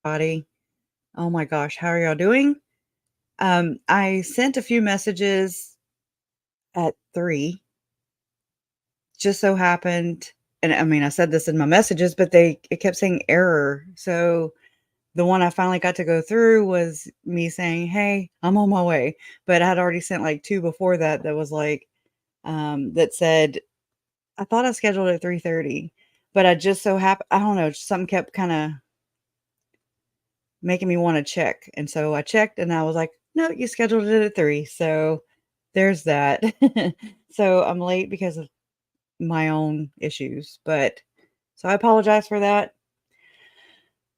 everybody. Oh my gosh, how are y'all doing? I sent a few messages at 3. Just so happened, and I mean, I said this in my messages, but it kept saying error. So the one I finally got to go through was me saying, "Hey, I'm on my way." But I had already sent like 2 before that that was like that said, "I thought I scheduled it at 3:30." But I just so happened, I don't know, something kept kind of making me wanna check, and so I checked, and I was like, "No, you scheduled it at 3." So, there's that. So, I'm late because of my own issues, but so I apologize for that.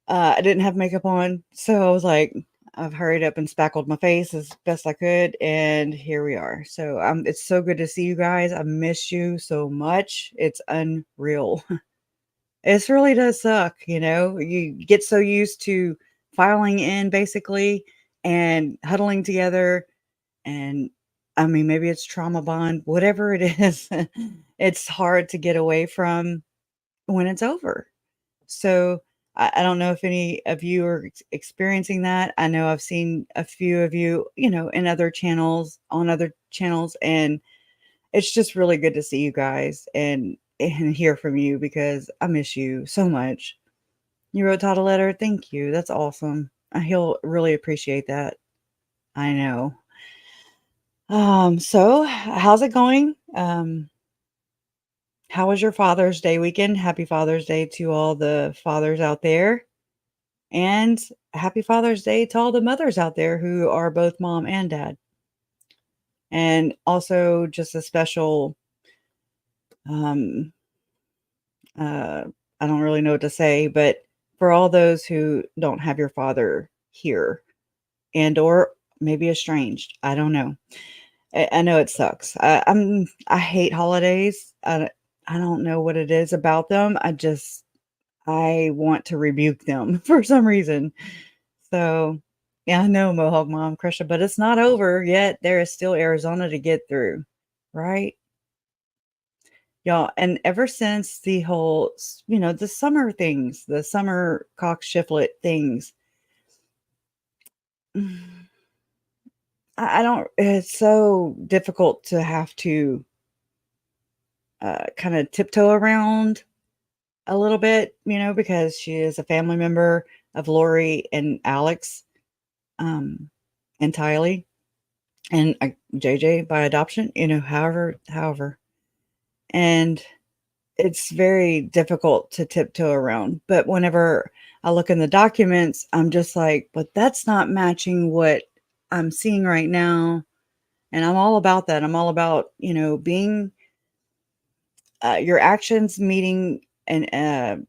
I didn't have makeup on, so I was like, I've hurried up and spackled my face as best I could, and here we are. So, it's so good to see you guys. I miss you so much. It's unreal. It really does suck, you get so used to filing in basically and huddling together, and I mean, maybe it's trauma bond, whatever it is, it's hard to get away from when it's over. So I don't know if any of you are experiencing that. I know I've seen a few of you, in other channels, on other channels, and it's just really good to see you guys and hear from you because I miss you so much. You wrote Todd a letter? Thank you. That's awesome. He'll really appreciate that. I know. So how's it going? How was your Father's Day weekend? Happy Father's Day to all the fathers out there. And happy Father's Day to all the mothers out there who are both mom and dad. And also just a special um uh I don't really know what to say, but for all those who don't have your father here and or maybe estranged, I don't know. I know it sucks. I hate holidays. I don't know what it is about them. I want to rebuke them for some reason. So, yeah, I know Mohawk Mom Crusher, but it's not over yet. There is still Arizona to get through, right? Y'all, and ever since the whole, the summer things, the summer Cox Shiflet things, I don't, it's so difficult to have to kind of tiptoe around a little bit, because she is a family member of Lori and Alex, um, and Tylee and JJ by adoption, however. And it's very difficult to tiptoe around. But whenever I look in the documents, I'm just like, but that's not matching what I'm seeing right now. And I'm all about that. I'm all about, being your actions meeting and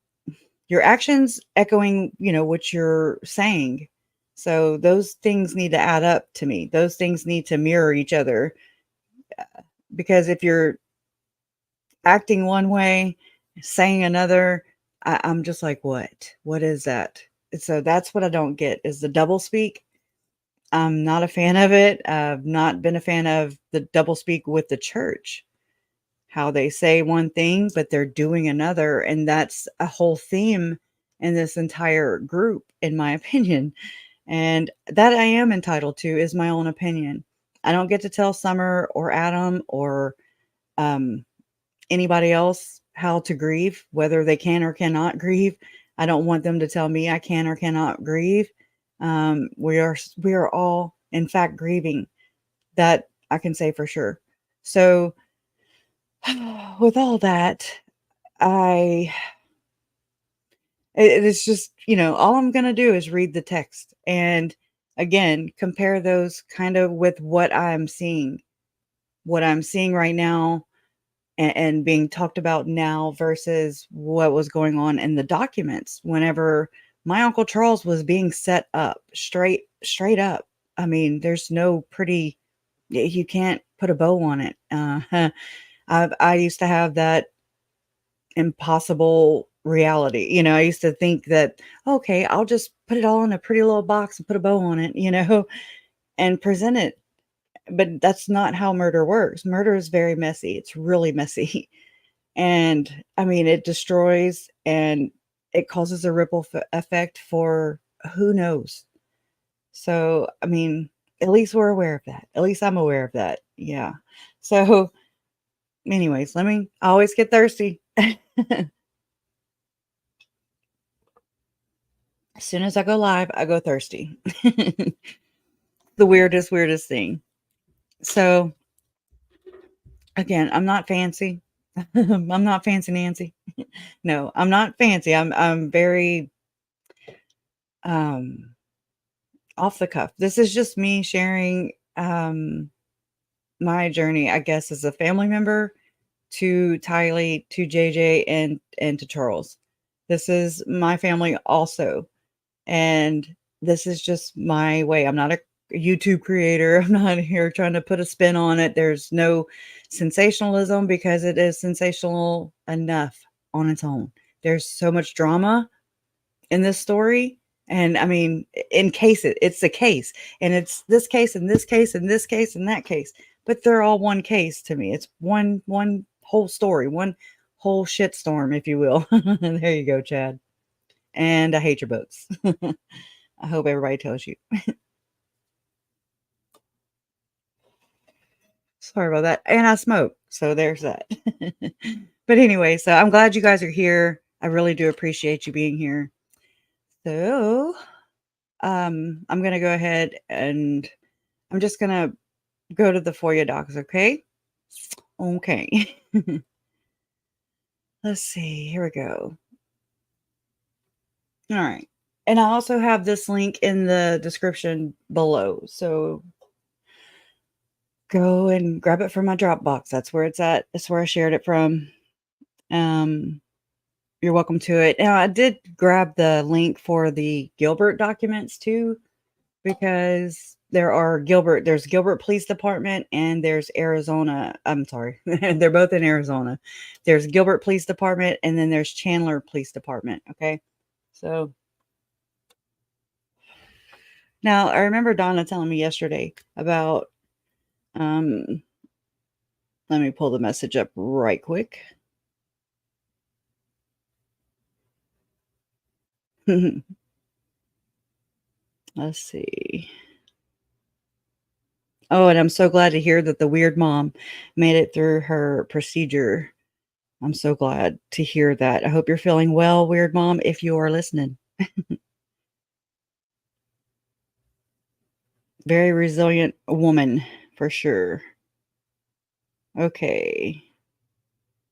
your actions echoing, what you're saying. So those things need to add up to me. Those things need to mirror each other. Because if you're acting one way, saying another, I'm just like, what? What is that? And so that's what I don't get is the double speak. I'm not a fan of it. I've not been a fan of the double speak with the church. How they say one thing, but they're doing another. And that's a whole theme in this entire group, in my opinion. And that I am entitled to is my own opinion. I don't get to tell Summer or Adam or um, anybody else how to grieve, whether they can or cannot grieve. I don't want them to tell me I can or cannot grieve. We are all, in fact, grieving. That I can say for sure. So, with all that, I it is just, all I'm gonna do is read the text and again compare those kind of with what I'm seeing right now and being talked about now versus what was going on in the documents whenever my Uncle Charles was being set up straight up. I mean, there's no pretty you can't put a bow on it. I used to have that impossible reality. I used to think that, okay, I'll just put it all in a pretty little box and put a bow on it, and present it. But that's not how murder works. Murder is very messy. It's really messy. And I mean, it destroys and it causes a ripple effect for who knows? So, I mean, at least we're aware of that. At least I'm aware of that. Yeah. So, anyways, I always get thirsty. As soon as I go live, I go thirsty. The weirdest thing. So, again, I'm not fancy. I'm not fancy Nancy. No, I'm not fancy. I'm very um off the cuff. This is just me sharing my journey, I guess, as a family member to Tylee, to JJ, and to Charles. This is my family also, and this is just my way. I'm not a YouTube creator. I'm not here trying to put a spin on it. There's no sensationalism because it is sensational enough on its own. There's so much drama in this story. And I mean, in case it's a case, and it's this case and this case and this case and that case, but they're all one case to me. It's one whole story, one whole shitstorm, if you will. There you go, Chad. And I hate your boats. I hope everybody tells you. Sorry about that. And I smoke, so there's that. But anyway, so I'm glad you guys are here. I really do appreciate you being here. So I'm gonna go ahead and I'm just gonna go to the FOIA docs, okay? Okay. Let's see. Here we go. All right. And I also have this link in the description below. So go and grab it from my Dropbox. That's where it's at. That's where I shared it from. Um, you're welcome to it. Now, I did grab the link for the Gilbert documents too, because there's Gilbert Police Department and there's Arizona. I'm sorry. They're both in Arizona. There's Gilbert Police Department and then there's Chandler Police Department. Okay. So now I remember Donna telling me yesterday about, um, let me pull the message up right quick. Let's see. Oh, and I'm so glad to hear that the weird mom made it through her procedure. I'm so glad to hear that. I hope you're feeling well, weird mom, if you are listening. Very resilient woman for sure. Okay.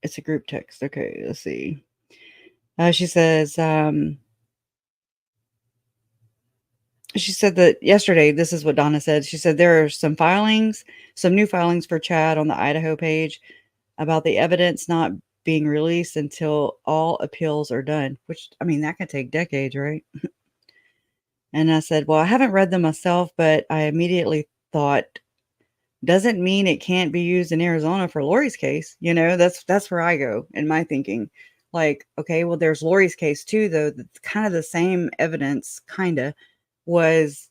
It's a group text. Okay, let's see. She says, she said that yesterday, this is what Donna said. She said there are some new filings for Chad on the Idaho page about the evidence not being released until all appeals are done, which, I mean, that could take decades, right? And I said, well, I haven't read them myself, but I immediately thought, doesn't mean it can't be used in Arizona for Lori's case. That's where I go in my thinking. Like, okay, well, there's Lori's case too, though. Kind of the same evidence, kind of, was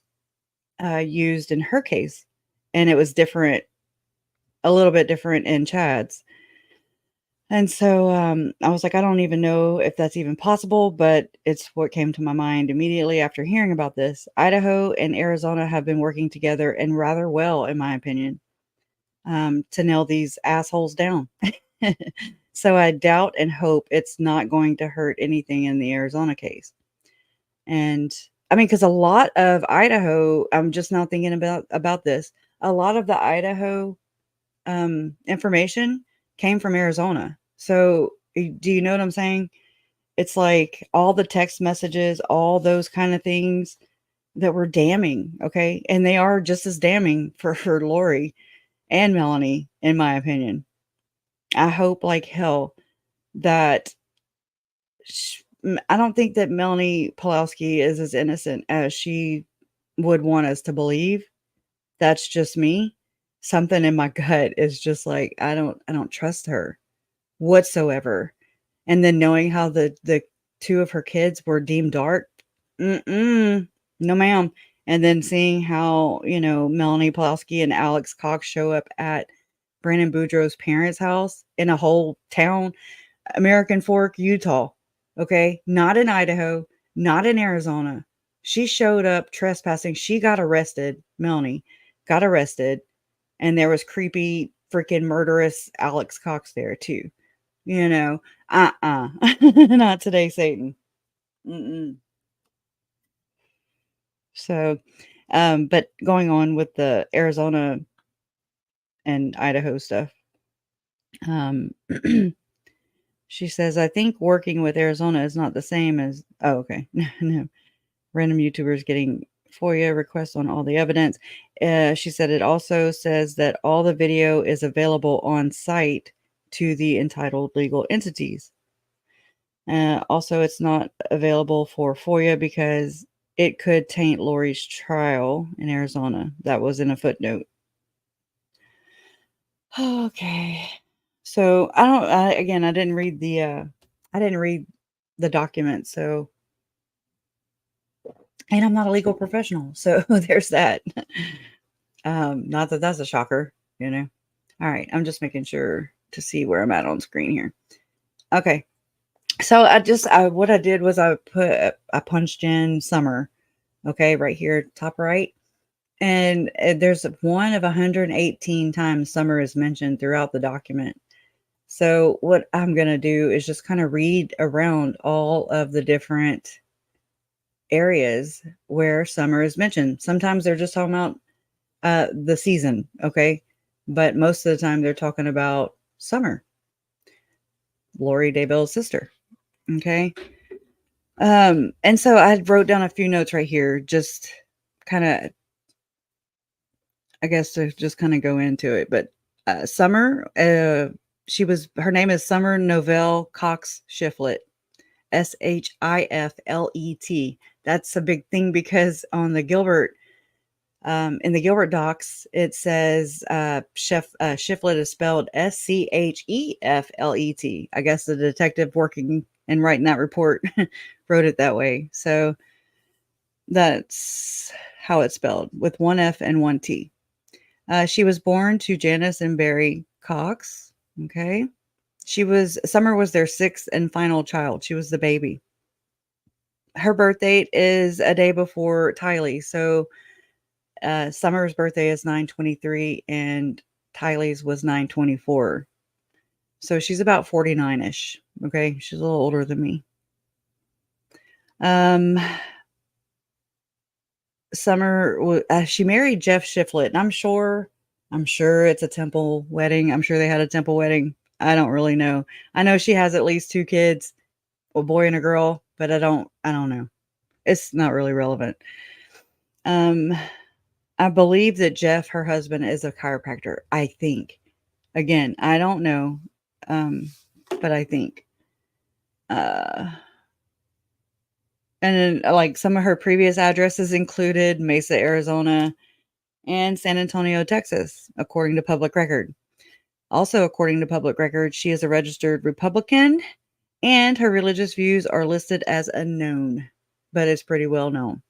used in her case, and it was different, a little bit different in Chad's. And so I was like, I don't even know if that's even possible, but it's what came to my mind immediately after hearing about this. Idaho and Arizona have been working together and rather well, in my opinion, to nail these assholes down. So I doubt and hope it's not going to hurt anything in the Arizona case. And I mean, because a lot of Idaho, I'm just now thinking about this. A lot of the Idaho information came from Arizona. So do you know what I'm saying? It's like all the text messages, all those kind of things that were damning. Okay. And they are just as damning for Lori and Melanie, in my opinion. I hope like hell that I don't think that Melanie Pulowski is as innocent as she would want us to believe. That's just me. Something in my gut is just like I don't trust her whatsoever. And then knowing how the two of her kids were deemed dark, no ma'am. And then seeing how, Melanie Pulowski and Alex Cox show up at Brandon Boudreaux's parents' house in a whole town, American Fork, Utah. Okay. Not in Idaho, not in Arizona, She showed up trespassing. She got arrested. Melanie got arrested. And there was creepy, freaking murderous Alex Cox there too. You know, not today, Satan. Mm-mm. So, but going on with the Arizona and Idaho stuff, um, she says, I think working with Arizona is not the same as, oh, okay. No, random YouTubers getting FOIA requests on all the evidence. She said it also says that all the video is available on site to the entitled legal entities. Also, it's not available for FOIA because it could taint Lori's trial in Arizona. That was in a footnote. Okay. So again, I didn't read the document. So, and I'm not a legal professional. So there's that. Not that that's a shocker, you know. All right. I'm just making sure to see where I'm at on screen here. Okay. So what I did was I punched in summer. Okay. Right here, top right. And there's one of 118 times summer is mentioned throughout the document. So what I'm going to do is just kind of read around all of the different areas where summer is mentioned. Sometimes they're just talking about the season, okay? But most of the time they're talking about summer. Lori Daybell's sister, okay? And so I wrote down a few notes right here, just kind of, I guess, to just kind of go into it. But Summer, her name is Summer Novell Cox Shiflet, Shiflet. That's a big thing because on the Gilbert, in the Gilbert docs, it says Shifflet is spelled Scheflet. I guess the detective working and writing that report wrote it that way. So that's how it's spelled, with one F and one T. She was born to Janice and Barry Cox. Okay. Summer was their sixth and final child. She was the baby. Her birth date is a day before Tylee. So Summer's birthday is 9/23 and Tylee's was 9/24. So she's about 49-ish. Okay. She's a little older than me. Summer, she married Jeff Shifflet, and I'm sure it's a temple wedding. I'm sure they had a temple wedding. I don't really know. I know she has at least 2 kids, a boy and a girl, but I don't know. It's not really relevant. I believe that Jeff, her husband, is a chiropractor. I think. Again, I don't know, but I think. And then, like, some of her previous addresses included Mesa, Arizona, and San Antonio, Texas, according to public record. Also, according to public record, she is a registered Republican, and her religious views are listed as unknown, but it's pretty well known.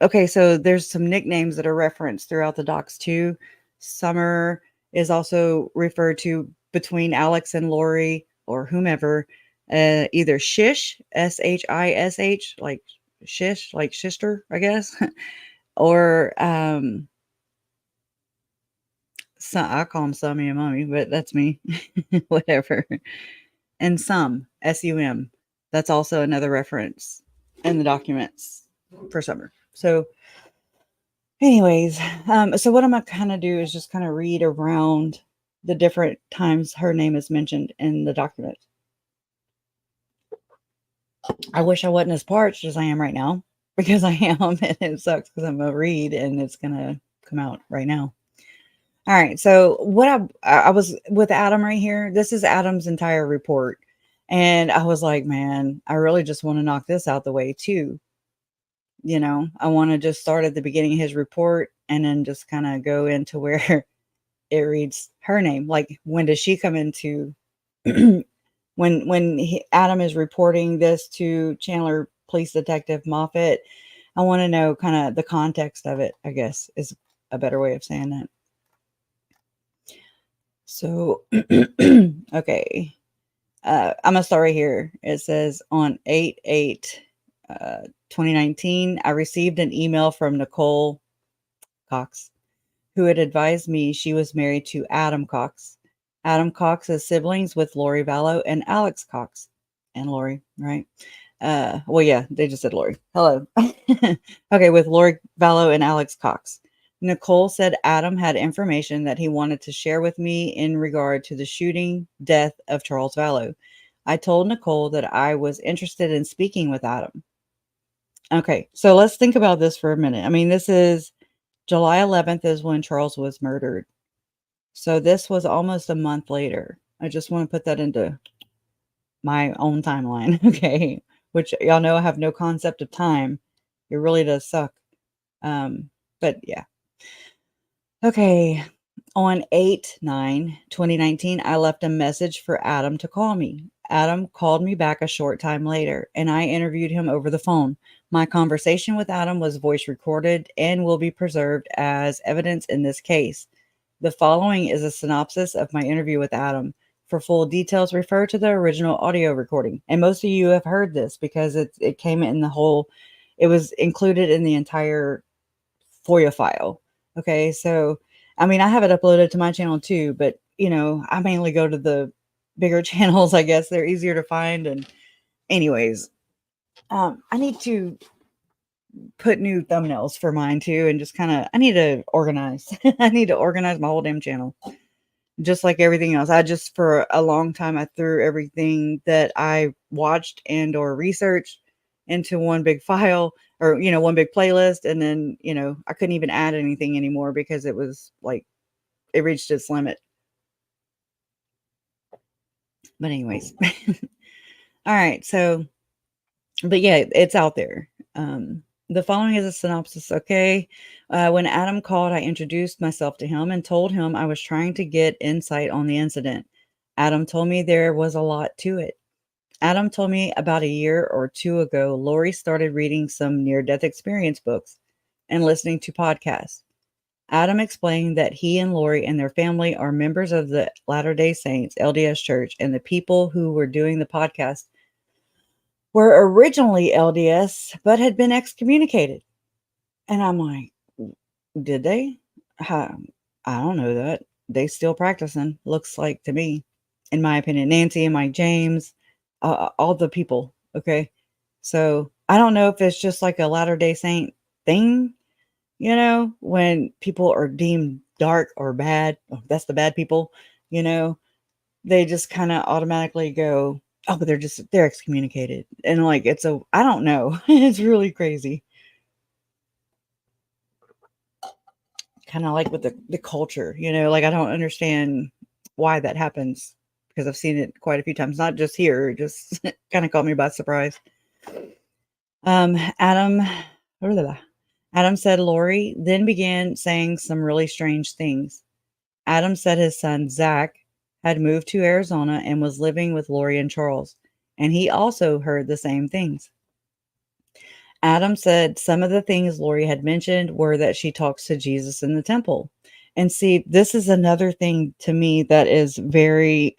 Okay, so there's some nicknames that are referenced throughout the docs too. Summer is also referred to between Alex and Lori or whomever, either Shish, Shish, like Shish, like Shister, I guess, or so I call him Summy and Mommy, but that's me, whatever. And Sum. That's also another reference in the documents for Summer. So anyways, so what I'm gonna kind of do is just kind of read around the different times her name is mentioned in the document. I wish I wasn't as parched as I am right now, because I am, and it sucks because I'm gonna read and it's gonna come out right now. All right, so what I was with Adam right here. This is Adam's entire report, and I was like, man, I really just want to knock this out the way too. You know, I want to just start at the beginning of his report and then just kind of go into where it reads her name. Like, when does she come into when Adam is reporting this to Chandler Police Detective Moffat? I want to know kind of the context of it, I guess, is a better way of saying that. So, okay. I'm gonna start right here. It says on 8/8, 2019, I received an email from Nicole Cox, who had advised me she was married to Adam Cox. Adam Cox is siblings with Lori Vallow and Alex Cox. And Lori, right? Well, yeah, they just said Lori. Hello. Okay, with Lori Vallow and Alex Cox. Nicole said Adam had information that he wanted to share with me in regard to the shooting death of Charles Vallow. I told Nicole that I was interested in speaking with Adam. Okay, so let's think about this for a minute. I mean, this is July 11th is when Charles was murdered. So this was almost a month later. I just want to put that into my own timeline, okay? Which y'all know I have no concept of time. It really does suck. But yeah. Okay. On 8/9/2019, I left a message for Adam to call me. Adam called me back a short time later, and I interviewed him over the phone. My conversation with Adam was voice recorded and will be preserved as evidence in this case. The following is a synopsis of my interview with Adam. For full details, refer to the original audio recording. And most of you have heard this because it came in the whole, it was included in the entire FOIA file. Okay, so I mean, I have it uploaded to my channel too, but I mainly go to the bigger channels. I guess they're easier to find. And anyways, I need to put new thumbnails for mine too, and just kind of I need to organize. I need to organize my whole damn channel. Just like everything else. I just for a long time I threw everything that I watched and or researched into one big file or one big playlist, and then, I couldn't even add anything anymore because it was like it reached its limit. But anyways. All right, so but yeah, it's out there. The following is a synopsis, okay? When Adam called, I introduced myself to him and told him I was trying to get insight on the incident. Adam told me there was a lot to it. Adam told me about a year or two ago, Lori started reading some near death experience books and listening to podcasts. Adam explained that he and Lori and their family are members of the Latter-day Saints LDS Church, and the people who were doing the podcast were originally LDS but had been excommunicated. And I'm like, did they? I don't know that. They still practicing, looks like to me, in my opinion. Nancy and Mike James, all the people. Okay. So I don't know if it's just like a Latter-day Saint thing, when people are deemed dark or bad. Oh, that's the bad people, they just kind of automatically go, oh, but they're excommunicated. And like, I don't know. It's really crazy. Kind of like with the culture, like I don't understand why that happens because I've seen it quite a few times, not just here. It just kind of caught me by surprise. Adam, Adam said Lori then began saying some really strange things. Adam said his son Zach had moved to Arizona and was living with Lori and Charles, and he also heard the same things. Adam said some of the things Lori had mentioned were that she talks to Jesus in the temple. And see, this is another thing to me that is very,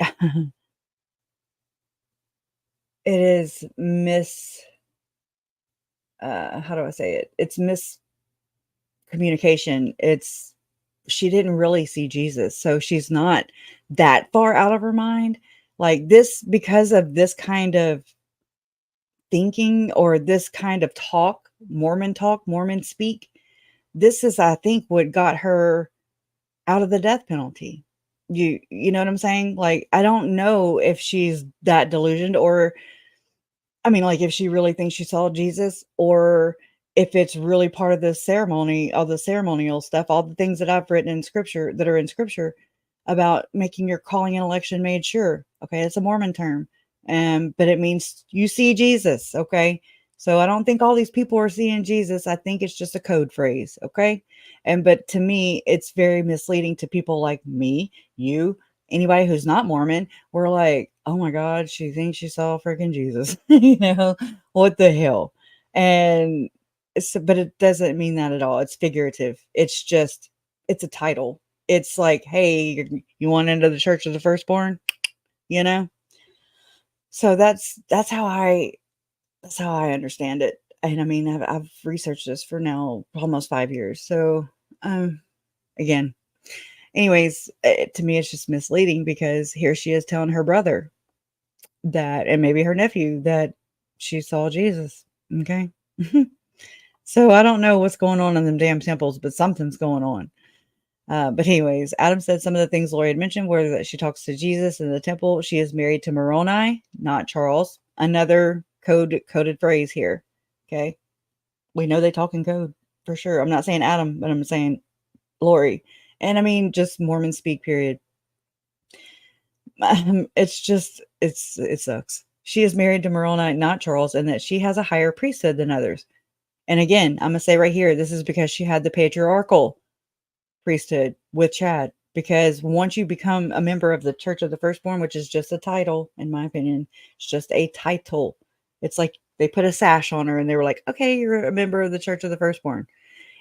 it is how do I say it? It's miscommunication. She didn't really see Jesus. So she's not that far out of her mind. Like this, because of this kind of thinking or this kind of talk, Mormon speak, this is, I think, what got her out of the death penalty. You know what I'm saying? Like, I don't know if she's that delusioned, or I mean, like, if she really thinks she saw Jesus, or if it's really part of the ceremony, all the ceremonial stuff, all the things that I've written in scripture that are in scripture about making your calling and election made sure. Okay, it's a Mormon term. But it means you see Jesus. Okay. So I don't think all these people are seeing Jesus. I think it's just a code phrase. Okay. But to me, it's very misleading to people like me, you, anybody who's not Mormon. We're like, oh my God, she thinks she saw freaking Jesus. What the hell? And but it doesn't mean that at all. It's figurative. It's a title. It's like, hey, you want into the church of the firstborn, you know? So that's how I understand it. And I mean, I've researched this for now almost 5 years. So, um, again, anyways, to me, it's just misleading because here she is telling her brother that, and maybe her nephew, that she saw Jesus. Okay. So I don't know what's going on in them damn temples, but something's going on. But anyways, Adam said some of the things Lori had mentioned were that she talks to Jesus in the temple. She is married to Moroni, not Charles. Another coded phrase here. Okay. We know they talk in code for sure. I'm not saying Adam, but I'm saying Lori. And I mean, just Mormon speak, period. It's just, it sucks. She is married to Moroni, not Charles, and that she has a higher priesthood than others. And again, I'm going to say right here, this is because she had the patriarchal priesthood with Chad. Because once you become a member of the Church of the Firstborn, which is just a title, in my opinion, it's just a title. It's like they put a sash on her and they were like, okay, you're a member of the Church of the Firstborn.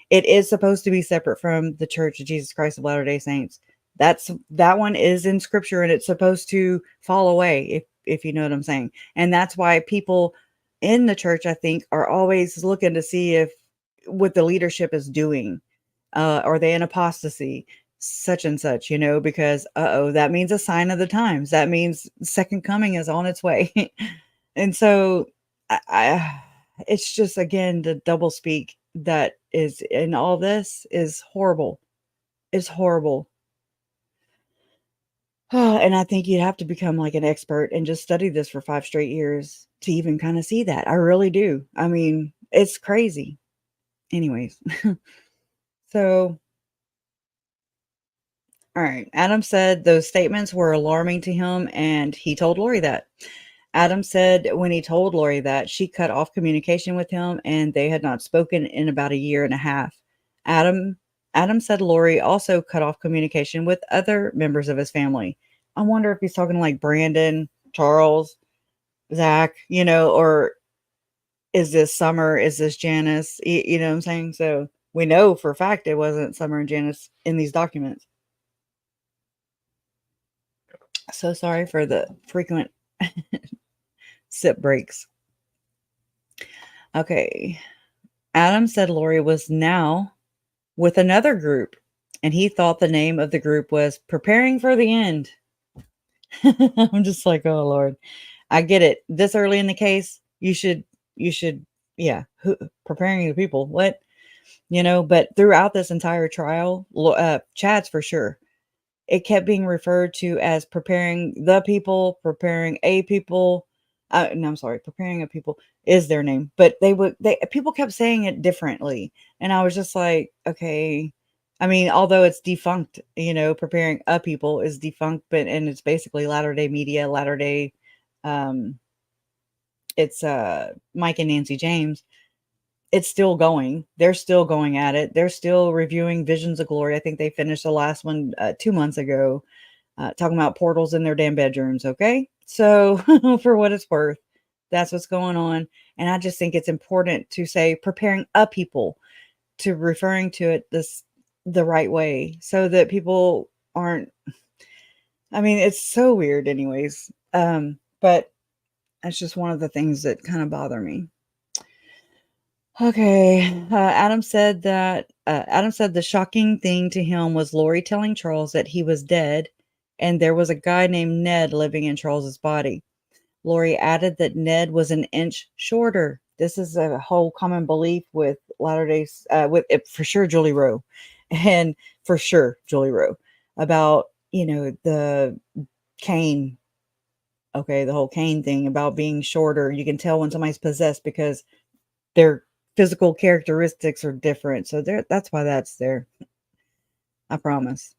It is supposed to be separate from the Church of Jesus Christ of Latter-day Saints. That one is in scripture and it's supposed to fall away, if you know what I'm saying. And that's why people in the church, I think, are always looking to see if what the leadership is doing. Are they in apostasy? Such and such, because that means a sign of the times. That means second coming is on its way. And so it's just, again, the double speak that is in all this is horrible. It's horrible. And I think you'd have to become like an expert and just study this for 5 straight years to even kind of see that. I really do. I mean, it's crazy. Anyways. So, all right. Adam said those statements were alarming to him and he told Lori that. Adam said when he told Lori that, she cut off communication with him and they had not spoken in about a year and a half. Adam Adam said Lori also cut off communication with other members of his family. I wonder if he's talking like Brandon, Charles, Zach, or is this Summer? Is this Janice? You know what I'm saying? So we know for a fact it wasn't Summer and Janice in these documents. So sorry for the frequent sip breaks. Okay. Adam said Lori was now with another group, and he thought the name of the group was Preparing for the End. I'm just like, oh Lord. I get it. This early in the case, you should, yeah, preparing the people. What? But throughout this entire trial, Chad's for sure. It kept being referred to as preparing the people, preparing a people. No, I'm sorry, preparing a people is their name, but people kept saying it differently, and I was just like, okay. I mean, although it's defunct, preparing a people is defunct, and it's basically Latter Day Media, Latter Day. Um, it's Mike and Nancy James. It's still going. They're still going at it. They're still reviewing Visions of Glory. I think they finished the last one 2 months ago, talking about portals in their damn bedrooms. Okay. So, for what it's worth, that's what's going on. And I just think it's important to say preparing a people, to referring to it the right way so that people aren't. I mean, it's so weird, anyways. But that's just one of the things that kind of bother me. Okay. Adam said the shocking thing to him was Lori telling Charles that he was dead and there was a guy named Ned living in Charles's body. Lori added that Ned was an inch shorter. This is a whole common belief with Latter Days, with for sure Julie Rowe, and for sure Julie Rowe about the cane. Okay, the whole cane thing about being shorter. You can tell when somebody's possessed because their physical characteristics are different. So that's why that's there. I promise.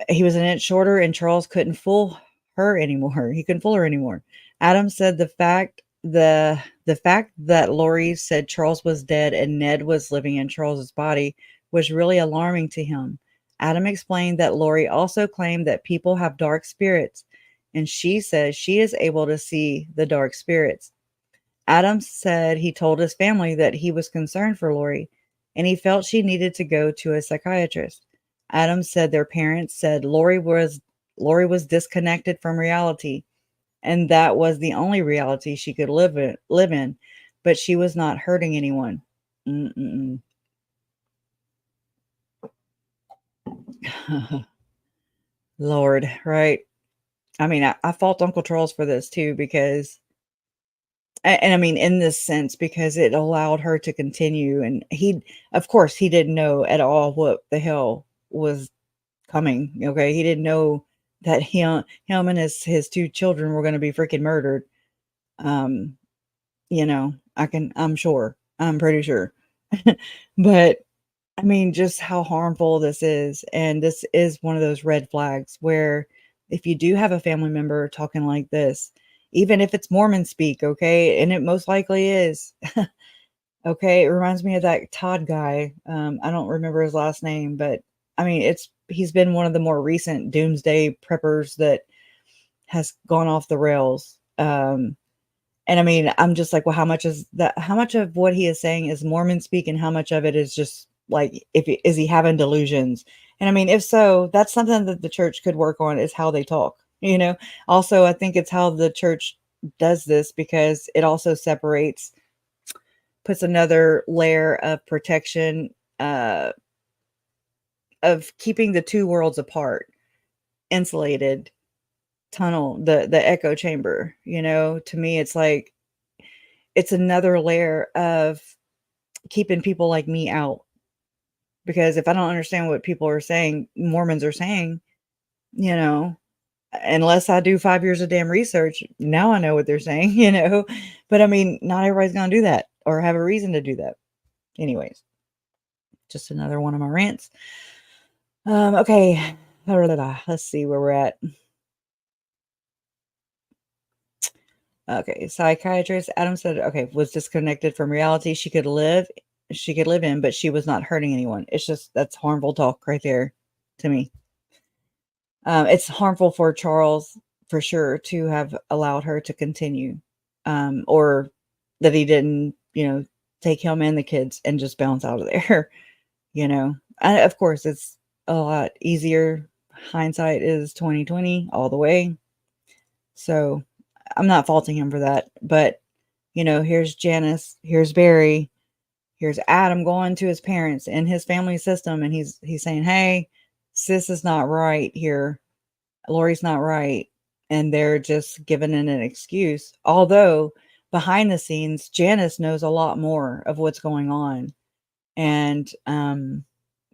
He was an inch shorter and Charles couldn't fool her anymore. He couldn't fool her anymore. Adam said the fact that Lori said Charles was dead and Ned was living in Charles's body was really alarming to him. Adam explained that Lori also claimed that people have dark spirits, and she says she is able to see the dark spirits. Adams said he told his family that he was concerned for Lori and he felt she needed to go to a psychiatrist. Adams said their parents said Lori was disconnected from reality and that was the only reality she could live in, but she was not hurting anyone. Mm-mm-mm. Lord, right? I mean, I fault Uncle Charles for this too because and I mean, in this sense, because it allowed her to continue, and he of course, he didn't know at all what the hell was coming, okay? He didn't know that him and his 2 children were gonna be freaking murdered. Um, I'm sure. I'm pretty sure. But, I mean, just how harmful this is, and this is one of those red flags where if you do have a family member talking like this, even if it's Mormon speak, okay, and it most likely is, okay, it reminds me of that Todd guy, I don't remember his last name, but, I mean, he's been one of the more recent doomsday preppers that has gone off the rails, and I mean, I'm just like, well, how much of what he is saying is Mormon speak and how much of it is just like is he having delusions? And I mean, if so, that's something that the church could work on is how they talk, you know? Also, I think it's how the church does this because it also puts another layer of protection uh of keeping the two worlds apart, insulated tunnel, the echo chamber, to me it's like it's another layer of keeping people like me out, because if I don't understand what people are saying, Mormons are saying, you know, unless I do 5 years of damn research, now I know what they're saying, but I mean, not everybody's gonna do that or have a reason to do that. Anyways, just another one of my rants. Okay, let's see where we're at. Okay, psychiatrist Adam said, okay, was disconnected from reality she could live in, but she was not hurting anyone. It's just that's harmful talk right there to me. It's harmful for Charles for sure to have allowed her to continue, or that he didn't, take him and the kids and just bounce out of there. Of course, it's a lot easier. Hindsight is 2020 all the way. So I'm not faulting him for that, but here's Janice, here's Barry, here's Adam going to his parents and his family system, and he's saying, "Hey, sis is not right here. Lori's not right," and they're just giving it an excuse. Although behind the scenes, Janice knows a lot more of what's going on, and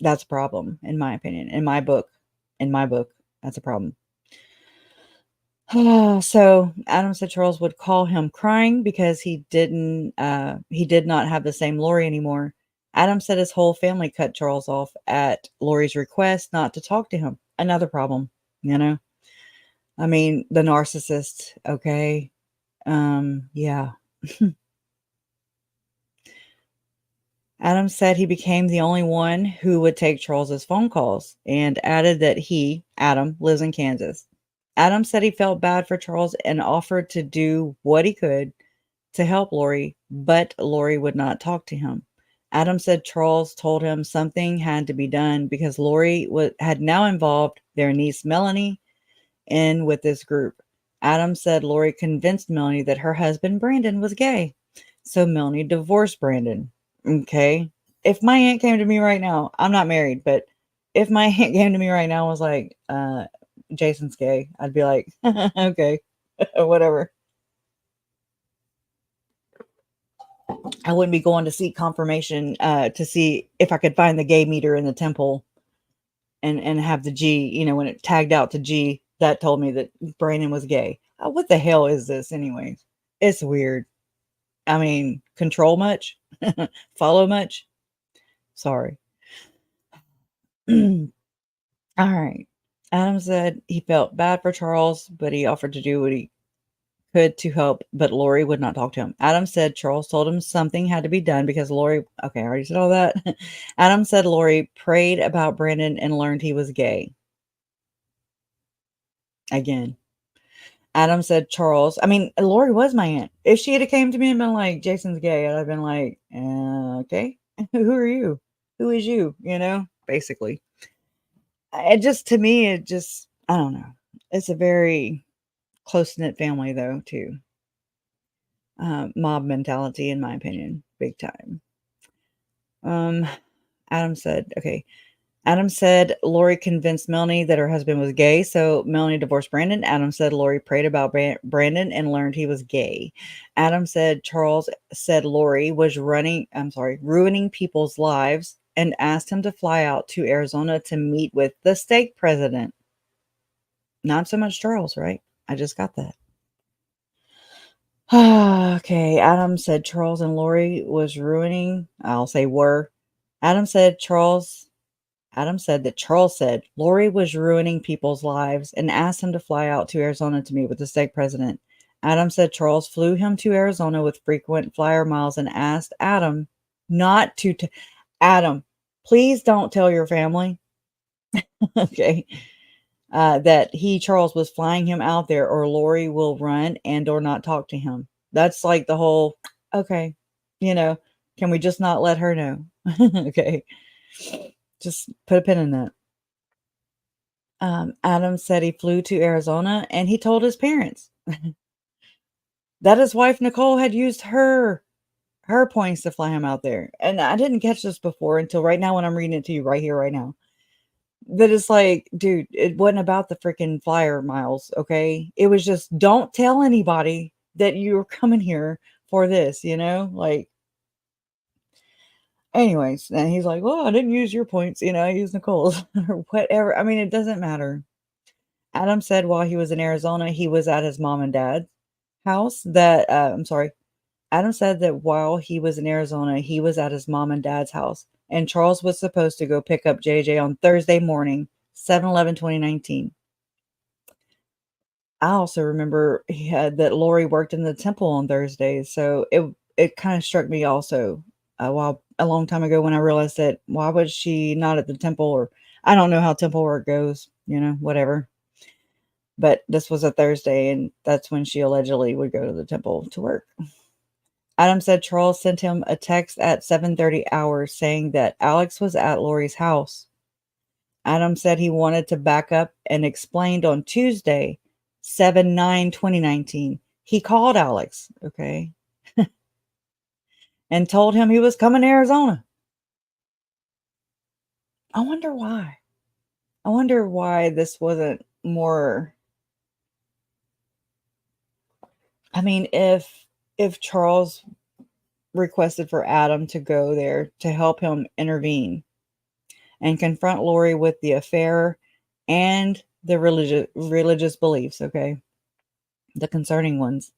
that's a problem, in my opinion. In my book, that's a problem. So Adam said Charles would call him crying because he did not have the same Lori anymore. Adam said his whole family cut Charles off at Lori's request not to talk to him. Another problem, you know. I mean, the narcissist, okay. Yeah. Adam said he became the only one who would take Charles's phone calls and added that Adam, lives in Kansas. Adam said he felt bad for Charles and offered to do what he could to help Lori, but Lori would not talk to him. Adam said Charles told him something had to be done because Lori had now involved their niece Melanie in with this group. Adam said Lori convinced Melanie that her husband Brandon was gay. So Melanie divorced Brandon. Okay. If my aunt came to me right now, I'm not married, but if my aunt came to me right now and was like, Jason's gay, I'd be like, okay, whatever. I wouldn't be going to seek confirmation to see if I could find the gay meter in the temple and have the G, when it tagged out to G, that told me that Brandon was gay. What the hell is this anyways? It's weird. I mean, control much? Follow much? Sorry. All right. Adam said he felt bad for Charles, but he offered to do what he could to help, but Lori would not talk to him. Adam said Charles told him something had to be done because Lori, okay, I already said all that. Adam said Lori prayed about Brandon and learned he was gay. Again. Adam said Charles, I mean, Lori was my aunt. If she had came to me and been like, Jason's gay, I'd have been like, okay, who are you? Who is you? Basically. It just, to me, I don't know. It's a very close-knit family, though, too. Mob mentality, in my opinion, big time. Um, Adam said, okay. Adam said Lori convinced Melanie that her husband was gay, so Melanie divorced Brandon. Adam said Lori prayed about Brandon and learned he was gay. Adam said Charles said Lori was ruining people's lives and asked him to fly out to Arizona to meet with the stake president. Not so much Charles, right? I just got that. Okay, Adam said Charles and Lori was ruining, I'll say were. Adam said that Charles said Lori was ruining people's lives and asked him to fly out to Arizona to meet with the stake president. Adam said Charles flew him to Arizona with frequent flyer miles and asked Adam not to. Adam, please don't tell your family. Okay. That Charles, was flying him out there or Lori will run and or not talk to him. That's like the whole, okay, can we just not let her know? Okay. Just put a pin in that. Adam said he flew to Arizona and he told his parents that his wife Nicole had used her points to fly him out there. And I didn't catch this before until right now when I'm reading it to you right here, right now. That is like, dude, it wasn't about the freaking flyer miles, okay? It was just don't tell anybody that you're coming here for this, like. Anyways, and he's like, well, I didn't use your points, I used Nicole's or whatever. I mean, it doesn't matter. Adam said while he was in Arizona, he was at his mom and dad's house. Adam said that while he was in Arizona, he was at his mom and dad's house, and Charles was supposed to go pick up JJ on Thursday morning, 7/11/2019. I also remember that Lori worked in the temple on Thursdays, so it kind of struck me also a long time ago when I realized that why was she not at the temple, or I don't know how temple work goes, whatever. But this was a Thursday, and that's when she allegedly would go to the temple to work. Adam said Charles sent him a text at 7:30 hours saying that Alex was at Lori's house. Adam said he wanted to back up and explained on Tuesday, 7/9/2019. He called Alex, okay, and told him he was coming to Arizona. I wonder why. I wonder why this wasn't more. I mean, if Charles requested for Adam to go there to help him intervene and confront Lori with the affair and the religious beliefs, okay, the concerning ones.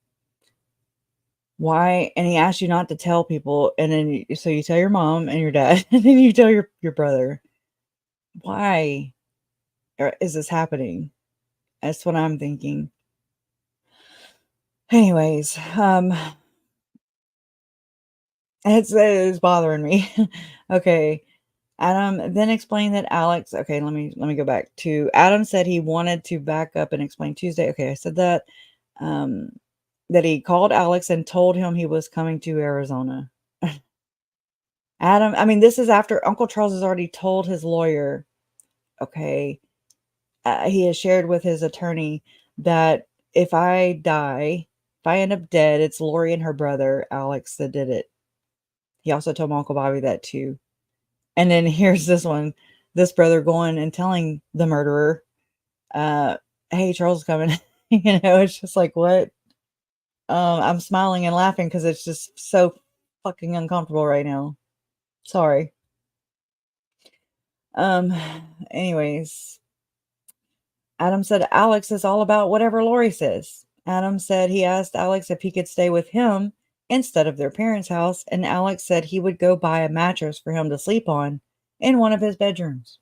Why? And he asked you not to tell people, and then so you tell your mom and your dad, and then you tell your brother. Why is this happening? That's what I'm thinking. Anyways, it's bothering me. Okay. Adam then explained that Alex, okay, let me go back to Adam said he wanted to back up and explain Tuesday. Okay, I said that. That he called Alex and told him he was coming to Arizona. Adam, I mean, this is after Uncle Charles has already told his lawyer, okay, he has shared with his attorney that if I die, if I end up dead, it's Lori and her brother, Alex, that did it. He also told my Uncle Bobby that too. And then here's this brother going and telling the murderer, hey, Charles is coming. It's just like, what? I'm smiling and laughing because it's just so fucking uncomfortable right now. Sorry. Anyways, Adam said Alex is all about whatever Lori says. Adam said he asked Alex if he could stay with him instead of their parents' house, and Alex said he would go buy a mattress for him to sleep on in one of his bedrooms.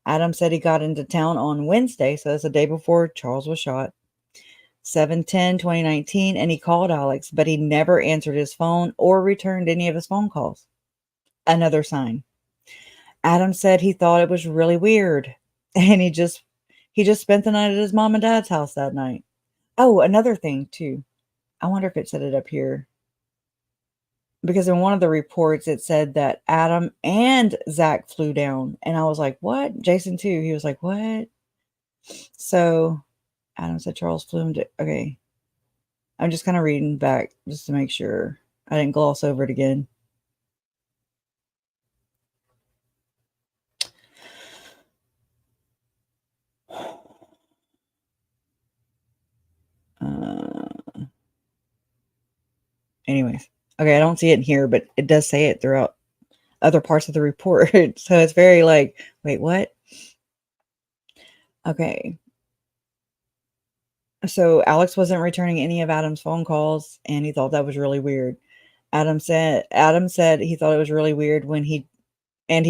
Adam said he got into town on Wednesday, so that's the day before Charles was shot, 7/10/2019, and he called Alex, but he never answered his phone or returned any of his phone calls. Another sign. Adam said he thought it was really weird, and he just spent the night at his mom and dad's house that night. Oh, another thing too. I wonder if it said it up here. Because in one of the reports, it said that Adam and Zach flew down. And I was like, what? Jason too. He was like, what? So Adam said Charles flew him to. Okay. I'm just kind of reading back just to make sure I didn't gloss over it again. Uh, anyways. Okay, I don't see it in here, but it does say it throughout other parts of the report. So it's very like, wait, what? Okay. So Alex wasn't returning any of Adam's phone calls, and he thought that was really weird. Adam said he thought it was really weird when he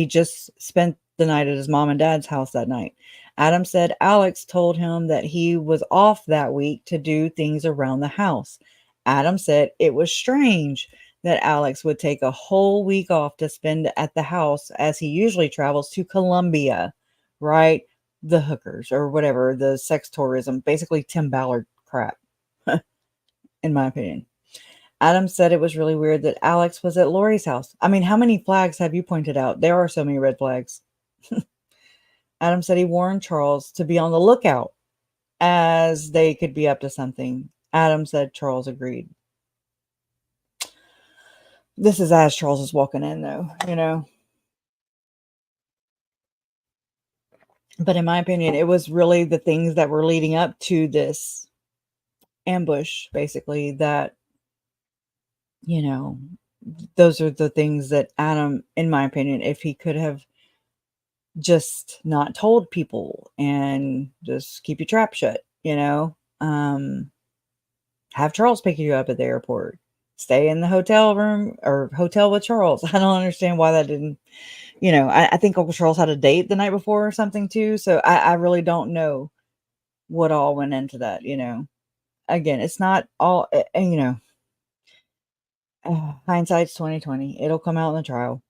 just spent the night at his mom and dad's house that night. Adam said Alex told him that he was off that week to do things around the house. Adam said it was strange that Alex would take a whole week off to spend at the house as he usually travels to Colombia, right? The hookers or whatever, the sex tourism, basically Tim Ballard crap, in my opinion. Adam said it was really weird that Alex was at Lori's house. I mean, how many flags have you pointed out? There are so many red flags. Adam said he warned Charles to be on the lookout as they could be up to something. Adam said Charles agreed. This is as Charles is walking in, though, you know. But in my opinion, it was really the things that were leading up to this ambush, basically, that, you know, those are the things that Adam, in my opinion, if he could have just not told people and just keep your trap shut, you know, have Charles pick you up at the airport, stay in the hotel room or hotel with Charles. I don't understand why that didn't, you know, I think Uncle Charles had a date the night before or something too. So I really don't know what all went into that, you know. Again, it's not all, you know, hindsight's 2020. It'll come out in the trial.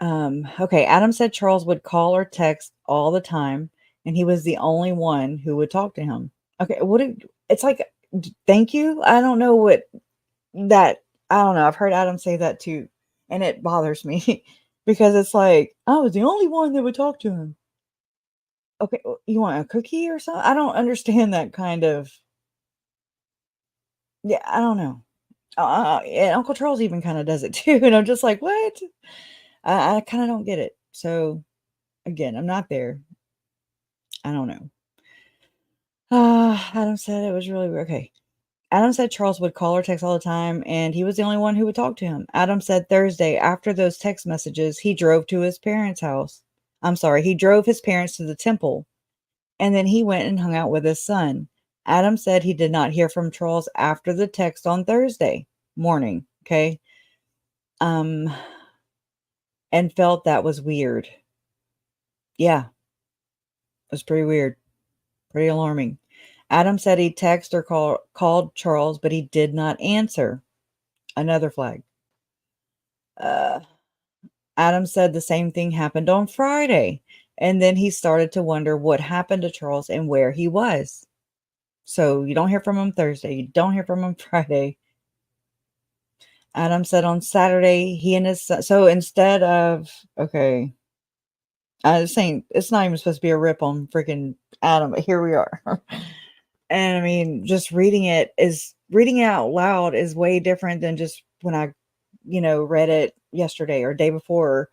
Okay, Adam said Charles would call or text all the time, and he was the only one who would talk to him. Okay, it's like, thank you. I don't know what that, I don't know. I've heard Adam say that too, and it bothers me because it's like, I was the only one that would talk to him. Okay, you want a cookie or something? I don't understand that kind of, yeah, I don't know. And Uncle Charles even kind of does it too, and I'm just like, what? I kind of don't get it. So again, I'm not there. I don't know. Adam said it was really weird. Okay. Adam said Charles would call or text all the time, and he was the only one who would talk to him. Adam said Thursday, after those text messages, he drove to his parents' house. I'm sorry, he drove his parents to the temple, and then he went and hung out with his son. Adam said he did not hear from Charles after the text on Thursday morning. Okay. Um, and felt that was weird. Yeah, it was pretty weird, pretty alarming. Adam said he texted or called Charles, but he did not answer. Another flag. Uh, Adam said the same thing happened on Friday. And then he started to wonder what happened to Charles and where he was. So you don't hear from him Thursday. You don't hear from him Friday. Adam said on Saturday, he and his son. So instead of, okay, I was saying it's not even supposed to be a rip on freaking Adam, but here we are. And I mean, just reading it out loud is way different than just when I, you know, read it yesterday or day before.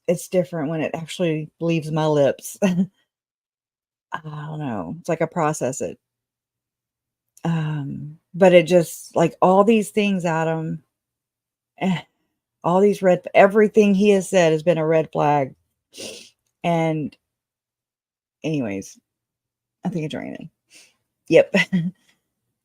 It's different when it actually leaves my lips. I don't know. It's like I process it. But it just like all these things, Adam, eh, all these everything he has said has been a red flag. And anyways, I think it's raining. Yep.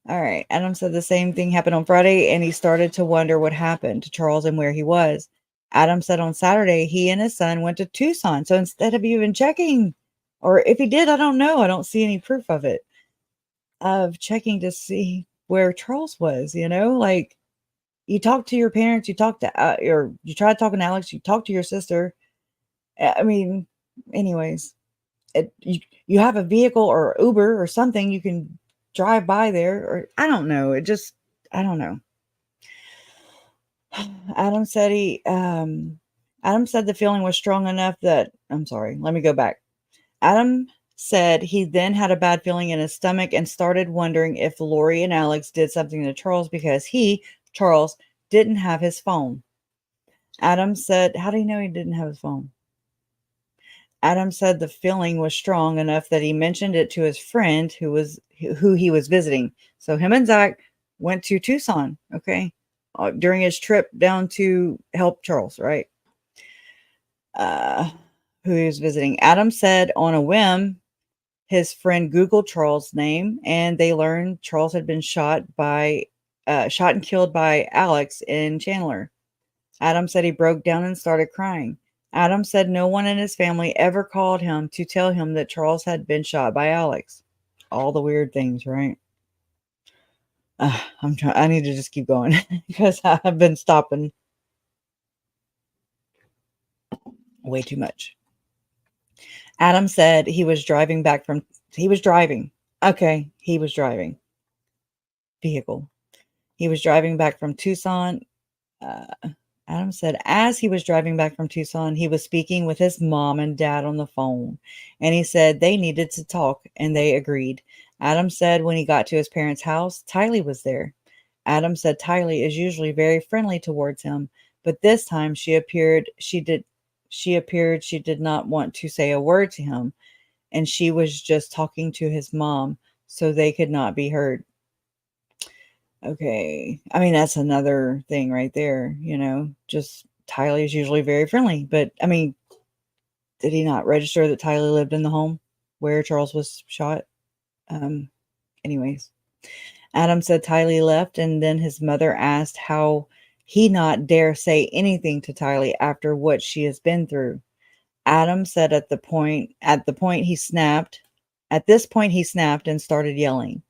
All right. Adam said the same thing happened on Friday, and he started to wonder what happened to Charles and where he was. Adam said on Saturday he and his son went to Tucson. So instead of even checking, or if he did, I don't know. I don't see any proof of it, of checking to see where Charles was, you know, like you talk to your parents, you talk to, or you try talking to Alex, you talk to your sister. I mean, anyways, you have a vehicle or Uber or something, you can drive by there, or I don't know. I don't know. Adam said Adam said the feeling was strong enough that, I'm sorry, let me go back. Adam said he then had a bad feeling in his stomach and started wondering if Lori and Alex did something to Charles because he, Charles, didn't have his phone. Adam said, how do you know he didn't have his phone? Adam said the feeling was strong enough that he mentioned it to his friend who he was visiting. So him and Zach went to Tucson, okay, during his trip down to help Charles, right? Who he was visiting. Adam said on a whim, his friend Googled Charles' name, and they learned Charles had been shot and killed by Alex in Chandler. Adam said he broke down and started crying. Adam said no one in his family ever called him to tell him that Charles had been shot by Alex. All the weird things, right? I need to just keep going because I've been stopping way too much. Adam said he was driving. Okay, he was driving vehicle. He was driving back from Tucson. Uh, Adam said as he was driving back from Tucson, he was speaking with his mom and dad on the phone, and he said they needed to talk, and they agreed. Adam said when he got to his parents' house, Tylee was there. Adam said Tylee is usually very friendly towards him, but this time she did not want to say a word to him, and she was just talking to his mom so they could not be heard. Okay. I mean, that's another thing right there, just Tylee is usually very friendly, but I mean, did he not register that Tylee lived in the home where Charles was shot? Um, anyways, Adam said Tylee left, and then his mother asked how he not dare say anything to Tylee after what she has been through. Adam said at this point he snapped and started yelling.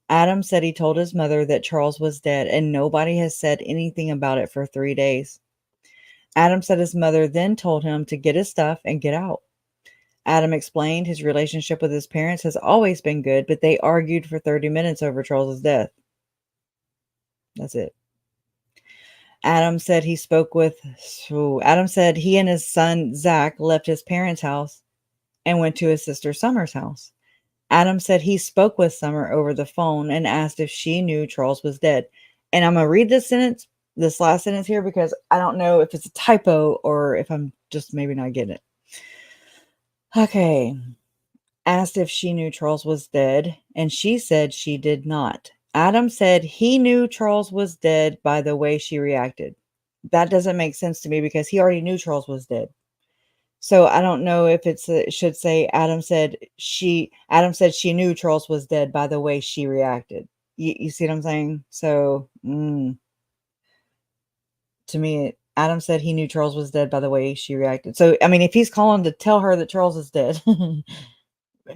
Adam said he told his mother that Charles was dead and nobody has said anything about it for 3 days. Adam said his mother then told him to get his stuff and get out. Adam explained his relationship with his parents has always been good, but they argued for 30 minutes over Charles's death. That's it. Adam said he and his son Zach left his parents' house and went to his sister Summer's house. Adam said he spoke with Summer over the phone and asked if she knew Charles was dead. And I'm going to read this last sentence here, because I don't know if it's a typo or if I'm just maybe not getting it. Okay. Asked if she knew Charles was dead, and she said she did not. Adam said he knew Charles was dead by the way she reacted. That doesn't make sense to me because he already knew Charles was dead. So I don't know if it should say Adam said she knew Charles was dead by the way she reacted. You see what I'm saying? So to me, Adam said he knew Charles was dead by the way she reacted. So I mean, if he's calling to tell her that Charles is dead,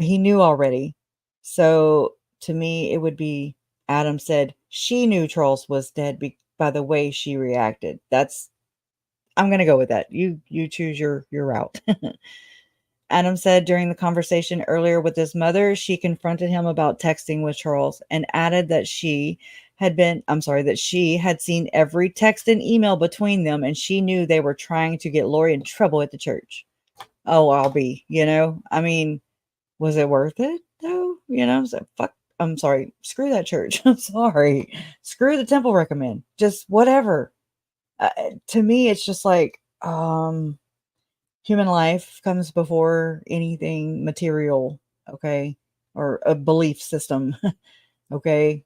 he knew already. So to me, it would be Adam said she knew Charles was dead by the way she reacted. I'm going to go with that. You choose your route. Adam said during the conversation earlier with his mother, she confronted him about texting with Charles and added that she had seen every text and email between them, and she knew they were trying to get Lori in trouble at the church. Oh, I mean, was it worth it though? So I'm sorry. Screw that church. I'm sorry. Screw the temple recommend. Just whatever. To me, it's just like, human life comes before anything material. Okay. Or a belief system. Okay.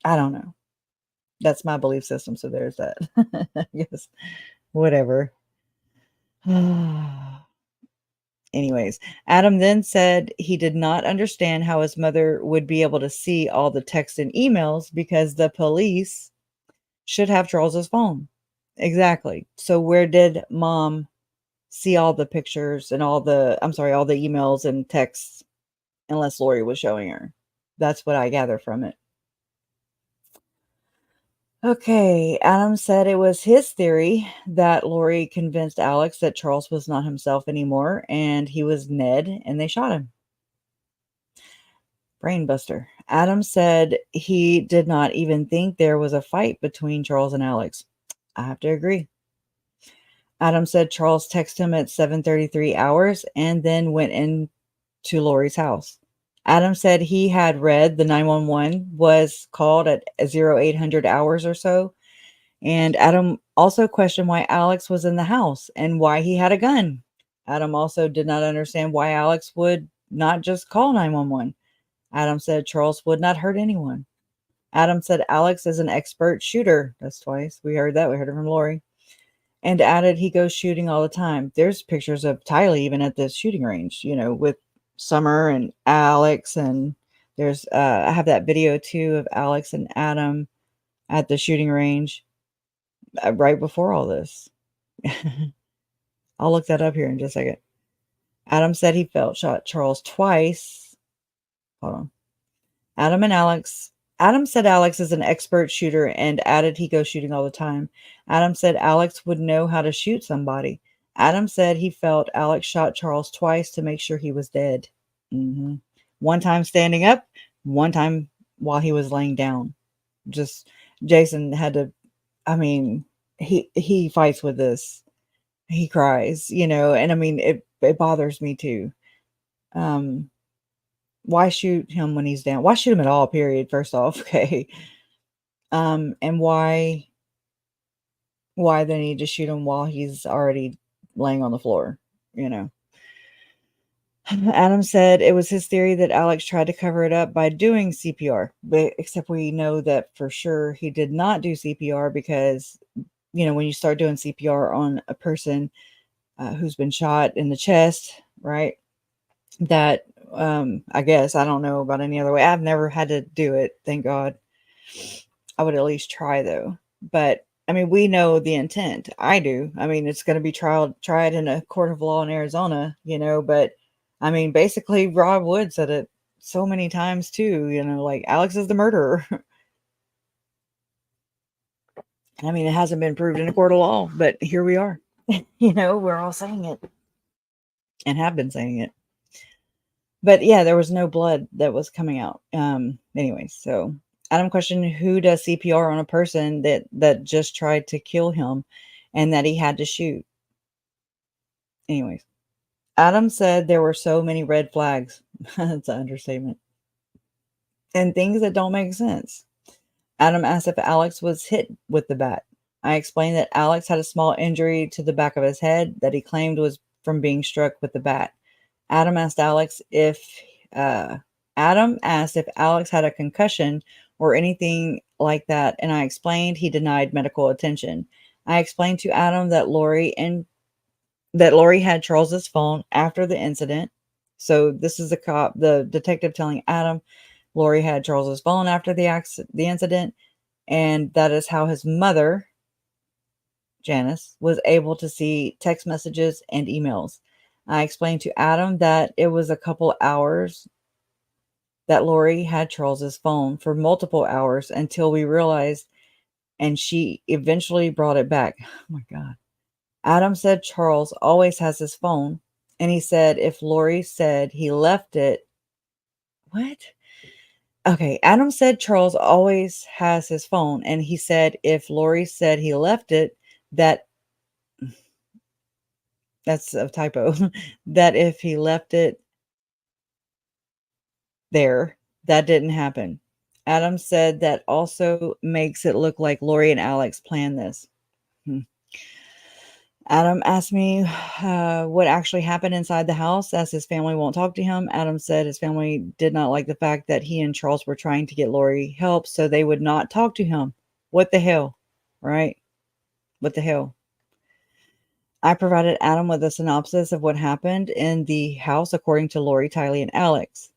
I don't know. That's my belief system. So there's that. Yes. Whatever. Anyways, Adam then said he did not understand how his mother would be able to see all the texts and emails because the police should have Charles's phone. Exactly. So where did mom see all the pictures and all the emails and texts unless Lori was showing her? That's what I gather from it. Okay, Adam said it was his theory that Lori convinced Alex that Charles was not himself anymore and he was Ned and they shot him. Brainbuster. Adam said he did not even think there was a fight between Charles and Alex. I have to agree. Adam said Charles texted him at 7:33 hours and then went in to Lori's house. Adam said he had read the 911 was called at 0800 hours or so. And Adam also questioned why Alex was in the house and why he had a gun. Adam also did not understand why Alex would not just call 911. Adam said Charles would not hurt anyone. Adam said Alex is an expert shooter. That's twice. We heard that. We heard it from Lori. And added he goes shooting all the time. There's pictures of Tylee even at the shooting range, with Summer and Alex. And there's, I have that video too of Alex and Adam at the shooting range right before all this. I'll look that up here in just a second. Adam said he felt shot Charles twice. Hold on. Adam said Alex is an expert shooter and added he goes shooting all the time. Adam said Alex would know how to shoot somebody. Adam said he felt Alex shot Charles twice to make sure he was dead. One time standing up, one time while he was laying down. Just Jason had to, he fights with this. He cries, and it bothers me too. Why shoot him when he's down? Why shoot him at all, period, first off, okay? And why they need to shoot him while he's already laying on the floor, Adam said it was his theory that Alex tried to cover it up by doing CPR, but except we know that for sure he did not do CPR because, when you start doing CPR on a person who's been shot in the chest, right, that I guess I don't know about any other way. I've never had to do it, thank God. I would at least try though. But we know the intent. I do. It's going to be tried in a court of law in Arizona, but basically Rob Wood said it so many times too, like Alex is the murderer. It hasn't been proved in a court of law, but here we are. We're all saying it and have been saying it. But yeah, there was no blood that was coming out. Anyways, so Adam questioned who does CPR on a person that just tried to kill him and that he had to shoot. Anyways, Adam said there were so many red flags. That's an understatement. And things that don't make sense. Adam asked if Alex was hit with the bat. I explained that Alex had a small injury to the back of his head that he claimed was from being struck with the bat. Adam asked if Alex had a concussion or anything like that, and I explained he denied medical attention. I explained to Adam that Lori had Charles's phone after the incident. So this is the detective telling Adam Lori had Charles's phone after the incident, and that is how his mother, Janice, was able to see text messages and emails. I explained to Adam that it was a couple hours that Lori had Charles's phone for multiple hours until we realized, and she eventually brought it back. Oh my God. Adam said Charles always has his phone, and he said if Lori said he left it. What? Okay, Adam said Charles always has his phone, and he said if Lori said he left it, that's a typo, that if he left it there, that didn't happen. Adam said that also makes it look like Lori and Alex planned this. Adam asked me what actually happened inside the house as his family won't talk to him. Adam said his family did not like the fact that he and Charles were trying to get Lori help, so they would not talk to him. What the hell, right? What the hell? I provided Adam with a synopsis of what happened in the house according to Lori, Tylee, and Alex.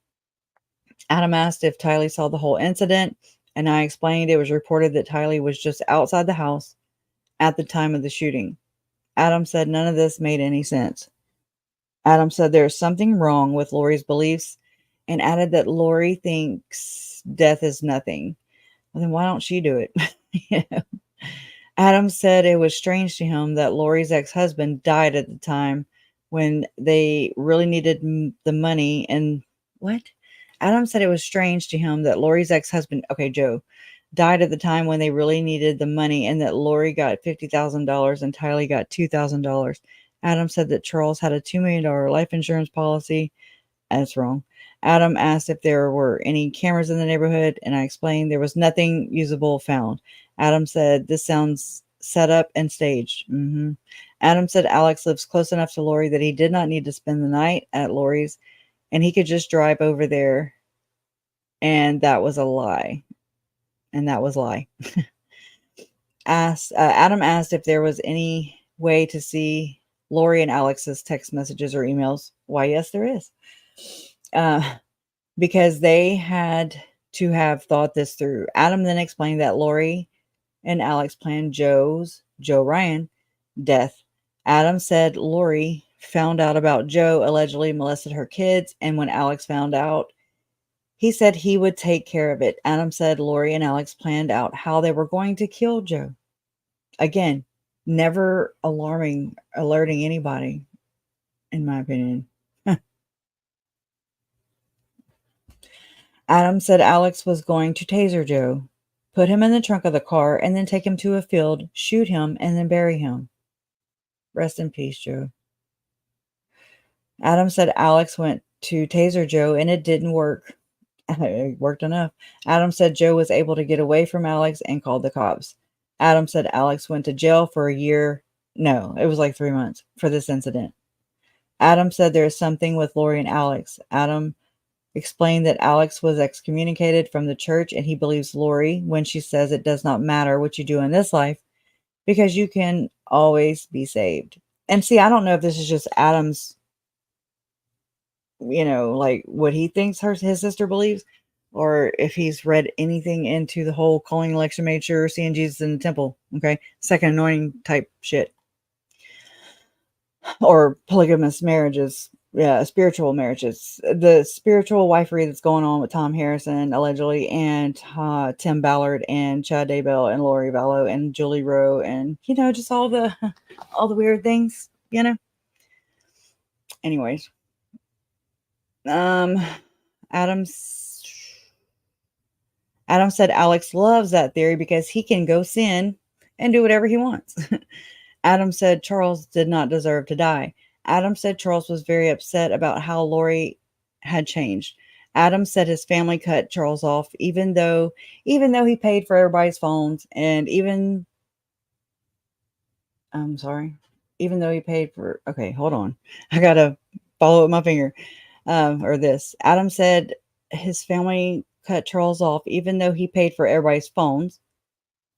Adam asked if Tylee saw the whole incident, and I explained it was reported that Tylee was just outside the house at the time of the shooting. Adam said none of this made any sense. Adam said there's something wrong with Lori's beliefs and added that Lori thinks death is nothing. Well, then why don't she do it? Adam said it was strange to him that Lori's ex-husband died at the time when they really needed the money. And what? Adam said it was strange to him that Lori's ex-husband, okay, Joe, died at the time when they really needed the money and that Lori got $50,000 and Tylee got $2,000. Adam said that Charles had a $2 million life insurance policy That's wrong. Adam asked if there were any cameras in the neighborhood, and I explained there was nothing usable found. Adam said, this sounds set up and staged. Adam said Alex lives close enough to Lori that he did not need to spend the night at Lori's, and he could just drive over there, and that was a lie. And that was a lie. Adam asked if there was any way to see Lori and Alex's text messages or emails. Why, yes, there is. Because they had to have thought this through. Adam then explained that Lori and Alex planned Joe Ryan death. Adam said Lori found out about Joe allegedly molested her kids, and when Alex found out, he said he would take care of it. Adam said Lori and Alex planned out how they were going to kill Joe. Again, never alerting anybody, in my opinion. Adam said Alex was going to taser Joe, put him in the trunk of the car, and then take him to a field, shoot him, and then bury him. Rest in peace, Joe. Adam said Alex went to taser Joe, and it didn't work. It worked enough. Adam said Joe was able to get away from Alex and called the cops. Adam said Alex went to jail for a year. No, it was like 3 months for this incident. Adam said there is something with Lori and Alex. Adam explained that Alex was excommunicated from the church, and he believes Lori when she says it does not matter what you do in this life because you can always be saved. And see, I don't know if this is just Adam's, like what he thinks his sister believes, or if he's read anything into the whole calling election, made sure, seeing Jesus in the temple, okay, second anointing type shit, or polygamous marriages, spiritual marriages, the spiritual wifery that's going on with Tom Harrison allegedly, and Tim Ballard and Chad Daybell and Lori Vallow and Julie Rowe, and just all the weird things, Anyways, Adam said Alex loves that theory because he can go sin and do whatever he wants. Adam said Charles did not deserve to die. Adam said Charles was very upset about how Lori had changed. Adam said his family cut Charles off, even though he paid for everybody's phones, and even though he paid for. Okay, hold on. I gotta follow up my finger. Or this. Adam said his family cut Charles off, even though he paid for everybody's phones,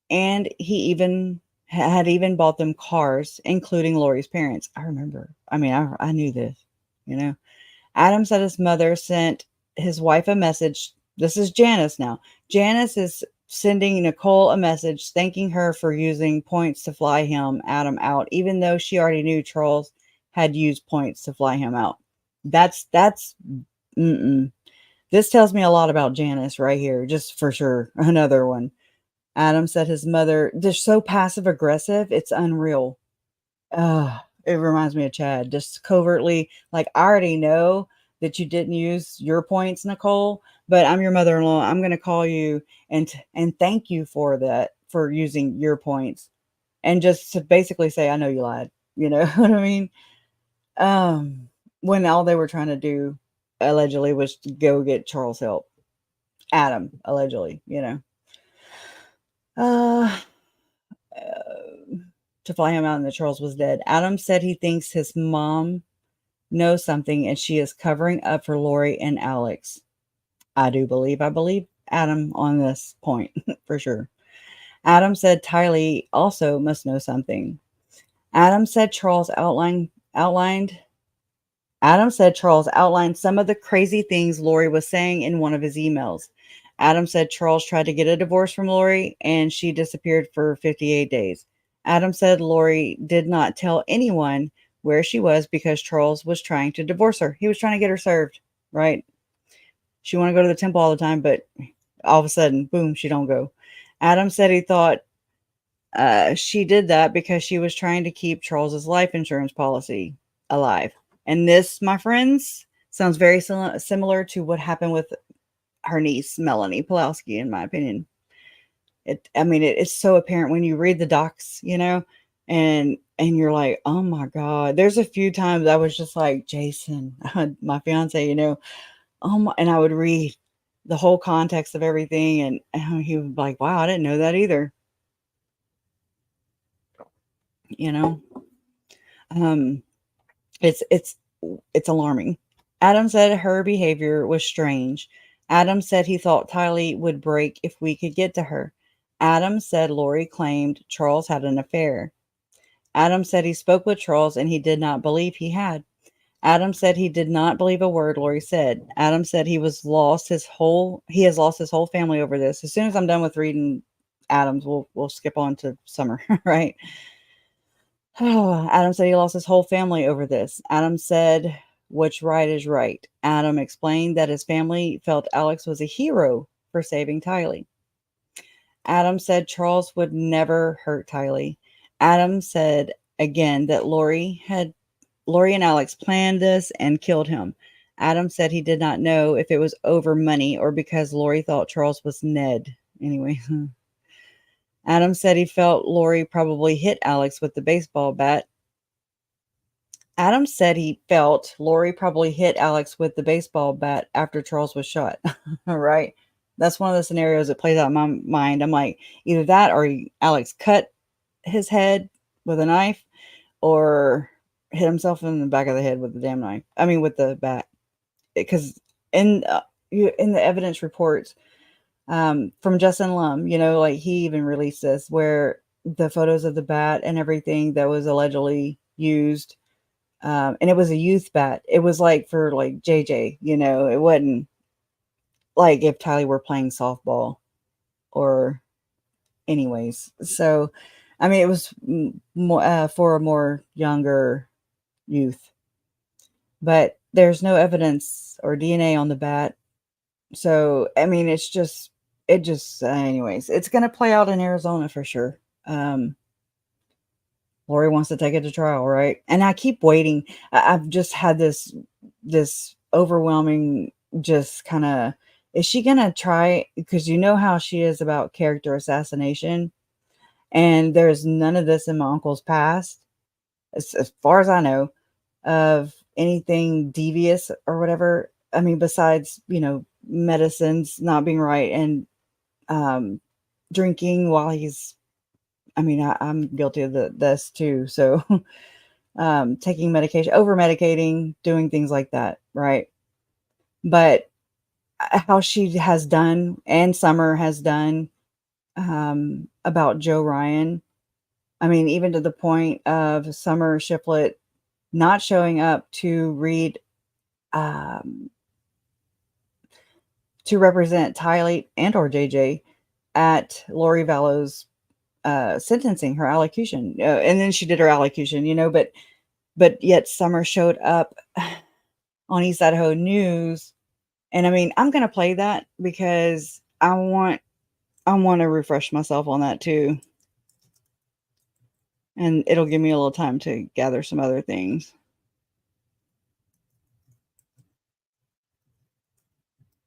and he even had bought them cars, including Lori's parents. I remember. I mean, I knew this, Adam said his mother sent his wife a message. This is Janice now. Janice is sending Nicole a message thanking her for using points to fly Adam out, even though she already knew Charles had used points to fly him out. That's This tells me a lot about Janice right here, just for sure. Another one. Adam said his mother, they're so passive aggressive, it's unreal. It reminds me of Chad, just covertly, like, I already know that you didn't use your points, Nicole, but I'm your mother-in-law. I'm going to call you and thank you for that, for using your points, and just to basically say, I know you lied. You know what I mean? When all they were trying to do allegedly was to go get Charles help. Adam, allegedly, to fly him out, and that Charles was dead. Adam said he thinks his mom knows something and she is covering up for Lori and Alex. I believe Adam on this point for sure. Adam said Tylee also must know something. Adam said Charles outlined some of the crazy things Lori was saying in one of his emails. Adam said Charles tried to get a divorce from Lori and she disappeared for 58 days. Adam said Lori did not tell anyone where she was because Charles was trying to divorce her. He was trying to get her served, right? She wanted to go to the temple all the time, but all of a sudden, boom, she don't go. Adam said he thought she did that because she was trying to keep Charles's life insurance policy alive. And this, my friends, sounds very similar to what happened with her niece, Melanie Pulowski, in my opinion. It's so apparent when you read the docs, And you're like, "Oh my god." There's a few times I was just like, "Jason," my fiance, "Oh my," and I would read the whole context of everything, and he would be like, "Wow, I didn't know that either." You know? Um, it's alarming. Adam said her behavior was strange. Adam said he thought Tylee would break if we could get to her. Adam said Lori claimed Charles had an affair. Adam said he spoke with Charles and he did not believe he had. Adam said he did not believe a word Lori said. Adam said he has lost his whole family over this. As soon as I'm done with reading Adams, we'll skip on to Summer, right? Adam said he lost his whole family over this. Adam said what's right is right. Adam explained that his family felt Alex was a hero for saving Tylee. Adam said Charles would never hurt Tylee. Adam said again that Lori and Alex planned this and killed him. Adam said he did not know if it was over money or because Lori thought Charles was Ned. Anyway, Adam said he felt Lori probably hit Alex with the baseball bat. Adam said he felt Lori probably hit Alex with the baseball bat after Charles was shot. Right? That's one of the scenarios that plays out in my mind. I'm like, either that or Alex cut his head with a knife or hit himself in the back of the head with the damn knife. I mean, with the bat. Because in the evidence reports from Justin Lum, like he even released this where the photos of the bat and everything that was allegedly used. And it was a youth bat. It was like for like JJ, it wasn't like if Tylee were playing softball or anyways. So, I mean, it was for a more younger youth, but there's no evidence or DNA on the bat. So, I mean, anyways, it's going to play out in Arizona for sure. Lori wants to take it to trial, right? And I keep waiting. I've just had this overwhelming, just kind of, is she gonna try? Because you know how she is about character assassination, and there's none of this in my uncle's past, as far as I know, of anything devious or whatever. I mean, besides medicines not being right and um, drinking while he's. I mean, I'm guilty of this too. So taking medication, over medicating, doing things like that, right? But how she has done and Summer has done about Joe Ryan, I mean, even to the point of Summer Shifflet not showing up to read, um, to represent Tylee and or JJ at Lori Vallow's sentencing, her allocution. And then she did her allocution, but yet Summer showed up on East Idaho News. And I mean, I'm gonna play that because I want to refresh myself on that too. And it'll give me a little time to gather some other things.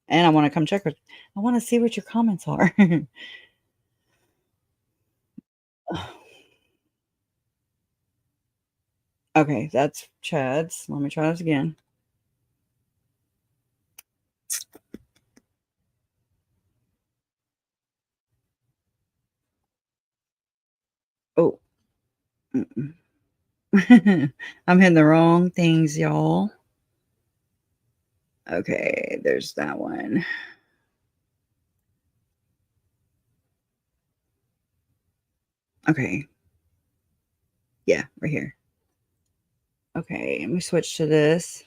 And I want to come check with I want to see what your comments are. Okay, that's Chad's. Let me try this again. Oh. I'm hitting the wrong things, y'all. Okay, there's that one. Okay. Yeah, right here. Okay, let me switch to this.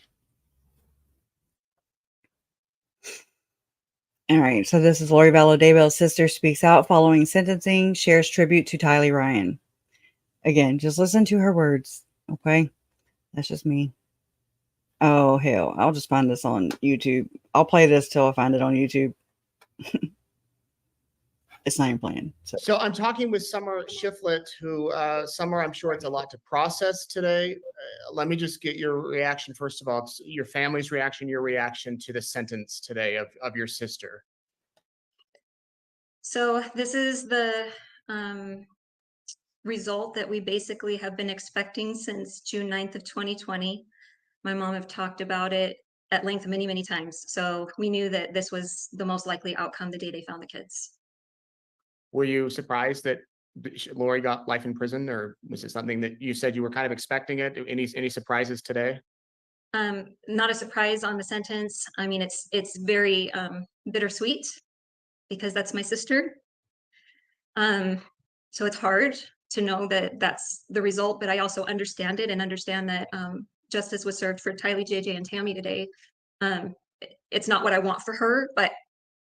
All right, so this is Lori Vallow Daybell's sister speaks out following sentencing, shares tribute to Tylee Ryan. Again, just listen to her words, okay? That's just me. Oh, hell. I'll just find this on YouTube. I'll play this till I find it on YouTube. It's not even playing. So I'm talking with Summer Shiflet, who, Summer, I'm sure it's a lot to process today. Let me just get your reaction, first of all, your family's reaction, your reaction to the sentence today of your sister. So this is the result that we basically have been expecting since June 9th of 2020. My mom have talked about it at length many, many times. So we knew that this was the most likely outcome the day they found the kids. Were you surprised that Lori got life in prison, or was it something that you said you were kind of expecting it? Any surprises today? Not a surprise on the sentence. I mean, it's very bittersweet because that's my sister. So it's hard to know that that's the result, but I also understand it and understand that justice was served for Tylee, JJ, and Tammy today. It's not what I want for her, but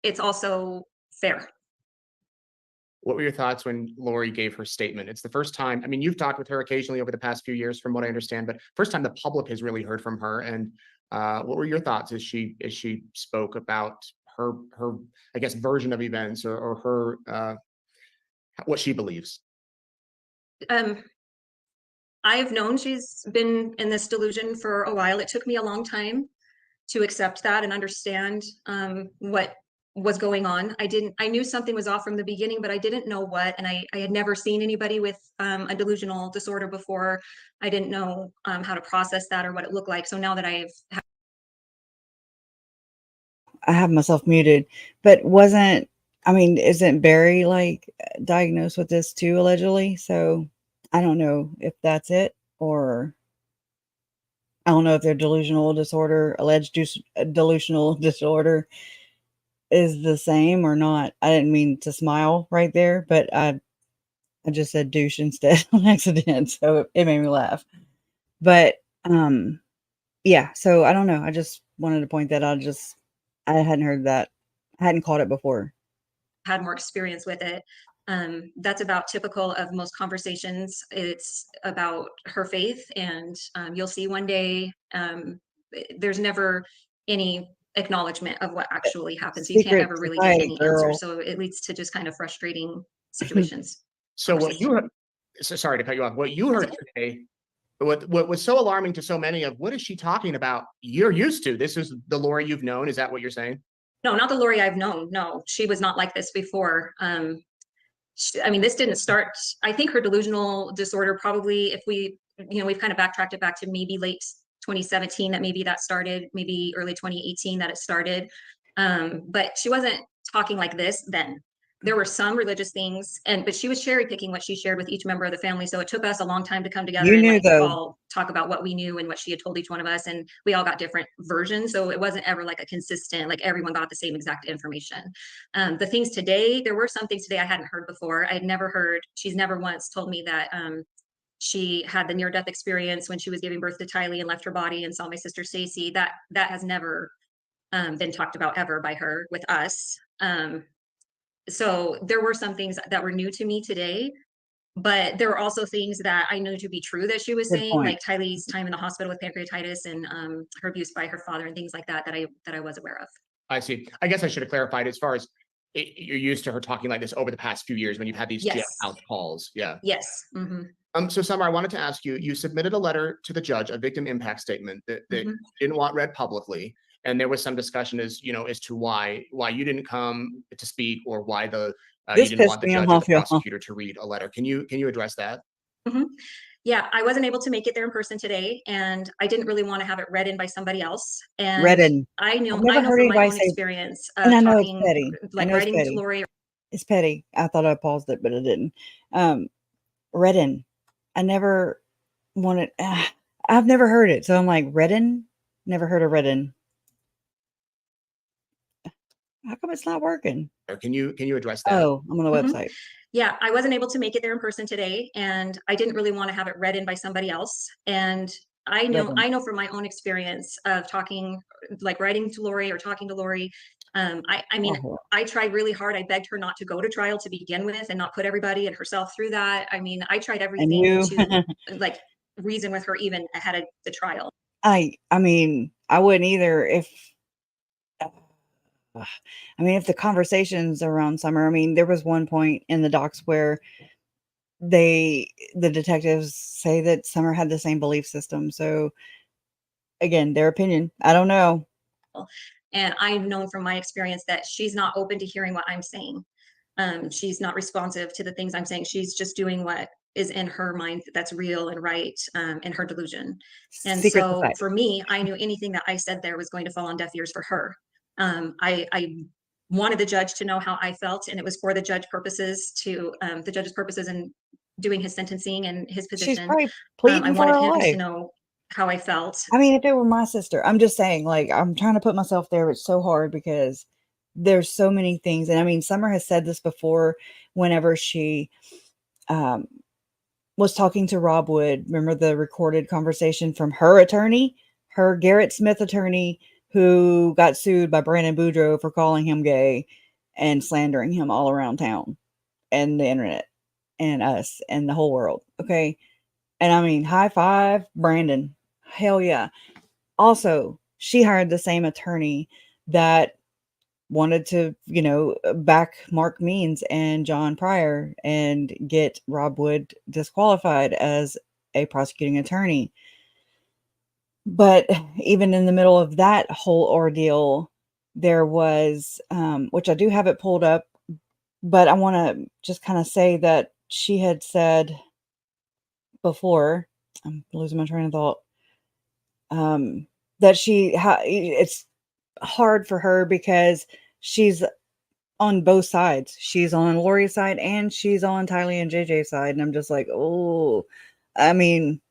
it's also fair. What were your thoughts when Lori gave her statement? It's the first time, I mean, you've talked with her occasionally over the past few years, from what I understand, but first time the public has really heard from her. And what were your thoughts as she spoke about her I guess version of events, or her what she believes? Um, I've known she's been in this delusion for a while. It took me a long time to accept that and understand what was going on. I knew something was off from the beginning, but I didn't know what. And I had never seen anybody with a delusional disorder before. I didn't know how to process that or what it looked like. So now that I have myself muted, but isn't Barry like diagnosed with this too, allegedly? So I don't know if that's it, or I don't know if their delusional disorder, delusional disorder is the same or not. I didn't mean to smile right there, but I just said douche instead on accident, so it made me laugh. But yeah, so I don't know. I just wanted to point that out. I hadn't heard that. I hadn't caught it before. had more experience with it. That's about typical of most conversations. It's about her faith, and you'll see one day. There's never any acknowledgement of what actually happens. You can't Secret ever really get society, any answer. girl. So it leads to just kind of frustrating situations. So what you heard, so sorry to cut you off. What you heard today, what was so alarming to so many of, what is she talking about? You're used to. This is the Lori you've known. Is that what you're saying? No, not the Lori I've known. No, she was not like this before. I mean, this didn't start. I think her delusional disorder probably, if we've kind of backtracked it back to maybe late 2017, that maybe that started, maybe early 2018 that it started. But she wasn't talking like this then. There were some religious things, but she was cherry picking what she shared with each member of the family. So it took us a long time to come together You and knew, like though. all talk about what we knew and what she had told each one of us. And we all got different versions. So it wasn't ever like a consistent, like everyone got the same exact information. The things today, there were some things today I hadn't heard before. I had never heard, she's never once told me that she had the near-death experience when she was giving birth to Tylee and left her body and saw my sister Stacy. That has never been talked about ever by her with us. So there were some things that were new to me today, but there were also things that I knew to be true that she was Good saying, point. like Tylee's time in the hospital with pancreatitis and her abuse by her father and things like that that I was aware of. I see. I guess I should have clarified, as far as you're used to her talking like this over the past few years when you've had these Yes. out calls. Yeah. Yes. Mm-hmm. So Summer, I wanted to ask you, you submitted a letter to the judge, a victim impact statement that Mm-hmm. you didn't want read publicly. And there was some discussion as to why you didn't come to speak, or why you This didn't pissed want the me judge or off, the y'all. prosecutor to read a letter. Can you address that? Mm-hmm. Yeah, I wasn't able to make it there in person today, and I didn't really want to have it read in by somebody else. And Redden. I know I've never heard from my anybody own say, experience and of I know it's talking, petty. I like know it's writing to petty. Lori. It's petty. I thought I paused it, but I didn't. Redden. I never wanted. I've never heard it, so I'm like, Redden. Never heard of Redden. How come it's not working? Or can you address that? Oh, I'm on the Mhm. website. Yeah, I wasn't able to make it there in person today, and I didn't really want to have it read in by somebody else. And I Redden. know from my own experience of talking, like writing to Lori or talking to Lori. I mean, Oh, I tried really hard. I begged her not to go to trial to begin with and not put everybody and herself through that. I mean, I tried and everything you. to like reason with her even ahead of the trial. I mean, I wouldn't either if. I mean, if the conversations around Summer. I mean, there was one point in the docs where the detectives say that Summer had the same belief system. So again, their opinion. I don't know. And I've known from my experience that she's not open to hearing what I'm saying. She's not responsive to the things I'm saying. She's just doing what is in her mind that's real and right, in her delusion. And Secret so society. for me, I knew anything that I said there was going to fall on deaf ears for her. I wanted the judge to know how I felt, and it was for the judge's purposes in doing his sentencing and his She's position. probably I pleading for wanted her him to life. know how I felt. I mean, if it were my sister, I'm just saying, like, I'm trying to put myself there. It's so hard because there's so many things. And I mean, Summer has said this before whenever she um, was talking to Rob Wood. Remember the recorded conversation from her attorney, her Garrett Smith attorney, who got sued by Brandon Boudreaux for calling him gay and slandering him all around town and the internet and us and the whole world. Okay. And I mean, high five, Brandon. Hell yeah. Also, she hired the same attorney that wanted to, back Mark Means and John Pryor and get Rob Wood disqualified as a prosecuting attorney. But even in the middle of that whole ordeal, there was, which I do have it pulled up, but I want to just kind of say that she had said before, I'm losing my train of thought, that it's hard for her because she's on both sides. She's on Lori's side and she's on Tylee and JJ's side. And I'm just like, oh, I mean,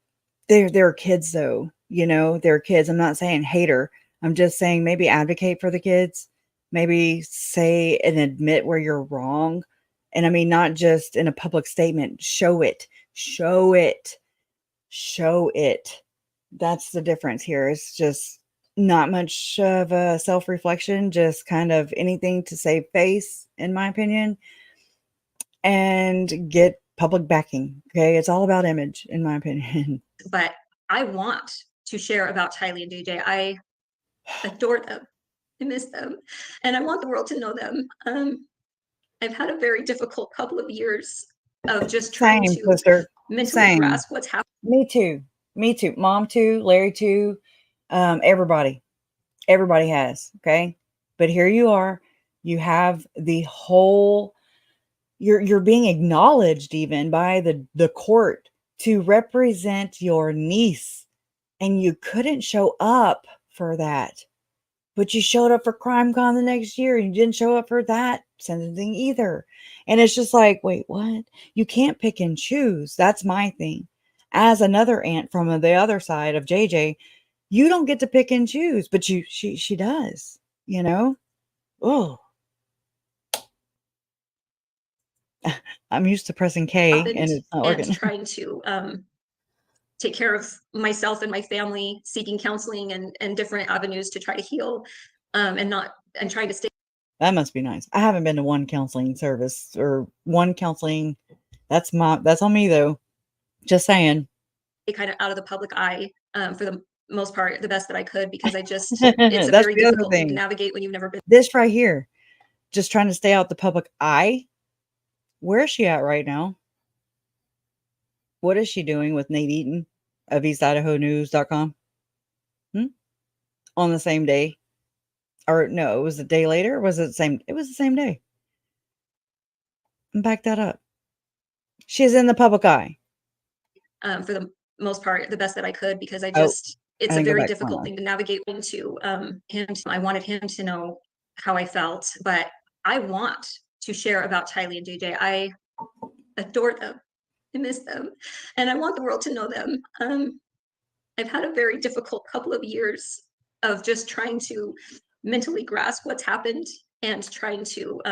they're kids though, they're kids. I'm not saying hate her. I'm just saying maybe advocate for the kids, maybe say and admit where you're wrong. And I mean, not just in a public statement, show it, show it, show it. That's the difference here. It's just not much of a self-reflection, just kind of anything to save face, in my opinion, and get public backing. Okay. It's all about image, in my opinion. But I want to share about Tylee and JJ. I adore them. I miss them. And I want the world to know them. I've had a very difficult couple of years of just trying Same, to sister. mentally Same. grasp what's happening. Me too. Me too. Mom too. Larry too. Everybody has. Okay. But here you are. You have the whole, you're being acknowledged even by the court to represent your niece, and you couldn't show up for that, but you showed up for CrimeCon the next year and you didn't show up for that sentencing either. And it's just like, wait, what? You can't pick and choose. That's my thing. As another aunt from the other side of JJ, you don't get to pick and choose, but she does, Oh, I'm used to pressing K and it's not And working. trying to take care of myself and my family, seeking counseling and different avenues to try to heal, and trying to stay That must be nice. I haven't been to one counseling service or one counseling. That's on me though. Just saying. kind of out of the public eye, for the most part, the best that I could, because it's a That's very the other difficult thing to thing. navigate when you've never been. This right here, just trying to stay out the public eye. Where is she at right now? What is she doing with Nate Eaton of EastIdahoNews.com? On the same day? Or no, it was a day later? Or was it the same? It was the same day. Back that up. She's in the public eye. For the most part, the best that I could, because it's I a didn't go very back difficult far. thing to navigate into him. I wanted him to know how I felt, but I want to share about Tylee and JJ. I adore them. I miss them. And I want the world to know them. I've had a very difficult couple of years of just trying to mentally grasp what's happened and trying to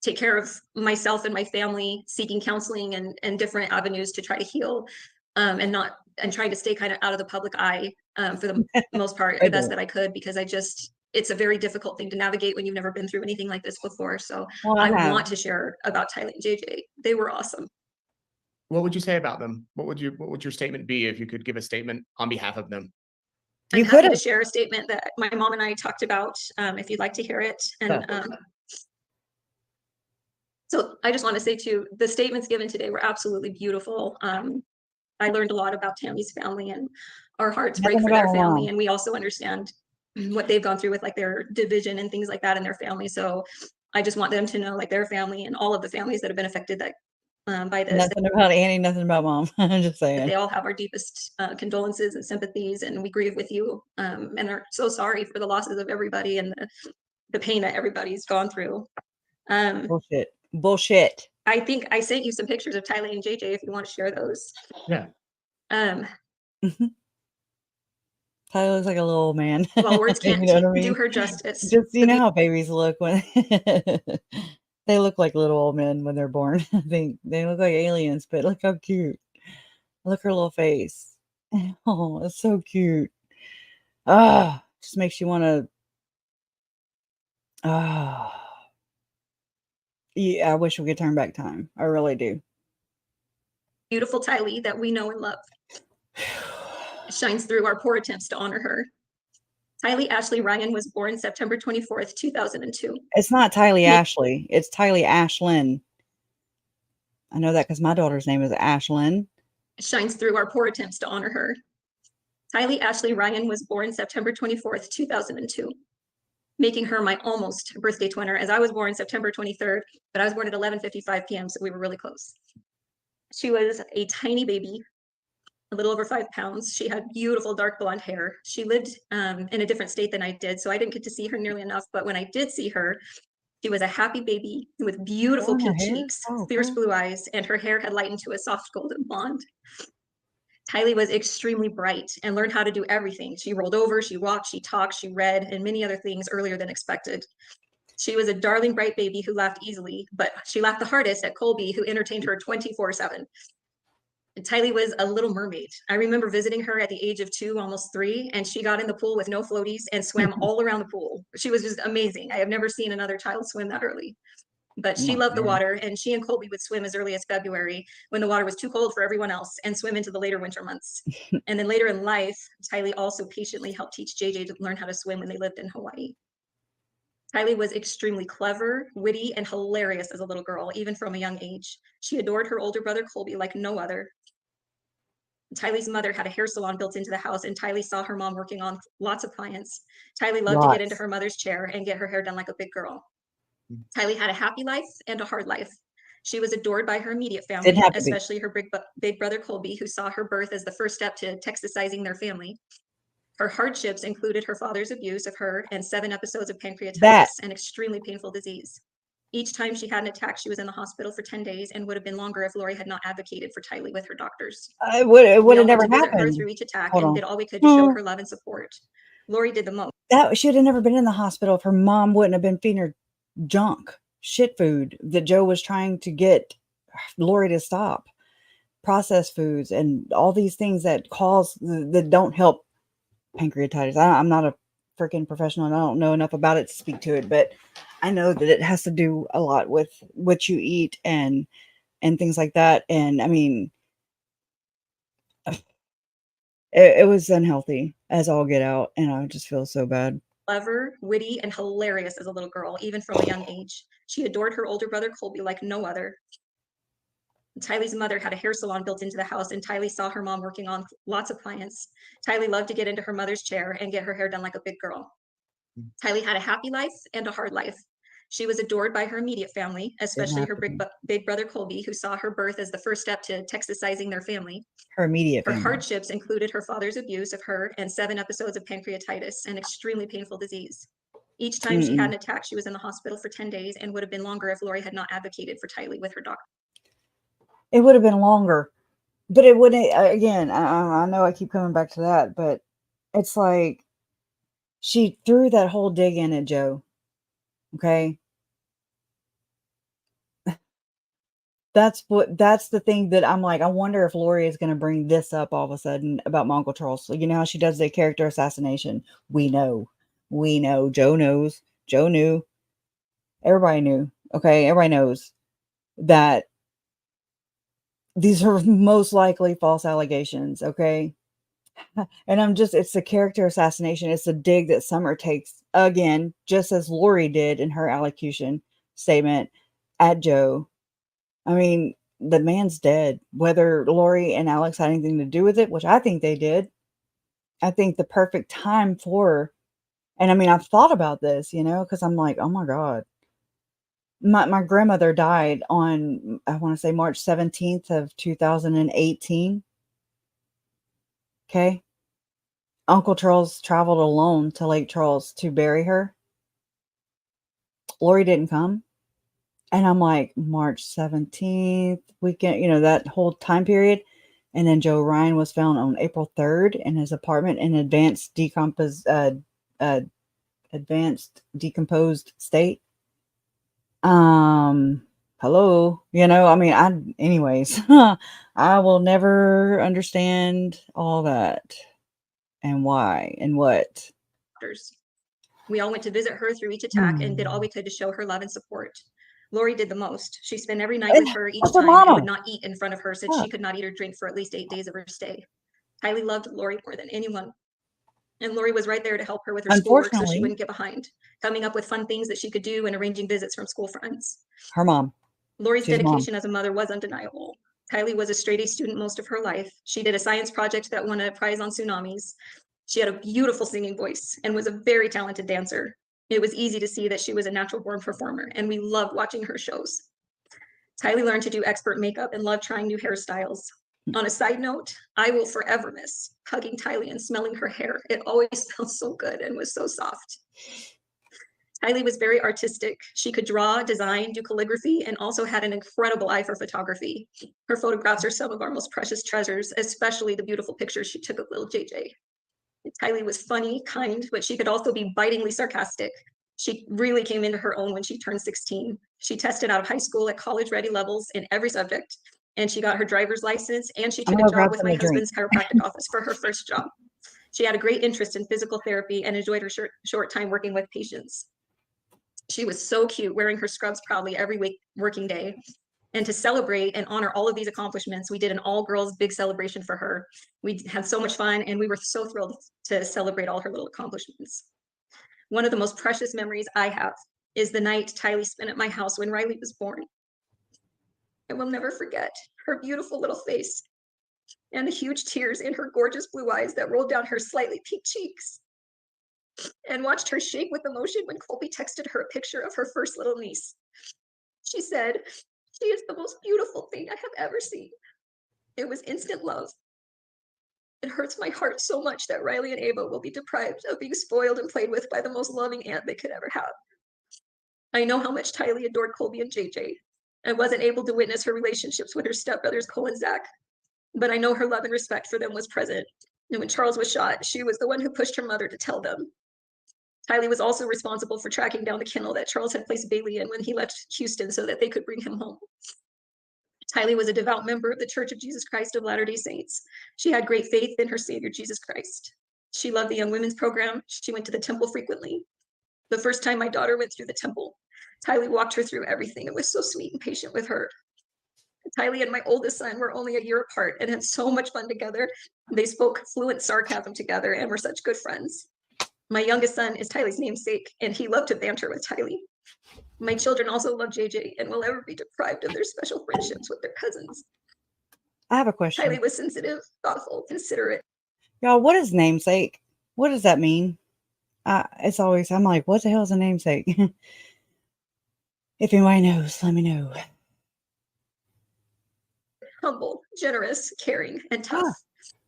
take care of myself and my family, seeking counseling and different avenues to try to heal, and trying to stay kind of out of the public eye, for the most part, the best that I could, because it's a very difficult thing to navigate when you've never been through anything like this before. So I want to share about Tylee and JJ. They were awesome. What would you say about them? What would your statement be if you could give a statement on behalf of them? I'm happy to share a statement that my mom and I talked about, if you'd like to hear it. And so I just want to say too, the statements given today were absolutely beautiful. I learned a lot about Tammy's family, and our hearts break for their family. And we also understand what they've gone through with like their division and things like that in their family. So I just want them to know, like, their family and all of the families that have been affected, that by this. Nothing about Annie, nothing about mom. I'm just They saying. all have our deepest condolences and sympathies, and we grieve with you, and are so sorry for the losses of everybody and the pain that everybody's gone through. Bullshit. Bullshit. I think I sent you some pictures of Tylee and JJ if you want to share those. Yeah. Tyler looks like a little old man. Well, words You can't know what I mean? do her justice. Just you know how babies look when they look like little old men when they're born. They look like aliens, but look how cute. Look her little face. Oh, it's so cute. Ah, just makes you want to. Ah, yeah. I wish we could turn back time. I really do. Beautiful Tylee that we know and love shines through our poor attempts to honor her. Tylee Ashley Ryan was born September 24th, 2002. It's not Tylee Ashley. It's Tylee Ashlyn. I know that because my daughter's name is Ashlyn. Shines through our poor attempts to honor her. Tylee Ashley Ryan was born September 24th, 2002, making her my almost birthday twinner, as I was born September 23rd, but I was born at 11:55 p.m., so we were really close. She was a tiny baby, a little over 5 pounds. She had beautiful dark blonde hair. She lived in a different state than I did, so I didn't get to see her nearly enough, but when I did see her, she was a happy baby with beautiful Blonde pink hair? cheeks, Oh, fierce cool. blue eyes, and her hair had lightened to a soft golden blonde. Tylee was extremely bright and learned how to do everything. She rolled over, she walked, she talked, she read, and many other things earlier than expected. She was a darling, bright baby who laughed easily, but she laughed the hardest at Colby, who entertained her 24/7. Tylee was a little mermaid. I remember visiting her at the age of 2, almost 3, and she got in the pool with no floaties and swam all around the pool. She was just amazing. I have never seen another child swim that early. But she loved the water, and she and Colby would swim as early as February when the water was too cold for everyone else, and swim into the later winter months. And then later in life, Tylee also patiently helped teach JJ to learn how to swim when they lived in Hawaii. Tylee was extremely clever, witty, and hilarious as a little girl, even from a young age. She adored her older brother Colby like no other. Tylee's mother had a hair salon built into the house, and Tylee saw her mom working on lots of clients. Tylee loved to get into her mother's chair and get her hair done like a big girl. Tylee had a happy life and a hard life. She was adored by her immediate family, especially her big brother Colby, who saw her birth as the first step to Texasizing their family. Her hardships included her father's abuse of her and 7 episodes of pancreatitis, an extremely painful disease. Each time she had an attack, she was in the hospital for 10 days and would have been longer if Lori had not advocated for Tylee with her doctors. It would have never happened. Her through each attack and did all we could to show her love and support. Lori did the most. That should have never been in the hospital if her mom wouldn't have been feeding her junk, shit food that Joe was trying to get Lori to stop. Processed foods and all these things that don't help pancreatitis. I'm not a freaking professional and I don't know enough about it to speak to it, but I know that it has to do a lot with what you eat and things like that. And I mean, it was unhealthy as all get out, and I just feel so bad. Clever, witty, and hilarious as a little girl, even from a young age. She adored her older brother Colby like no other. Tylee's mother had a hair salon built into the house, and Tylee saw her mom working on lots of clients. Tylee loved to get into her mother's chair and get her hair done like a big girl. Tylee had a happy life and a hard life. She was adored by her immediate family, especially her big brother Colby, who saw her birth as the first step to Texasizing their family. Her immediate Her family. hardships included her father's abuse of her and 7 episodes of pancreatitis, an extremely painful disease. Each time she had an attack, she was in the hospital for 10 days and would have been longer if Lori had not advocated for Tylee with her doctor. It would have been longer, but it wouldn't. Again, I know I keep coming back to that, but it's like she threw that whole dig in at Joe. Okay. That's the thing that I'm like, I wonder if Lori is going to bring this up all of a sudden about my Uncle Charles. So, you know how she does the character assassination? We know. Joe knows. Joe knew. Everybody knew. Okay. Everybody knows that these are most likely false allegations. Okay. And it's a character assassination. It's a dig that Summer takes again, just as Lori did in her allocution statement at Joe. I mean, the man's dead. Whether Lori and Alex had anything to do with it, which I think they did. I think the perfect time for, and I mean, I've thought about this, because I'm like, oh my God. My grandmother died on, I want to say March 17th of 2018. Okay. Uncle Charles traveled alone to Lake Charles to bury her. Lori didn't come. And I'm like, March 17th weekend, that whole time period. And then Joe Ryan was found on April 3rd in his apartment in advanced decomposed state. Hello, anyways, I will never understand all that and why and what. We all went to visit her through each attack and did all we could to show her love and support. Lori did the most. She spent every night with her each time and would not eat in front of her since she could not eat or drink for at least 8 days of her stay. Kylie loved Lori more than anyone. And Lori was right there to help her with her schoolwork so she wouldn't get behind, coming up with fun things that she could do and arranging visits from school friends. Her mom. Lori's dedication as a mother was undeniable. Kylie was a straight-A student most of her life. She did a science project that won a prize on tsunamis. She had a beautiful singing voice and was a very talented dancer. It was easy to see that she was a natural-born performer, and we loved watching her shows. Kylie learned to do expert makeup and loved trying new hairstyles. On a side note, I will forever miss hugging Kylie and smelling her hair. It always smelled so good and was so soft. Kylie was very artistic. She could draw, design, do calligraphy, and also had an incredible eye for photography. Her photographs are some of our most precious treasures, especially the beautiful pictures she took of little JJ. Kylie was funny, kind, but she could also be bitingly sarcastic. She really came into her own when she turned 16. She tested out of high school at college-ready levels in every subject, and she got her driver's license, and she took a job with my husband's chiropractic office for her first job. She had a great interest in physical therapy and enjoyed her short time working with patients. She was so cute, wearing her scrubs proudly every working day. And to celebrate and honor all of these accomplishments, we did an all-girls big celebration for her. We had so much fun, and we were so thrilled to celebrate all her little accomplishments. One of the most precious memories I have is the night Kylie spent at my house when Riley was born. I will never forget her beautiful little face and the huge tears in her gorgeous blue eyes that rolled down her slightly peaked cheeks, and watched her shake with emotion when Colby texted her a picture of her first little niece. She said, "She is the most beautiful thing I have ever seen." It was instant love. It hurts my heart so much that Riley and Ava will be deprived of being spoiled and played with by the most loving aunt they could ever have. I know how much Tylee adored Colby and JJ. I wasn't able to witness her relationships with her stepbrothers Cole and Zach, but I know her love and respect for them was present. And when Charles was shot, she was the one who pushed her mother to tell them. Tylee was also responsible for tracking down the kennel that Charles had placed Bailey in when he left Houston so that they could bring him home. Tylee was a devout member of the Church of Jesus Christ of Latter-day Saints. She had great faith in her Savior, Jesus Christ. She loved the Young Women's Program. She went to the temple frequently. The first time my daughter went through the temple, Tylee walked her through everything and was so sweet and patient with her. Tylee and my oldest son were only a year apart and had so much fun together. They spoke fluent sarcasm together and were such good friends. My youngest son is Tylee's namesake, and he loved to banter with Tylee. My children also love JJ and will ever be deprived of their special friendships with their cousins. I have a question. Tylee was sensitive, thoughtful, considerate. Y'all, what is namesake? What does that mean? It's always, I'm like, what the hell is a namesake? If anybody knows, let me know. Humble, generous, caring, and tough.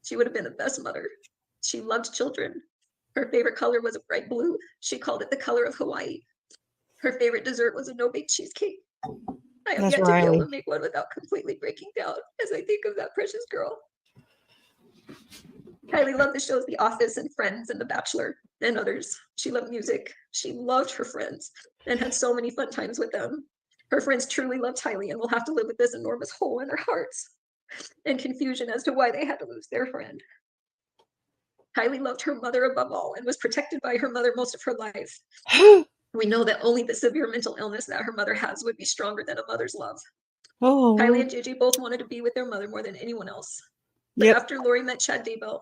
She would have been the best mother. She loved children. Her favorite color was a bright blue. She called it the color of Hawaii. Her favorite dessert was a no-bake cheesecake. I have yet to be able to make one without completely breaking down as I think of that precious girl. Kylie loved the shows The Office and Friends and The Bachelor and others. She loved music. She loved her friends and had so many fun times with them. Her friends truly loved Kylie and will have to live with this enormous hole in their hearts and confusion as to why they had to lose their friend. Kylie loved her mother above all and was protected by her mother most of her life. We know that only the severe mental illness that her mother has would be stronger than a mother's love. Kylie and JJ both wanted to be with their mother more than anyone else. But after Lori met Chad Daybell,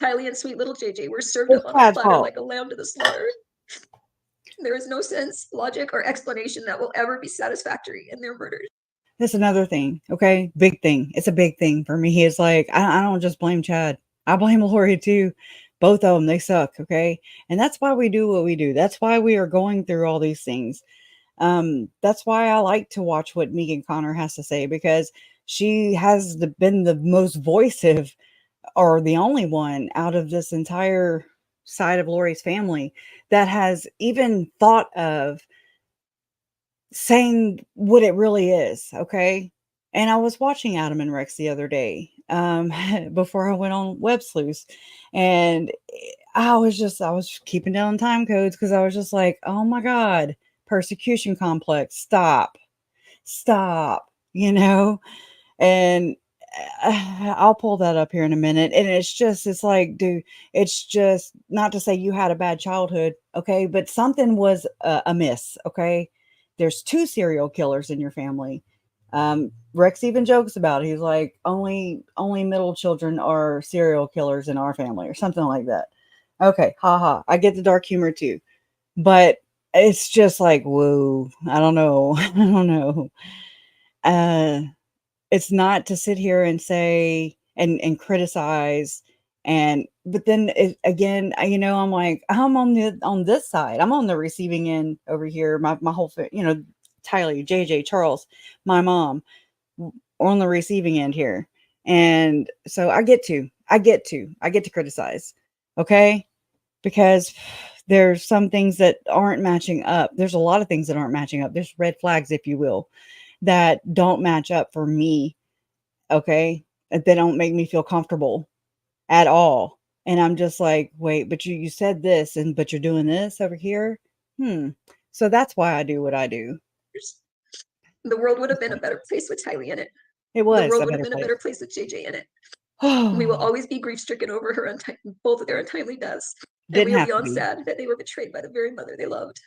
Kylie and sweet little JJ were served up on a platter like a lamb to the slaughter. There is no sense, logic, or explanation that will ever be satisfactory in their murders. That's another thing, okay? Big thing. It's a big thing for me. It's like, I don't just blame Chad. I blame Lori too. Both of them, they suck, okay? And that's why we do what we do. That's why we are going through all these things. That's why I like to watch what Megan Connor has to say, because she has been the most voiceive, or the only one out of this entire side of Lori's family that has even thought of saying what it really is. Okay. And I was watching Adam and Rex the other day, before I went on Web Sleuths, and I was keeping down time codes, because I was just like, oh my God, persecution complex. Stop, and I'll pull that up here in a minute. And it's like, dude, it's just not to say you had a bad childhood, okay, but something was amiss, okay. There's two serial killers in your family. Rex even jokes about it. He's like, only middle children are serial killers in our family, or something like that. Okay, haha. I get the dark humor too, but it's just like, whoa, I don't know. I don't know. Uh, it's not to sit here and say and criticize, but then again, I'm like, I'm on this side. I'm on the receiving end over here. My whole Tyler, JJ, Charles, my mom, on the receiving end here. And so I get to criticize. Okay? Because there's some things that aren't matching up. There's a lot of things that aren't matching up. There's red flags, if you will, that don't match up for me. Okay? They don't make me feel comfortable at all. And I'm just like, wait, but you said this, but you're doing this over here. So that's why I do what I do. The world would have been a better place with Tylee in it. It The was world a would have better been a place. better place with JJ in it. We will always be grief-stricken over her both of their untimely deaths. And we Didn't are have to beyond be. sad that they were betrayed by the very mother they loved.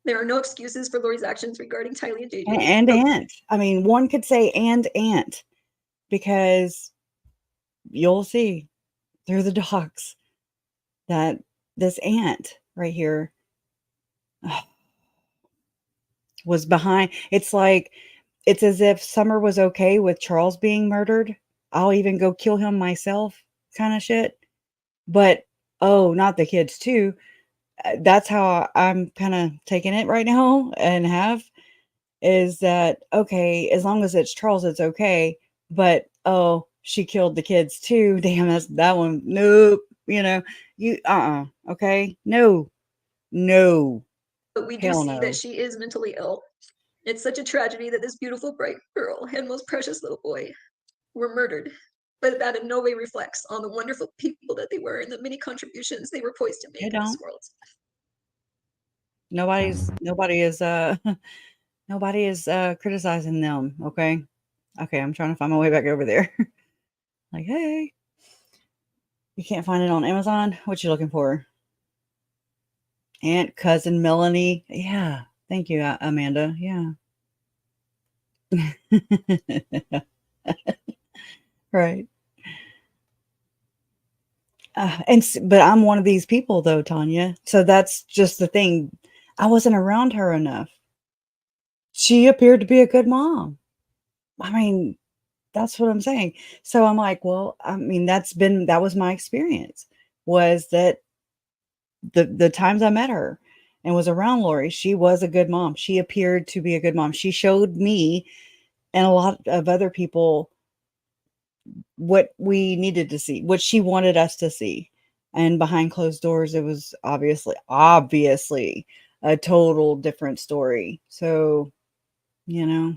There are no excuses for Lori's actions regarding Tylee and JJ. And aunt. I mean, one could say and aunt, because you'll see through the docs that this aunt right here was behind. It's like, it's as if Summer was okay with Charles being murdered. I'll even go kill him myself, kind of shit. But, oh, not the kids too. That's how I'm kind of taking it right now, and is that, okay, as long as it's Charles, it's okay. But, oh, she killed the kids too. Damn, that one. Nope. Okay. No. But we do Hell see no. that she is mentally ill. It's such a tragedy that this beautiful, bright girl and most precious little boy were murdered. But that in no way reflects on the wonderful people that they were and the many contributions they were poised to make It in this don't. world. Nobody is nobody is criticizing them. Okay. I'm trying to find my way back over there. Like, hey, you can't find it on Amazon? What you looking for? Aunt, cousin Melanie. Yeah. Thank you, Amanda. Yeah. Right. But I'm one of these people though, Tanya. So that's just the thing. I wasn't around her enough. She appeared to be a good mom. I mean, that's what I'm saying. So I'm like, well, I mean, that was my experience, was that the times I met her and was around Lori, she was a good mom. She appeared to be a good mom. She showed me and a lot of other people what we needed to see, what she wanted us to see. And behind closed doors, it was obviously a total different story. So, yeah.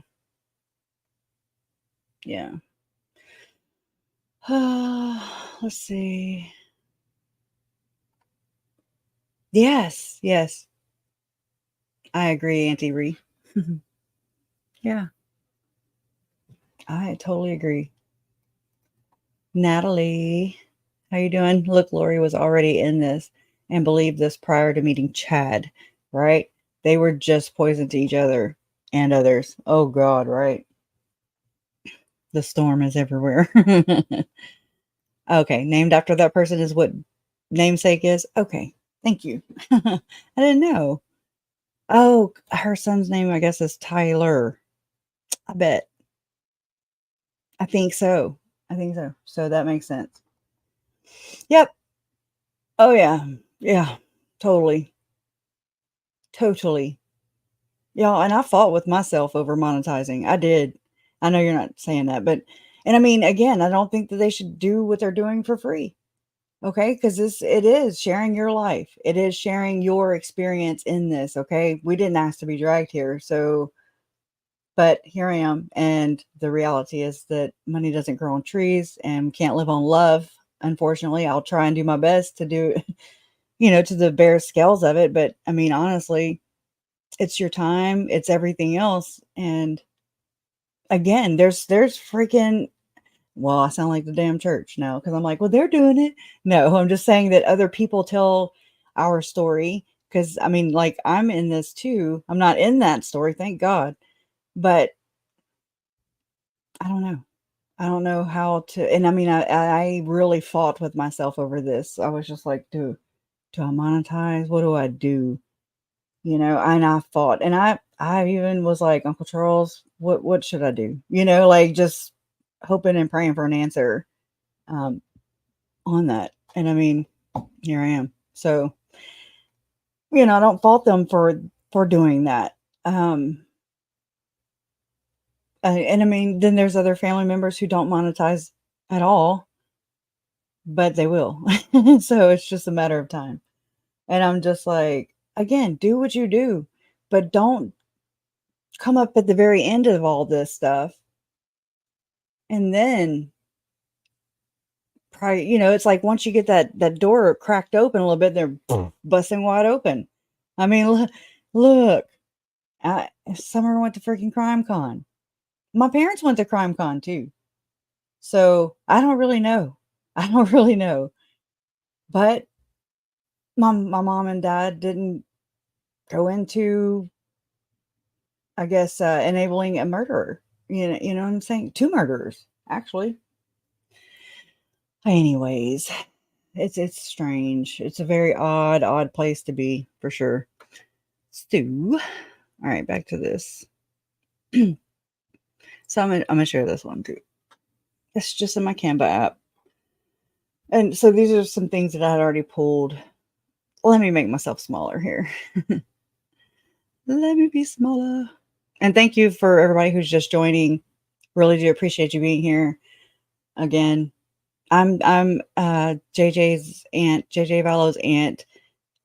Let's see. Yes. I agree, Auntie Ree. Yeah, I totally agree. Natalie, how you doing? Look, Lori was already in this and believed this prior to meeting Chad, right? They were just poison to each other and others. Oh God, right? The storm is everywhere. Okay, named after that person is what namesake is? Okay, thank you. I didn't know. Oh, her son's name, I guess, is Tyler. I bet. I think so. So that makes sense. Yep. Oh, yeah. Yeah. Totally. Totally. Yeah, and I fought with myself over monetizing. I did. I know you're not saying that, but and I mean, again, I don't think that they should do what they're doing for free. Okay, because it is sharing your life. It is sharing your experience in this. Okay, we didn't ask to be dragged here, so but here I am, and the reality is that money doesn't grow on trees, and we can't live on love. Unfortunately, I'll try and do my best to do, to the bare scales of it. But I mean, honestly, it's your time, it's everything else, and again, there's freaking well, I sound like the damn church now because I'm like, well, they're doing it. No, I'm just saying that other people tell our story because I mean, like, I'm in this too. I'm not in that story, thank God, but I don't know. I don't know how to, and I mean, I really fought with myself over this. I was just like, do I monetize? What do I do? And I fought, and I even was like, Uncle Charles, what should I do? Like just hoping and praying for an answer um, on that. And I mean, here I am. So, I don't fault them for doing that. And I mean, then there's other family members who don't monetize at all, but they will. So it's just a matter of time. And I'm just like, again, do what you do, but don't come up at the very end of all this stuff and then probably, it's like once you get that door cracked open a little bit, they're busting wide open. I mean, look, Summer went to freaking Crime Con. My parents went to Crime Con too. So I don't really know. I don't really know. But my mom and dad didn't go into, I guess, enabling a murderer. You know what I'm saying? Two murderers, actually. Anyways, it's strange. It's a very odd place to be for sure. Stu. All right, back to this. So I'm gonna share this one too. It's just in my Canva app. And so these are some things that I had already pulled. Let me make myself smaller here. Let me be smaller. And thank you for everybody who's just joining. Really do appreciate you being here. Again, I'm JJ's aunt, JJ Vallow's aunt.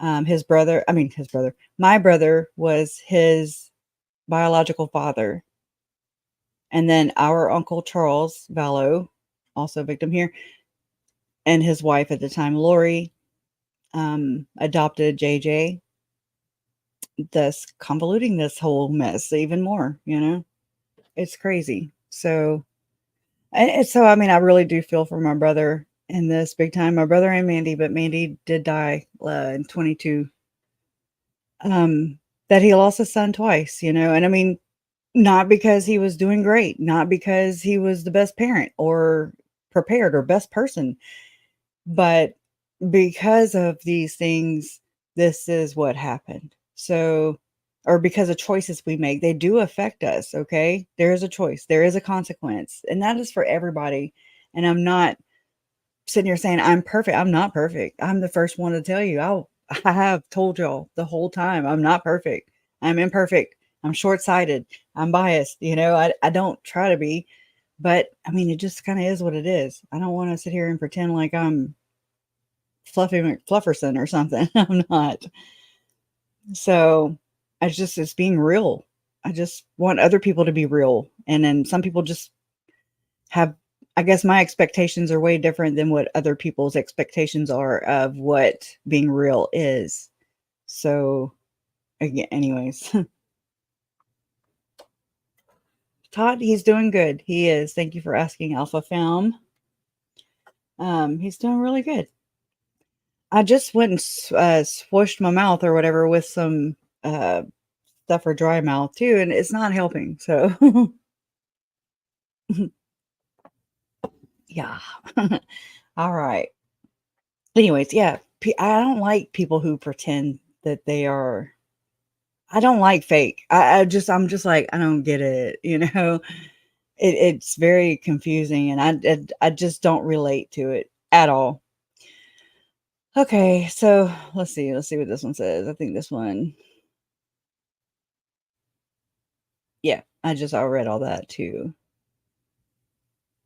My brother was his biological father. And then our uncle Charles Vallow, also a victim here, and his wife at the time, Lori, adopted JJ, thus convoluting this whole mess even more. It's crazy. So I mean, I really do feel for my brother in this big time. My brother and Mandy, but Mandy did die in 22. That he lost his son twice, and I mean, not because he was doing great, not because he was the best parent or prepared or best person, but because of these things, this is what happened. So, or because of choices we make, they do affect us. Okay. There is a choice, there is a consequence, and that is for everybody. And I'm not sitting here saying I'm perfect. I'm not perfect. I'm the first one to tell you. I have told y'all the whole time I'm not perfect. I'm imperfect. I'm short sighted. I'm biased. I don't try to be, but I mean, it just kind of is what it is. I don't want to sit here and pretend like I'm Fluffy McFlufferson or something. I'm not. So it's being real. I just want other people to be real. And then some people just have, I guess my expectations are way different than what other people's expectations are of what being real is. So again, anyways, Todd, he's doing good. He is. Thank you for asking, Alpha Film. He's doing really good. I just went and swooshed my mouth or whatever with some stuff for dry mouth too, and it's not helping. So yeah. All right. Anyways, yeah, I don't like people who pretend that they are. I don't like fake. I'm just like, I don't get it. It's very confusing, and I just don't relate to it at all. Okay, so let's see what this one says. I think this one. Yeah, I read all that too.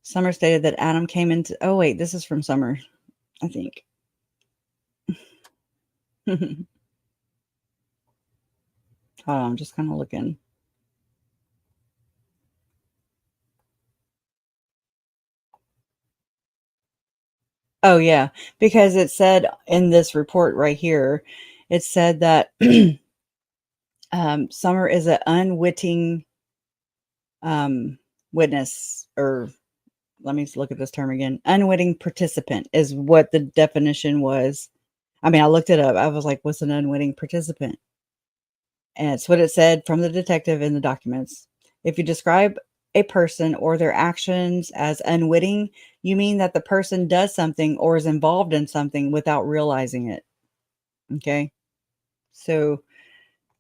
Summer stated that Adam came into, oh wait, this is from Summer, I think. Hold on, I'm just kind of looking. Oh yeah, because it said in this report right here, it said that Summer is an unwitting witness, or let me look at this term again. Unwitting participant is what the definition was. I mean, I looked it up. I was like, what's an unwitting participant? And it's what it said from the detective in the documents. If you describe a person or their actions as unwitting, you mean that the person does something or is involved in something without realizing it. Okay. So,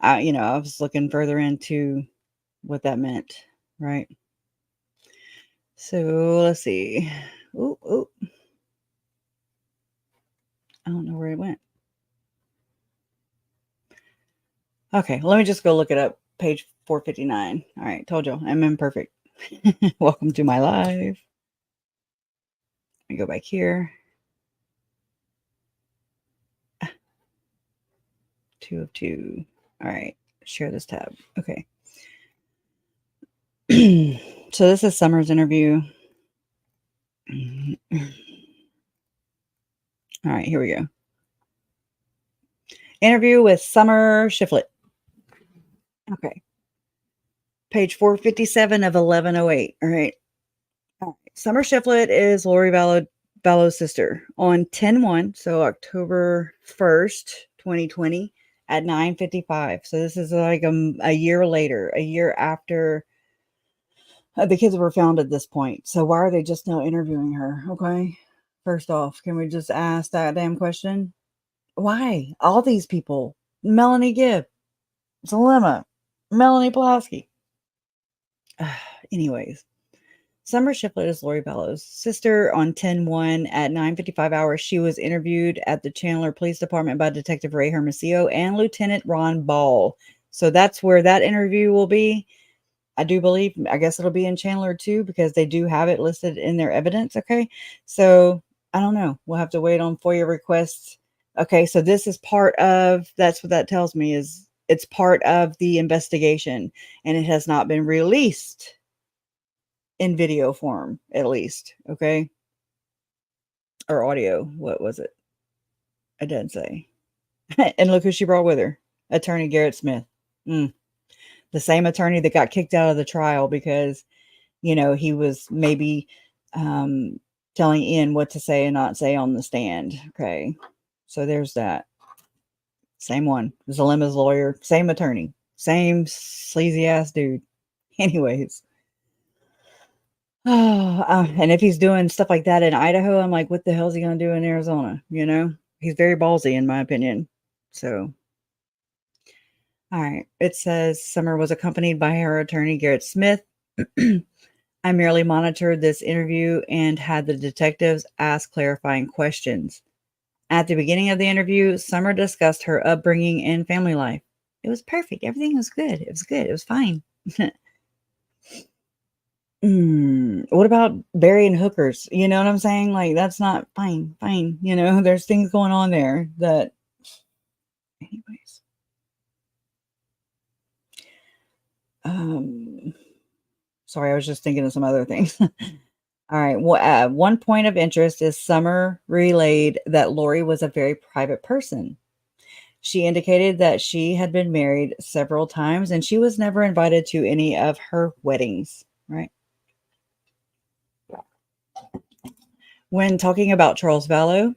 I was looking further into what that meant, right? So let's see. Ooh. I don't know where it went. Okay, let me just go look it up. Page 459. All right, told you I'm imperfect. Welcome to my life. Let me go back here. 2 of 2. All right, share this tab. Okay. So this is Summer's interview. All right, here we go. Interview with Summer Shifflet. Okay. Page 457 of 1108. All right. Summer Shifflet is Lori Vallow's sister. On 10/1, so October 1st, 2020, at 9:55. So this is like a year later, a year after the kids were found at this point. So why are they just now interviewing her? Okay. First off, can we just ask that damn question? Why? All these people. Melanie Gibb, Zalema, Melanie Pulaski. Anyways, Summer Shifflet is Lori Vallow's sister. On 10/1 at 9:55 hours, she was interviewed at the Chandler Police Department by Detective Ray Hermosillo and Lieutenant Ron Ball. So that's where that interview will be. I do believe, I guess it'll be in Chandler too, because they do have it listed in their evidence. Okay. So I don't know. We'll have to wait on FOIA requests. Okay. So this is part of, that's what that tells me, is it's part of the investigation and it has not been released in video form, at least. Okay. Or audio. What was it? I didn't say. And look who she brought with her. Attorney Garrett Smith. The same attorney that got kicked out of the trial because, he was maybe telling Ian what to say and not say on the stand. Okay. So there's that. Same one. Zalema's lawyer. Same attorney. Same sleazy ass dude. Anyways. And if he's doing stuff like that in Idaho, I'm like, what the hell is he going to do in Arizona? He's very ballsy in my opinion. So, all right. It says Summer was accompanied by her attorney, Garrett Smith. I merely monitored this interview and had the detectives ask clarifying questions. At the beginning of the interview, Summer discussed her upbringing and family life. It was perfect. Everything was good. It was good. It was fine. What about burying hookers? You know what I'm saying? Like, that's not fine. There's things going on there that, anyways. Sorry, I was just thinking of some other things. All right. Well, one point of interest is Summer relayed that Lori was a very private person. She indicated that she had been married several times and she was never invited to any of her weddings, right? When talking about Charles Vallow,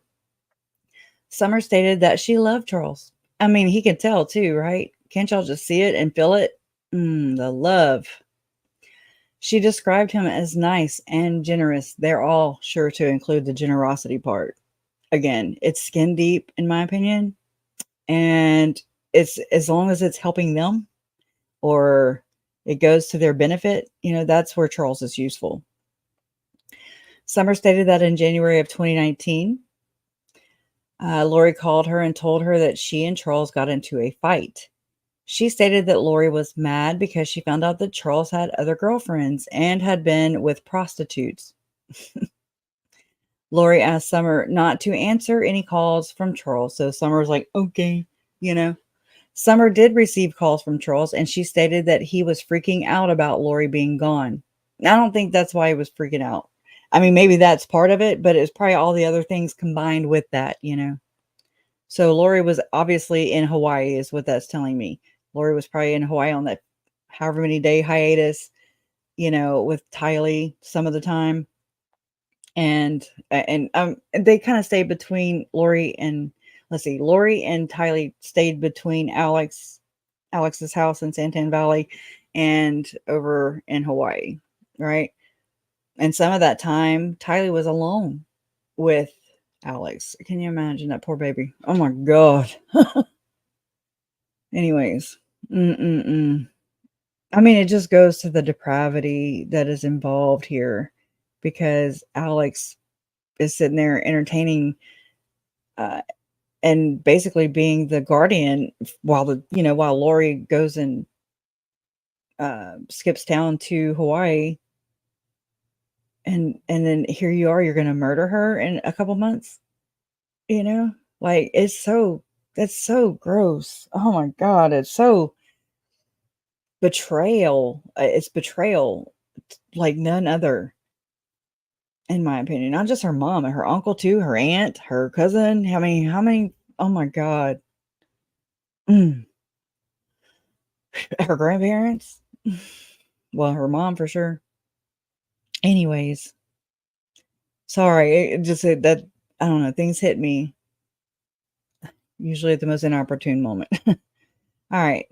Summer stated that she loved Charles. I mean, he could tell too, right? Can't y'all just see it and feel it? The love. She described him as nice and generous. They're all sure to include the generosity part. Again, it's skin deep, in my opinion. And it's as long as it's helping them or it goes to their benefit, that's where Charles is useful. Summer stated that in January of 2019, Lori called her and told her that she and Charles got into a fight. She stated that Lori was mad because she found out that Charles had other girlfriends and had been with prostitutes. Lori asked Summer not to answer any calls from Charles. So Summer's like, okay, you know. Summer did receive calls from Charles, and she stated that he was freaking out about Lori being gone. I don't think that's why he was freaking out. I mean, maybe that's part of it, but it's probably all the other things combined with that, you know. So Lori was obviously in Hawaii, is what that's telling me. Lori was probably in Hawaii on that however many day hiatus, you know, with Tylee some of the time. And they kind of stayed between Lori and, let's see, Lori and Tylee stayed between Alex's house in Santan Valley and over in Hawaii, right? And some of that time, Tylee was alone with Alex. Can you imagine that poor baby? Oh my God. Anyways, I mean, it just goes to the depravity that is involved here, because Alex is sitting there entertaining and basically being the guardian while while Lori goes and skips town to Hawaii, and then here you are, you're going to murder her in a couple months, you know? Like, that's so gross. Oh my God, it's so betrayal. It's betrayal like none other, in my opinion. Not just her mom, and her uncle too, her aunt, her cousin. How many? Oh my God. Mm. Her grandparents. Well, her mom for sure. Anyways, sorry. It just that I don't know. Things hit me usually at the most inopportune moment. All right.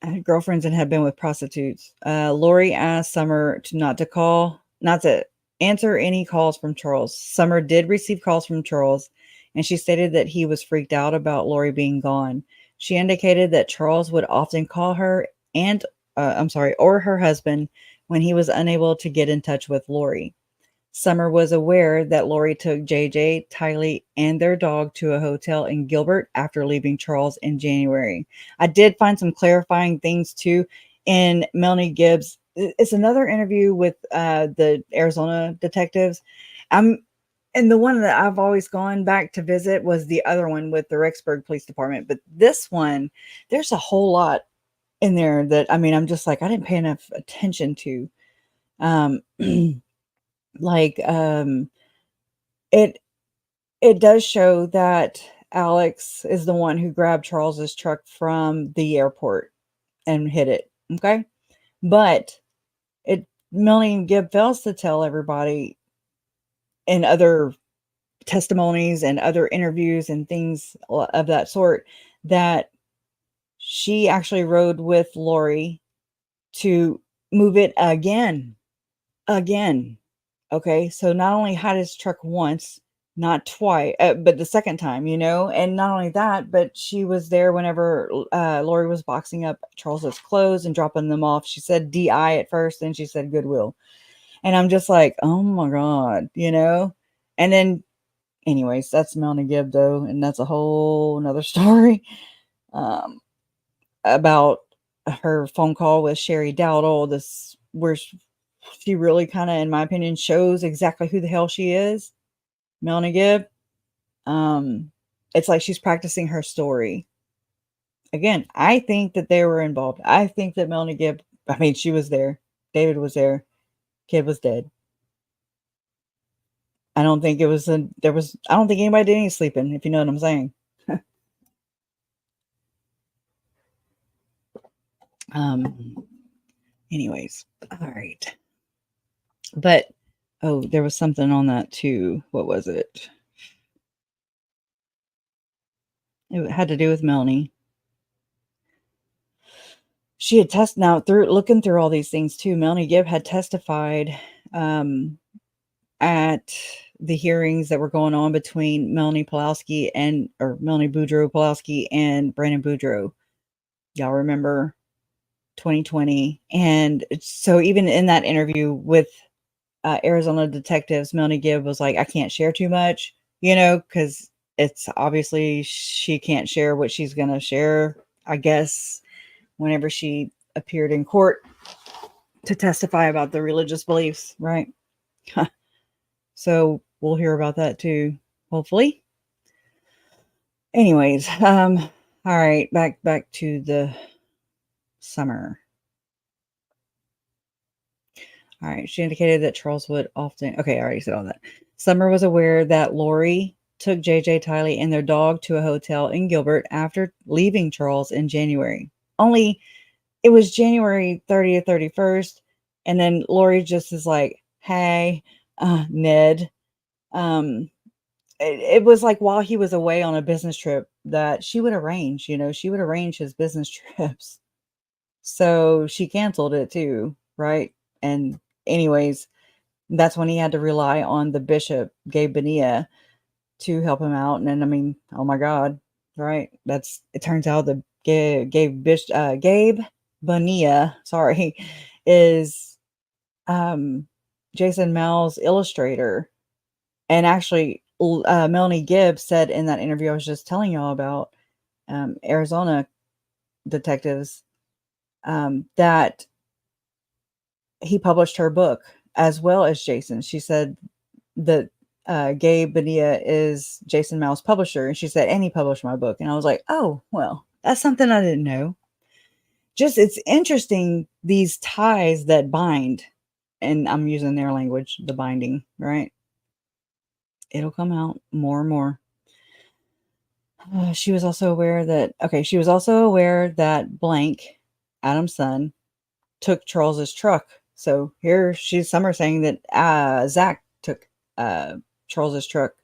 I had girlfriends and had been with prostitutes. Lori asked Summer not to answer any calls from Charles. Summer did receive calls from Charles, and she stated that he was freaked out about Lori being gone. She indicated that Charles would often call her or her husband when he was unable to get in touch with Lori. Summer was aware that Lori took JJ, Tylee, and their dog to a hotel in Gilbert after leaving Charles in January. I did find some clarifying things too in Melanie Gibbs. It's another interview with the Arizona detectives. And the one that I've always gone back to visit was the other one with the Rexburg Police Department. But this one, there's a whole lot in there that, I mean, I'm just like, I didn't pay enough attention to. Like, it does show that Alex is the one who grabbed Charles's truck from the airport and hit it. Okay. But Melanie Gibb fails to tell everybody in other testimonies and other interviews and things of that sort that she actually rode with Lori to move it again. Okay, so not only had his truck once, not twice, but the second time, and not only that, but she was there whenever Lori was boxing up Charles's clothes and dropping them off. She said DI at first, then she said Goodwill. And I'm just like, oh my God, And then, anyways, that's Melanie Gibb, though, and that's a whole nother story about her phone call with Sherry Dowdle, where she really kind of, in my opinion, shows exactly who the hell she is, Melanie Gibb. It's like she's practicing her story. Again, I think that they were involved. I think that Melanie Gibb, I mean, she was there. David was there. Kid was dead. I don't think I don't think anybody did any sleeping, if you know what I'm saying. Anyways, all right. But, oh, there was something on that too. What was it? It had to do with Melanie. She had looking through all these things too. Melanie Gibb had testified at the hearings that were going on between Melanie Boudreaux Pulowski and Brandon Boudreaux. Y'all remember 2020. And so even in that interview with Arizona detectives, Melanie Gibb was like, I can't share too much, because it's obviously she can't share what she's going to share, I guess, whenever she appeared in court to testify about the religious beliefs, right? So we'll hear about that too, hopefully. Anyways, all right, back to the Summer. All right, she indicated that Charles would often. Okay, I already said all that. Summer was aware that Lori took JJ Tiley and their dog to a hotel in Gilbert after leaving Charles in January. Only it was January 30th, 31st, and then Lori just is like, "Hey, Ned." It was like while he was away on a business trip that she would arrange. She would arrange his business trips. So she canceled it too, right? And anyways, that's when he had to rely on the bishop, Gabe Bonilla, to help him out. And then, I mean, oh my God, right? It turns out the Gabe Bonilla, sorry, is Jason Mal's illustrator. And actually, Melanie Gibbs said in that interview I was just telling y'all about, Arizona detectives, that he published her book as well as Jason. She said that Gabe Bonilla is Jason Mal's publisher, and she said, and he published my book. And I was like, oh, well, that's something I didn't know. Just, it's interesting, these ties that bind, and I'm using their language, the binding, right? It'll come out more and more. She was also aware that blank, Adam's son, took Charles's truck. So here she's Summer saying that Zach took Charles's truck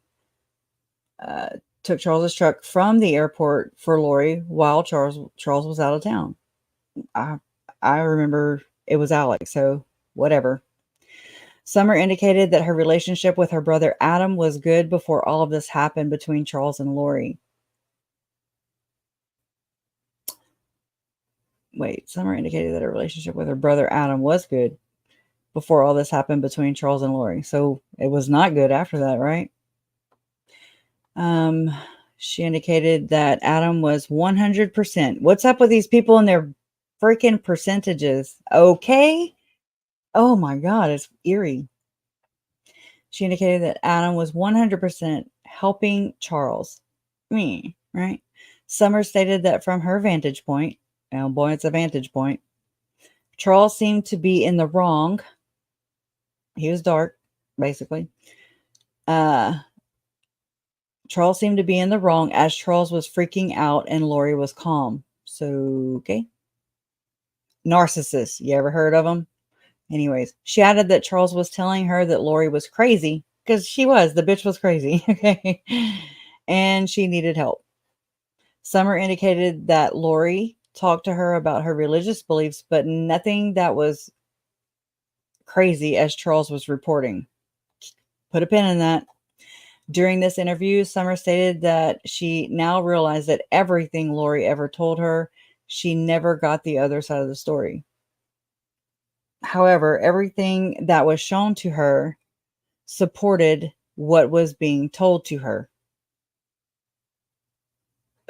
from the airport for Lori while Charles was out of town. I remember it was Alex, so whatever. Summer indicated that her relationship with her brother Adam was good before all of this happened between Charles and Lori. Summer indicated that her relationship with her brother Adam was good before all this happened between Charles and Lori. So it was not good after that, right? She indicated that Adam was 100%. What's up with these people and their freaking percentages? Okay. Oh my God, it's eerie. She indicated that Adam was 100% helping Charles. Me, right? Summer stated that from her vantage point, oh boy, it's a vantage point, Charles seemed to be in the wrong. He was dark, basically. Charles seemed to be in the wrong as Charles was freaking out and Lori was calm. So, okay. Narcissist. You ever heard of them? Anyways, she added that Charles was telling her that Lori was crazy, because she was. The bitch was crazy. Okay. And she needed help. Summer indicated that Lori talked to her about her religious beliefs, but nothing that was crazy as Charles was reporting. Put a pin in that. During this interview, Summer stated that she now realized that everything Lori ever told her, she never got the other side of the story. However, everything that was shown to her supported what was being told to her.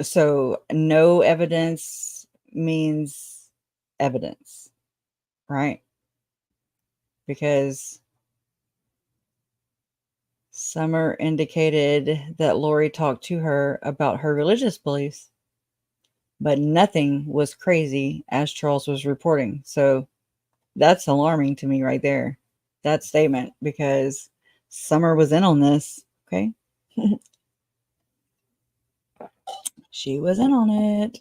So no evidence means evidence, right? Because Summer indicated that Lori talked to her about her religious beliefs, but nothing was crazy as Charles was reporting. So that's alarming to me right there, that statement, because Summer was in on this, okay? She was in on it.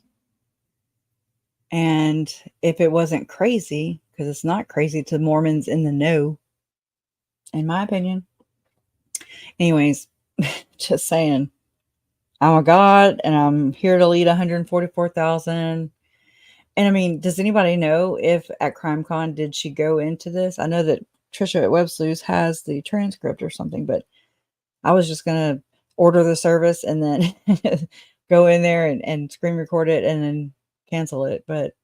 And if it wasn't crazy, because it's not crazy to Mormons in the know, in my opinion. Anyways, just saying, I'm a God and I'm here to lead 144,000. And I mean, does anybody know if at CrimeCon did she go into this? I know that Trisha at Web Sleuths has the transcript or something, but I was just going to order the service and then go in there and screen record it and then cancel it. But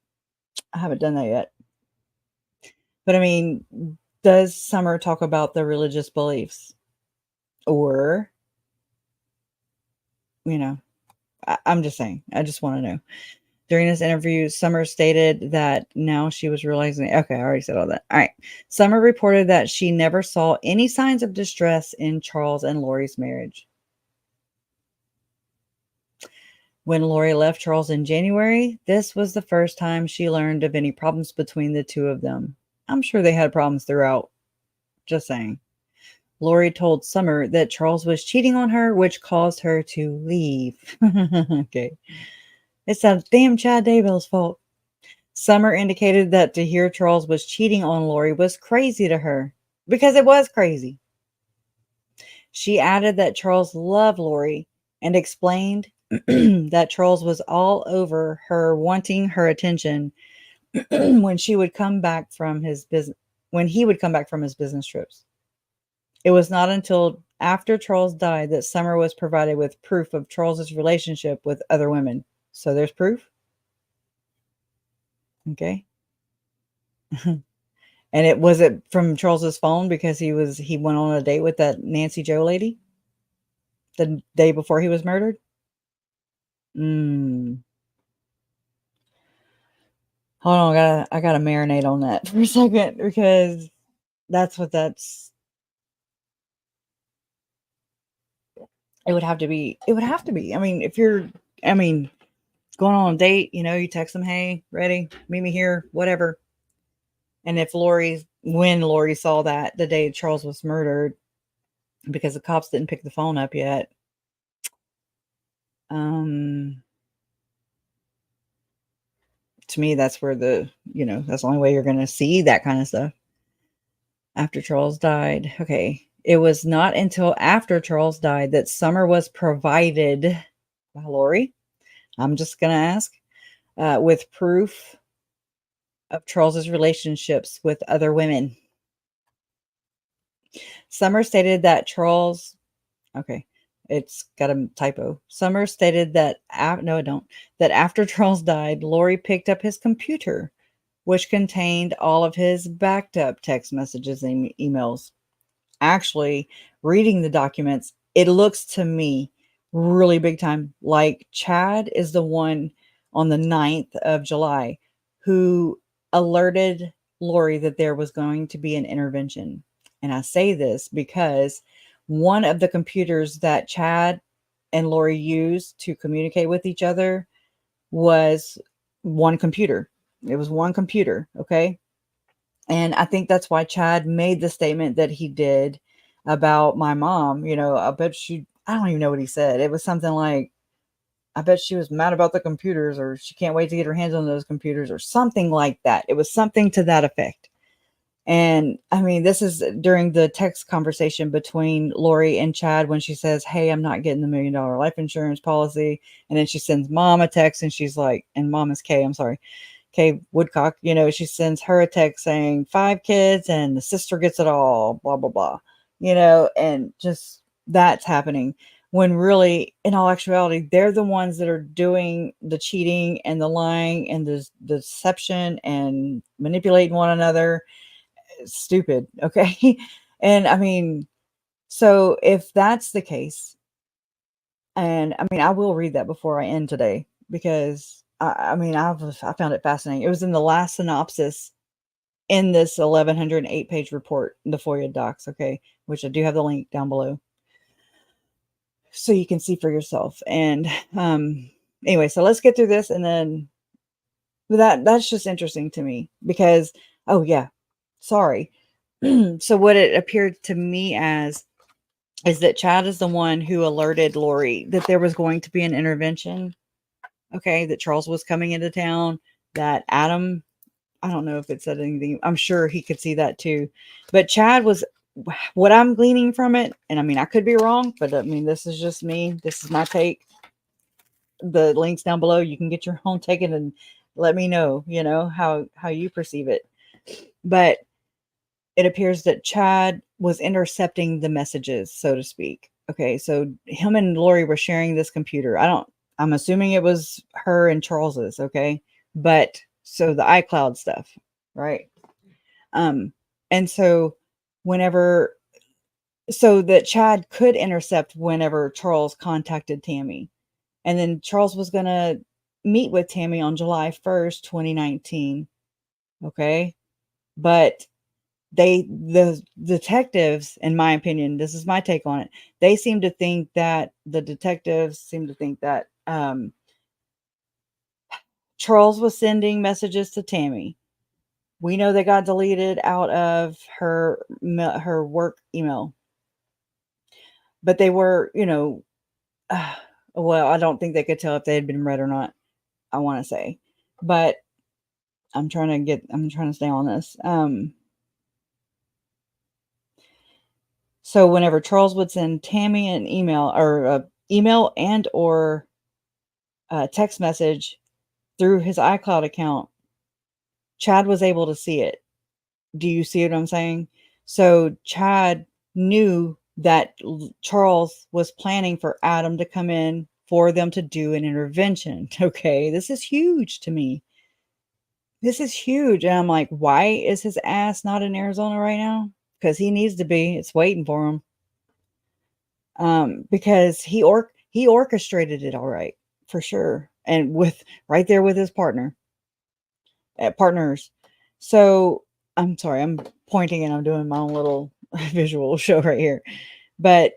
I haven't done that yet. But I mean, does Summer talk about the religious beliefs? Or you know, I'm just saying, I just want to know. During this interview, Summer stated that now she was realizing, okay, I already said all that. All right. Summer reported that she never saw any signs of distress in Charles and Lori's marriage. When Lori left Charles in January, this was the first time she learned of any problems between the two of them. I'm sure they had problems throughout. Just saying. Lori told Summer that Charles was cheating on her, which caused her to leave. Okay. It's that damn Chad Daybell's fault. Summer indicated that to hear Charles was cheating on Lori was crazy to her, because it was crazy. She added that Charles loved Lori and explained that Charles was all over her, wanting her attention when he would come back from his business trips. It was not until after Charles died that Summer was provided with proof of Charles's relationship with other women. So there's proof. Okay. And it was it from Charles's phone because he went on a date with that Nancy Joe lady the day before he was murdered. Hold on, I gotta marinate on that for a second, because it would have to be. It would have to be. I mean, if you're, going on a date, you text them, hey, ready, meet me here, whatever. And if when Lori saw that the day Charles was murdered, because the cops didn't pick the phone up yet, to me, that's where that's the only way you're going to see that kind of stuff. After Charles died. Okay. It was not until after Charles died that Summer was provided by Lori. I'm just going to ask with proof of Charles's relationships with other women. Summer stated that Charles, okay, it's got a typo. Summer stated that, that after Charles died, Lori picked up his computer, which contained all of his backed up text messages and emails. Actually, reading the documents, it looks to me really big time like Chad is the one on the 9th of July who alerted Lori that there was going to be an intervention. And I say this because one of the computers that Chad and Lori used to communicate with each other was one computer. It was one computer, okay? And I think that's why Chad made the statement that he did about my mom. I bet I don't even know what he said. It was something like, I bet she was mad about the computers, or she can't wait to get her hands on those computers, or something like that. It was something to that effect. And this is during the text conversation between Lori and Chad when she says, hey, I'm not getting the $1 million life insurance policy. And then she sends mom a text and she's like, and mom is Kay, I'm sorry. Kay Woodcock, she sends her a text saying 5 kids and the sister gets it all, blah, blah, blah, and just that's happening when really in all actuality, they're the ones that are doing the cheating and the lying and the deception and manipulating one another. Stupid. Okay. And so if that's the case, and I will read that before I end today, because I found it fascinating. It was in the last synopsis in this 1108 page report, the FOIA docs. Okay. Which I do have the link down below, so you can see for yourself. And anyway, so let's get through this, and then that's just interesting to me because, oh yeah, sorry. So what it appeared to me as is that Chad is the one who alerted Lori that there was going to be an intervention. Okay, that Charles was coming into town, that Adam, I don't know if it said anything. I'm sure he could see that too. But Chad was, what I'm gleaning from it, and I could be wrong, but this is just me. This is my take. The links down below, you can get your own take and let me know, how you perceive it. But it appears that Chad was intercepting the messages, so to speak. Okay, so him and Lori were sharing this computer. I'm assuming it was her and Charles's, okay? But so the iCloud stuff, right? And so so that Chad could intercept whenever Charles contacted Tammy. And then Charles was going to meet with Tammy on July 1st, 2019. Okay. But the detectives, in my opinion, this is my take on it. The detectives seem to think that Charles was sending messages to Tammy. We know they got deleted out of her work email, but they were, well, I don't think they could tell if they had been read or not. I want to say, but I'm trying to stay on this. So whenever Charles would send Tammy an email and or a text message through his iCloud account, Chad was able to see it. Do you see what I'm saying? So Chad knew that Charles was planning for Adam to come in for them to do an intervention. Okay, this is huge to me. This is huge. And I'm like, why is his ass not in Arizona right now? Because he needs to be. It's waiting for him. Because he orchestrated it all right, for sure. And with right there with his partners. So I'm sorry, I'm pointing and I'm doing my own little visual show right here. But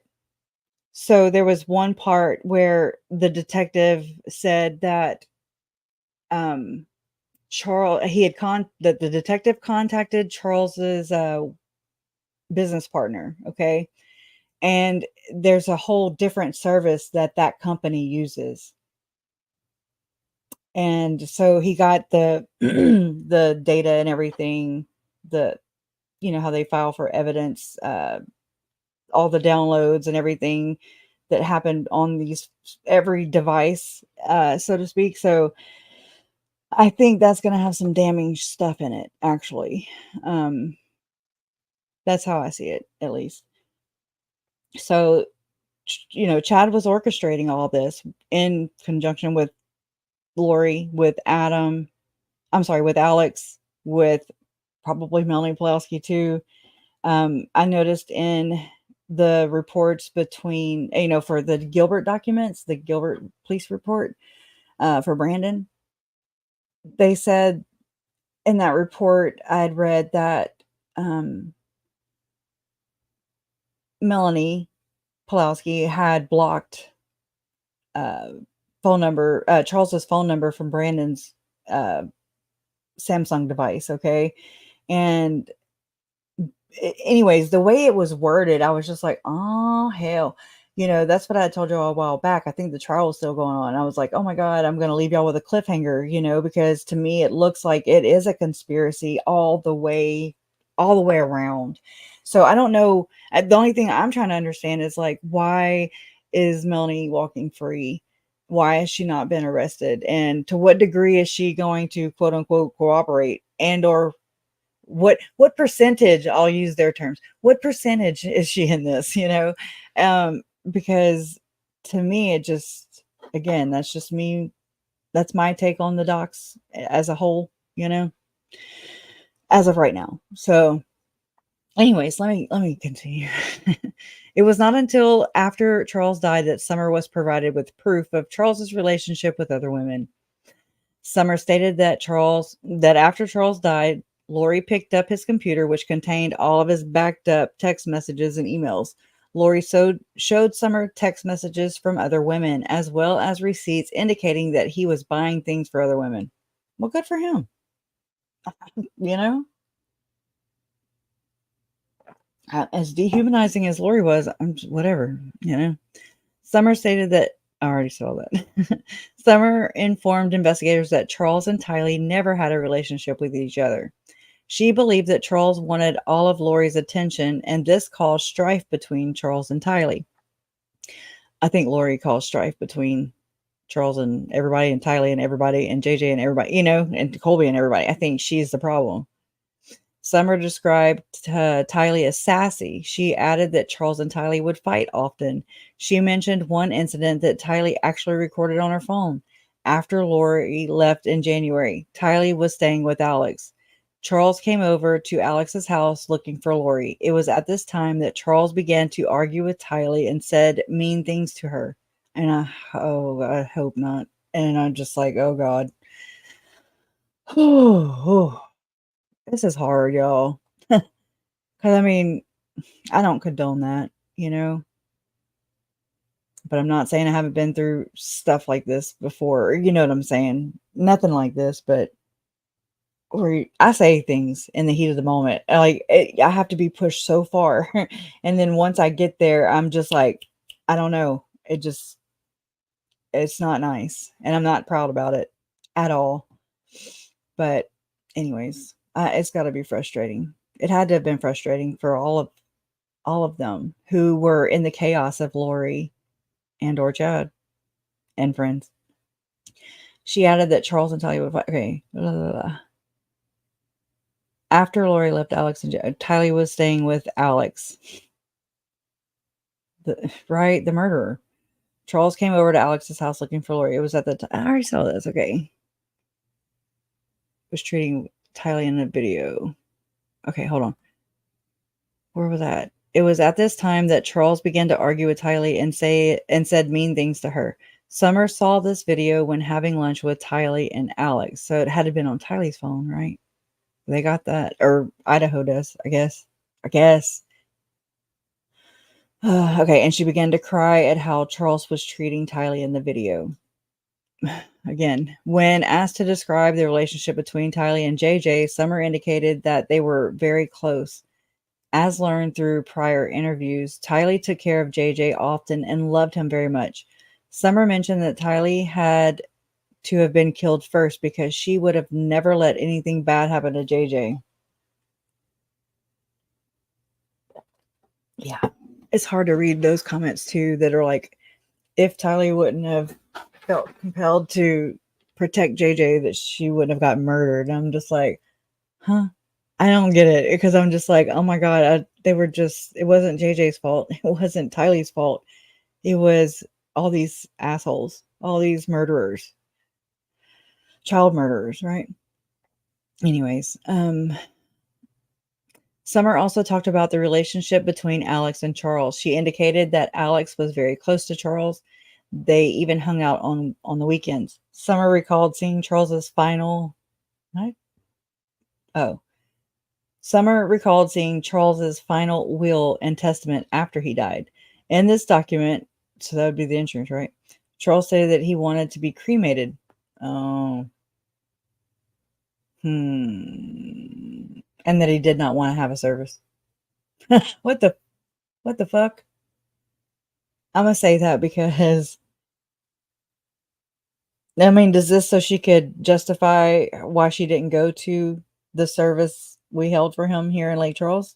so there was one part where the detective said that the detective contacted Charles's business partner, okay? And there's a whole different service that company uses. And so he got the the data and everything, how they file for evidence, all the downloads and everything that happened on every device, so to speak. So I think that's going to have some damning stuff in it, actually. That's how I see it, at least. So, Chad was orchestrating all this in conjunction with Lori, with Adam. I'm sorry, with Alex, with probably Melanie Pulaski too. I noticed in the reports between, for the Gilbert documents, the Gilbert police report for Brandon, they said in that report, I'd read that Melanie Pulaski had blocked Charles's phone number from Brandon's Samsung device. Okay. And anyways, the way it was worded, I was just like, oh, hell. That's what I told you a while back. I think the trial was still going on. I was like, oh my God, I'm going to leave y'all with a cliffhanger, because to me, it looks like it is a conspiracy all the way around. So I don't know. The only thing I'm trying to understand is like, why is Melanie walking free? Why has she not been arrested? And to what degree is she going to quote unquote cooperate or what percentage, I'll use their terms, what percentage is she in this, because to me, it just, again, that's just me. That's my take on the docs as a whole, as of right now. So anyways, let me continue. It was not until after Charles died that Summer was provided with proof of Charles's relationship with other women. Summer stated that after Charles died, Lori picked up his computer, which contained all of his backed up text messages and emails. Lori showed Summer text messages from other women, as well as receipts indicating that he was buying things for other women. Well, good for him. As dehumanizing as Lori was, whatever, Summer stated that I already saw that. Summer informed investigators that Charles and Tylee never had a relationship with each other. She believed that Charles wanted all of Lori's attention, and this caused strife between Charles and Tylee. I think Lori caused strife between Charles and everybody, and Tylee and everybody, and JJ and everybody, and Colby and everybody. I think she's the problem. Summer described Tylee as sassy. She added that Charles and Tylee would fight often. She mentioned one incident that Tylee actually recorded on her phone. After Lori left in January, Tylee was staying with Alex. Charles came over to Alex's house looking for Lori. It was at this time that Charles began to argue with Tylee and said mean things to her. And I hope not. And I'm just like, oh God. Oh, this is hard, y'all. Because I mean, I don't condone that, but I'm not saying I haven't been through stuff like this before. You know what I'm saying? Nothing like this, but where I say things in the heat of the moment. Like I have to be pushed so far, and then once I get there, I'm just like, I don't know. It's not nice, and I'm not proud about it at all. But anyways, it's got to be frustrating. It had to have been frustrating for all of them who were in the chaos of Lori and or Chad and friends. She added that Charles and Talia would fight. Okay. Blah, blah, blah. After Lori left Alex and Talia was staying with Alex. The murderer. Charles came over to Alex's house looking for Lori. It was at the time. I already saw this. Okay. Was treating Talia in a video. Okay, hold on. Where was that? It was at this time that Charles began to argue with Tylee and said mean things to her. Summer saw this video when having lunch with Tylee and Alex. So it had to have been on Tylee's phone, right? They got that. Or Idaho does, I guess. Okay, and she began to cry at how Charles was treating Tylee in the video. Again, when asked to describe the relationship between Tylee and JJ, Summer indicated that they were very close. As learned through prior interviews, Tylee took care of JJ often and loved him very much. Summer mentioned that Tylee had to have been killed first because she would have never let anything bad happen to JJ. Yeah. It's hard to read those comments too that are like, if Tylee wouldn't have felt compelled to protect JJ, that she wouldn't have gotten murdered. And I'm just like, huh? I don't get it because I'm just like, oh my God, it wasn't JJ's fault. It wasn't Tylee's fault. It was all these assholes, all these murderers, child murderers, right? Anyways, Summer also talked about the relationship between Alex and Charles. She indicated that Alex was very close to Charles. They even hung out on the weekends. Summer recalled seeing Charles's final. What? Oh. Summer recalled seeing Charles's final will and testament after he died. In this document, so that would be the insurance, right? Charles stated that he wanted to be cremated. Oh. And that he did not want to have a service. What the fuck? I'm gonna say that because I mean, does this so she could justify why she didn't go to the service we held for him here in Lake Charles?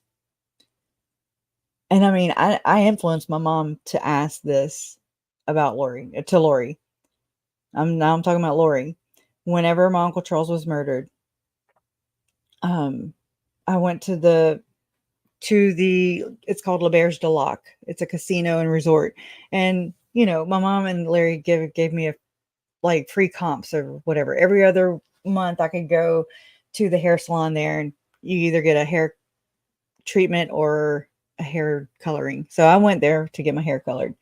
And I mean, I influenced my mom to ask this about Lori to Lori. I'm talking about Lori. Whenever my Uncle Charles was murdered, I went to the it's called La Berge de Lac. It's a casino and resort. And my mom and Larry gave me like free comps or whatever. Every other month I could go to the hair salon there and you either get a hair treatment or a hair coloring. So I went there to get my hair colored.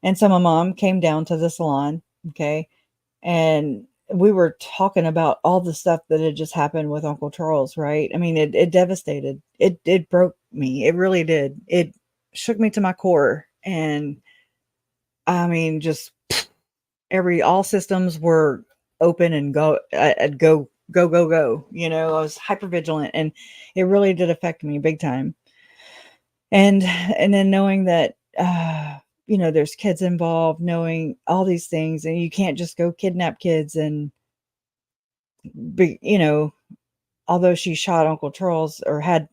And so my mom came down to the salon, okay? And we were talking about all the stuff that had just happened with Uncle Charles, right? I mean, it devastated. It broke me. It really did. It shook me to my core. And I mean, just all systems were open and I'd go. I was hyper vigilant and it really did affect me big time. And then knowing that, there's kids involved, knowing all these things, and you can't just go kidnap kids and although she shot Uncle Charles or had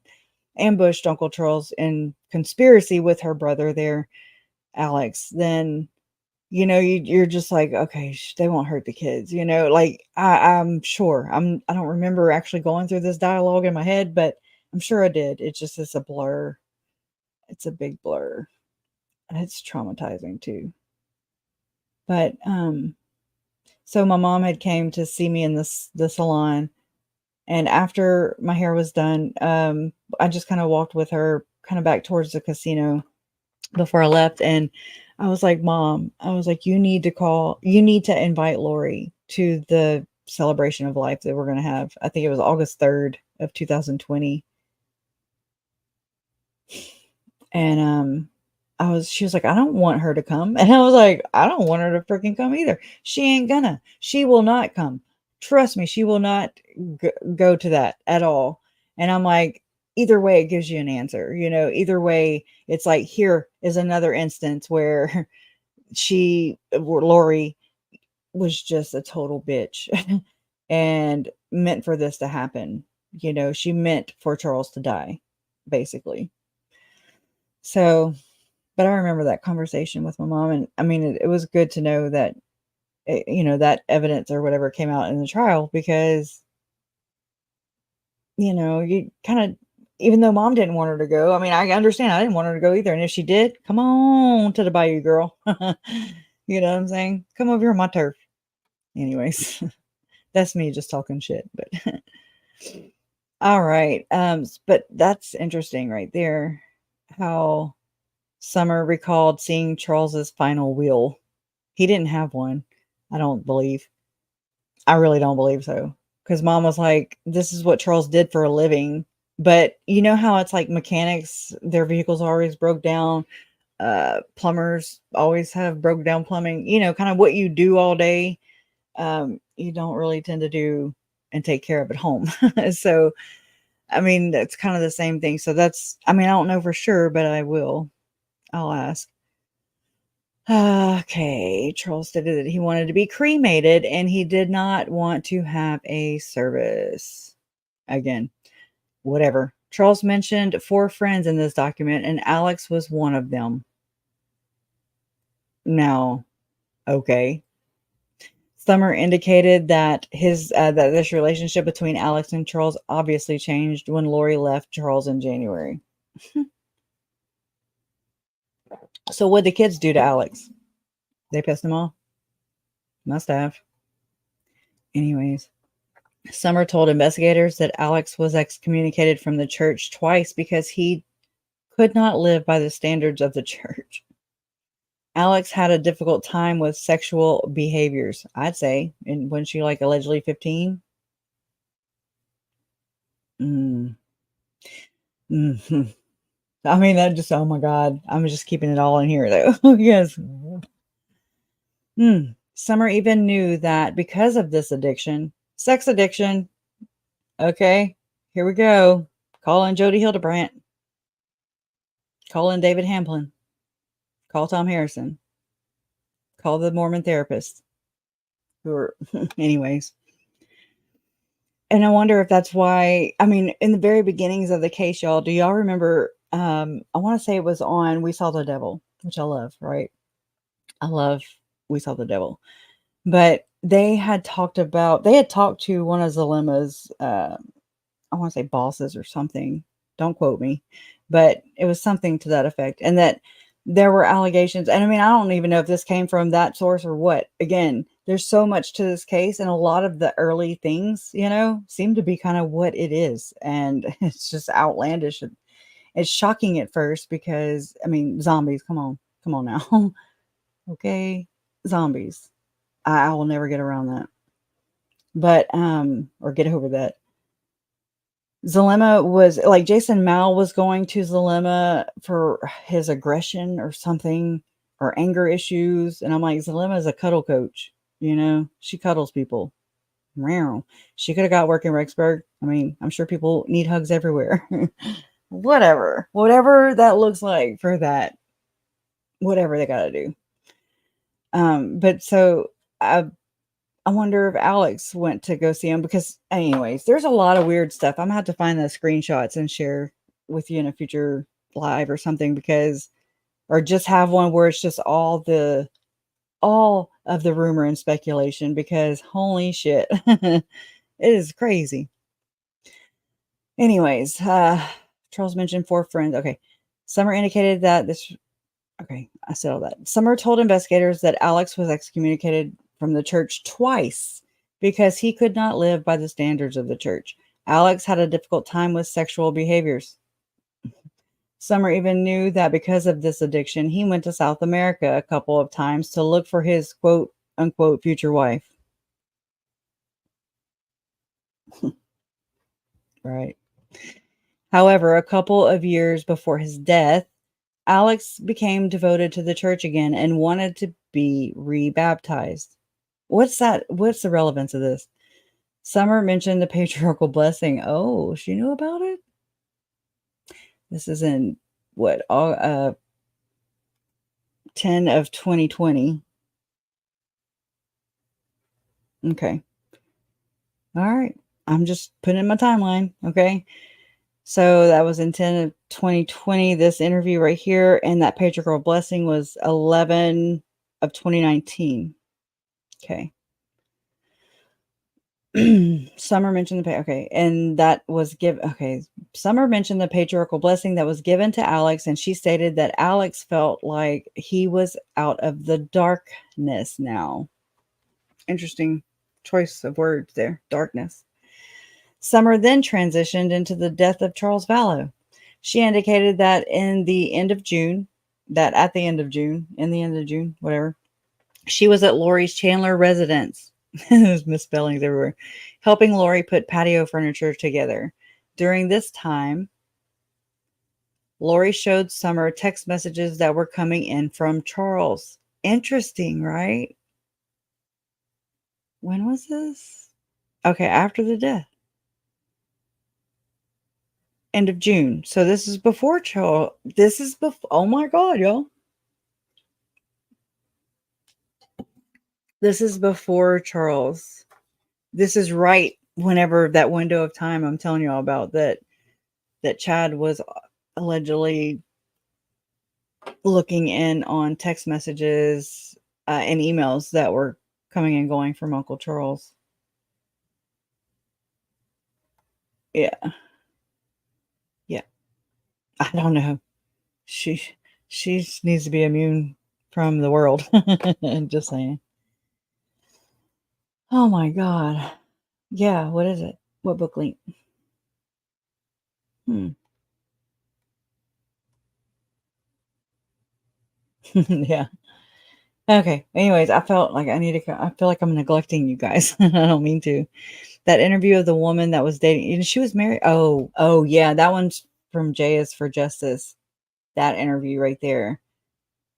ambushed Uncle Charles in conspiracy with her brother there, Alex, then you're just like, okay, they won't hurt the kids, like I'm sure I don't remember actually going through this dialogue in my head, but I'm sure I did. It's a blur. It's a big blur. It's traumatizing too. But so my mom had came to see me in the salon, and after my hair was done, I just kind of walked with her kind of back towards the casino before I left, and I was like, Mom, I was like, you need to invite Lori to the celebration of life that we're going to have. I think it was August 3rd of 2020. And she was like, I don't want her to come. And I was like, I don't want her to freaking come either. She ain't gonna. She will not come. Trust me, she will not go to that at all. And I'm like, either way, it gives you an answer. Either way, it's like, here is another instance where Lori was just a total bitch and meant for this to happen. She meant for Charles to die, basically. So, but I remember that conversation with my mom, and I mean, it was good to know that, that evidence or whatever came out in the trial, because, you kind of, even though Mom didn't want her to go, I mean, I understand, I didn't want her to go either. And if she did, come on to the bayou, girl. You know what I'm saying? Come over here on my turf. Anyways, that's me just talking shit, but all right. But that's interesting right there, how Summer recalled seeing Charles's final will. He didn't have one, I don't believe. I really don't believe so. Because Mom was like, this is what Charles did for a living. But you know how it's like mechanics, their vehicles always broke down. Plumbers always have broke down plumbing. Kind of what you do all day, you don't really tend to do and take care of at home. So, I mean, that's kind of the same thing. So I don't know for sure, but I'll ask. Okay, Charles stated that he wanted to be cremated and he did not want to have a service. Again, whatever. Charles mentioned 4 friends in this document, and Alex was one of them. Now, okay. Summer indicated that that this relationship between Alex and Charles obviously changed when Lori left Charles in January. So what'd the kids do to Alex? They pissed him off? Must have. Anyways, Summer told investigators that Alex was excommunicated from the church twice because he could not live by the standards of the church. Alex had a difficult time with sexual behaviors, I'd say. And when she allegedly 15? Mm. Mm-hmm. I mean, that just, oh my God. I'm just keeping it all in here though. Yes. Summer even knew that because of this addiction, sex addiction. Okay, here we go. Call in Jody Hildebrandt. Call in David Hamblin. Call Tom Harrison. Call the Mormon therapist. Who are, anyways. And I wonder if that's why, I mean, in the very beginnings of the case, y'all, do y'all remember, I want to say it was on We Saw the Devil, which I love, right? I love We Saw the Devil. But they had talked to one of Zalema's, I want to say bosses or something. Don't quote me, but it was something to that effect. And that there were allegations. And I mean, I don't even know if this came from that source or what. Again, there's so much to this case, and a lot of the early things, seem to be kind of what it is. And it's just outlandish. It's shocking at first because, I mean, zombies, come on now. Okay. Zombies. I will never get around that. But, or get over that. Zalema was like, Jason Mal was going to Zalema for his aggression or something, or anger issues. And I'm like, Zalema is a cuddle coach. She cuddles people. Wow. She could have got work in Rexburg. I mean, I'm sure people need hugs everywhere. Whatever that looks like for that, whatever they got to do. But so I wonder if Alex went to go see him, because anyways, there's a lot of weird stuff. I'm gonna have to find the screenshots and share with you in a future live or something, or just have one where it's just all of the rumor and speculation, because holy shit, it is crazy. Anyways, Charles mentioned 4 friends. Okay. Summer indicated that okay, I said all that. Summer told investigators that Alex was excommunicated from the church twice because he could not live by the standards of the church. Alex had a difficult time with sexual behaviors. Summer even knew that because of this addiction, he went to South America a couple of times to look for his quote unquote future wife. Right. However, a couple of years before his death, Alex became devoted to the church again and wanted to be rebaptized. What's that? What's the relevance of this? Summer mentioned the patriarchal blessing. Oh, she knew about it? This is in what? 10 of 2020. Okay. All right. I'm just putting in my timeline. Okay. So that was in 10 of 2020, this interview right here. And that patriarchal blessing was 11 of 2019. Okay. Summer mentioned okay, and that was Summer mentioned the patriarchal blessing that was given to Alex, and she stated that Alex felt like he was out of the darkness now. Interesting choice of words there, darkness. Summer then transitioned into the death of Charles Vallow. She indicated that in the end of June, whatever, she was at Lori's Chandler residence. There's misspellings everywhere. Helping Lori put patio furniture together. During this time, Lori showed Summer text messages that were coming in from Charles. Interesting, right? When was this? Okay, after the death. End of June. So this is before Charles. This is before. Oh my God, y'all. This is before Charles. This is right whenever that window of time I'm telling y'all about that Chad was allegedly looking in on text messages and emails that were coming and going from Uncle Charles. Yeah. Yeah. I don't know. She needs to be immune from the world. Just saying. Oh my God. Yeah, what is it? What book link? Yeah. Okay. Anyways, I felt like I feel like I'm neglecting you guys. I don't mean to. That interview of the woman that was dating, she was married. Oh yeah, that one's from J is for Justice. That interview right there.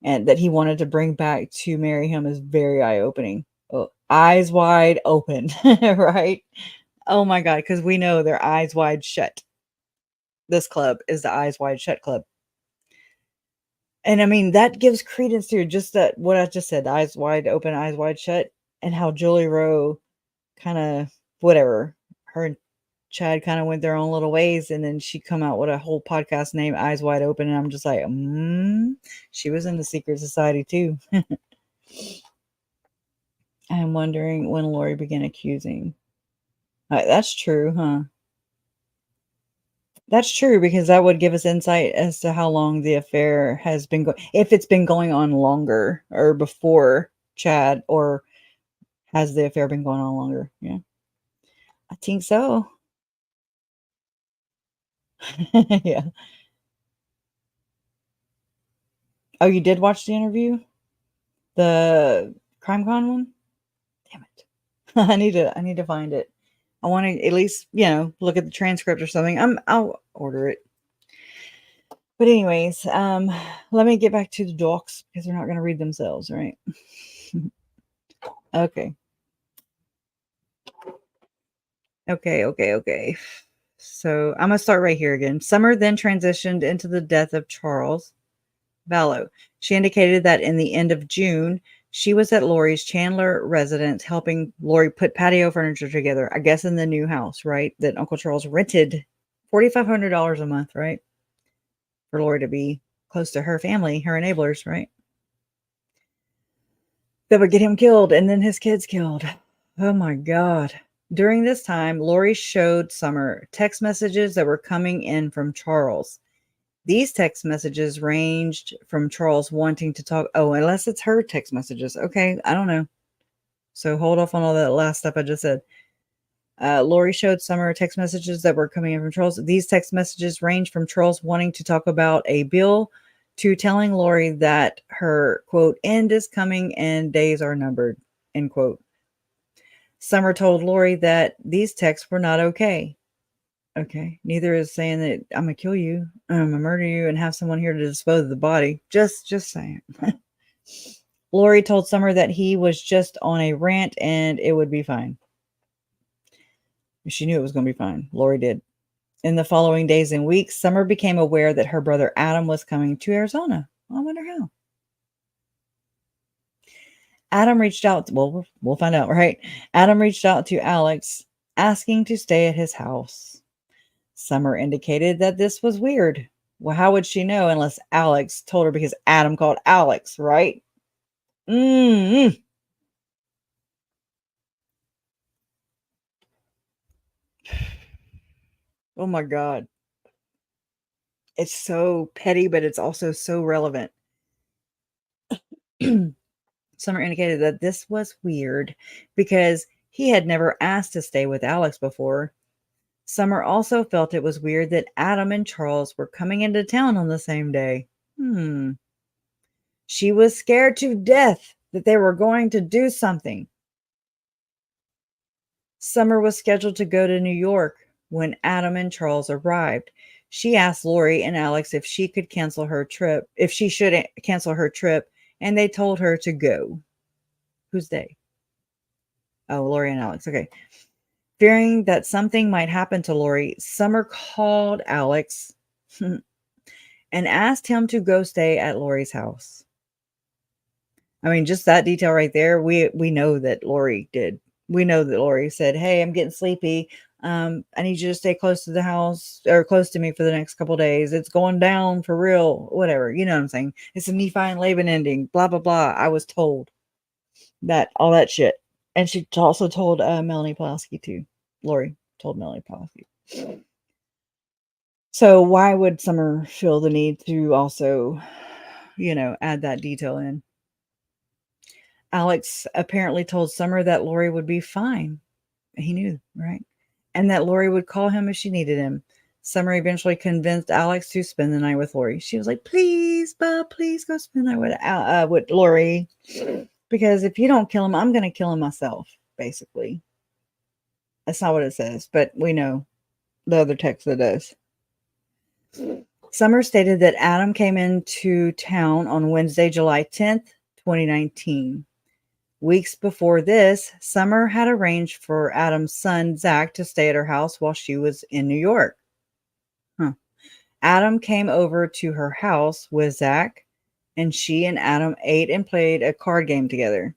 And that he wanted to bring back to marry him is very eye-opening. Oh, eyes wide open, right? Oh my God, because we know they're eyes wide shut. This club is the eyes wide shut club. And I mean, that gives credence to just that what I just said, eyes wide open, eyes wide shut, and how Julie Rowe kind of whatever. Her and Chad kind of went their own little ways, and then she come out with a whole podcast named Eyes Wide Open, and I'm just like, she was in the secret society too. I'm wondering when Lori began accusing. That's true, huh? That's true because that would give us insight as to how long the affair has been going. If it's been going on longer or before Chad, or has the affair been going on longer? Yeah, I think so. Yeah. Oh, you did watch the interview, the CrimeCon one? Damn it! I need to find it. I want to at least look at the transcript or something. I'll order it. But anyways, let me get back to the docs because they're not going to read themselves, right? Okay. Okay. So I'm going to start right here again. Summer then transitioned into the death of Charles Vallow. She indicated that in the end of June, she was at Lori's Chandler residence helping Lori put patio furniture together, I guess in the new house, right? That Uncle Charles rented $4,500 a month, right? For Lori to be close to her family, her enablers, right? That would get him killed and then his kids killed. Oh my God. During this time, Lori showed Summer text messages that were coming in from Charles. These text messages ranged from Charles wanting to talk. Oh, unless it's her text messages. Okay, I don't know. So hold off on all that last stuff I just said. Lori showed Summer text messages that were coming in from Charles. These text messages range from Charles wanting to talk about a bill to telling Lori that her, quote, end is coming and days are numbered, end quote. Summer told Lori that these texts were not okay. Okay. Neither is saying that I'm going to kill you, I'm going to murder you, and have someone here to dispose of the body. Just saying. Lori told Summer that he was just on a rant and it would be fine. She knew it was going to be fine. Lori did. In the following days and weeks, Summer became aware that her brother Adam was coming to Arizona. I wonder how. Adam reached out. Well, we'll find out, right? Adam reached out to Alex, asking to stay at his house. Summer indicated that this was weird. Well, how would she know unless Alex told her, because Adam called Alex, right? Mm-hmm. Oh my God. It's so petty, but it's also so relevant. Summer indicated that this was weird because he had never asked to stay with Alex before. Summer also felt it was weird that Adam and Charles were coming into town on the same day. She was scared to death that they were going to do something. Summer was scheduled to go to New York when Adam and Charles arrived. She asked Lori and Alex if she could cancel her trip, if she should cancel her trip, and they told her to go. Who's they? Oh, Lori and Alex. Okay. Fearing that something might happen to Lori, Summer called Alex and asked him to go stay at Lori's house. I mean, just that detail right there, we know that Lori did. We know that Lori said, "Hey, I'm getting sleepy. I need you to stay close to the house or close to me for the next couple days. It's going down for real, whatever." You know what I'm saying? It's a Nephi and Laban ending, blah, blah, blah. I was told that, all that shit. And she also told Melanie Pulaski too. Lori told Melanie Pulaski. So why would Summer feel the need to also, add that detail in? Alex apparently told Summer that Lori would be fine. He knew, right? And that Lori would call him if she needed him. Summer eventually convinced Alex to spend the night with Lori. She was like, "Please, Bob, please go spend the night with Lori. Because if you don't kill him, I'm going to kill him myself," basically. That's not what it says, but we know the other text that does. Summer stated that Adam came into town on Wednesday, July 10th, 2019. Weeks before this, Summer had arranged for Adam's son, Zach, to stay at her house while she was in New York. Adam came over to her house with Zach, and she and Adam ate and played a card game together.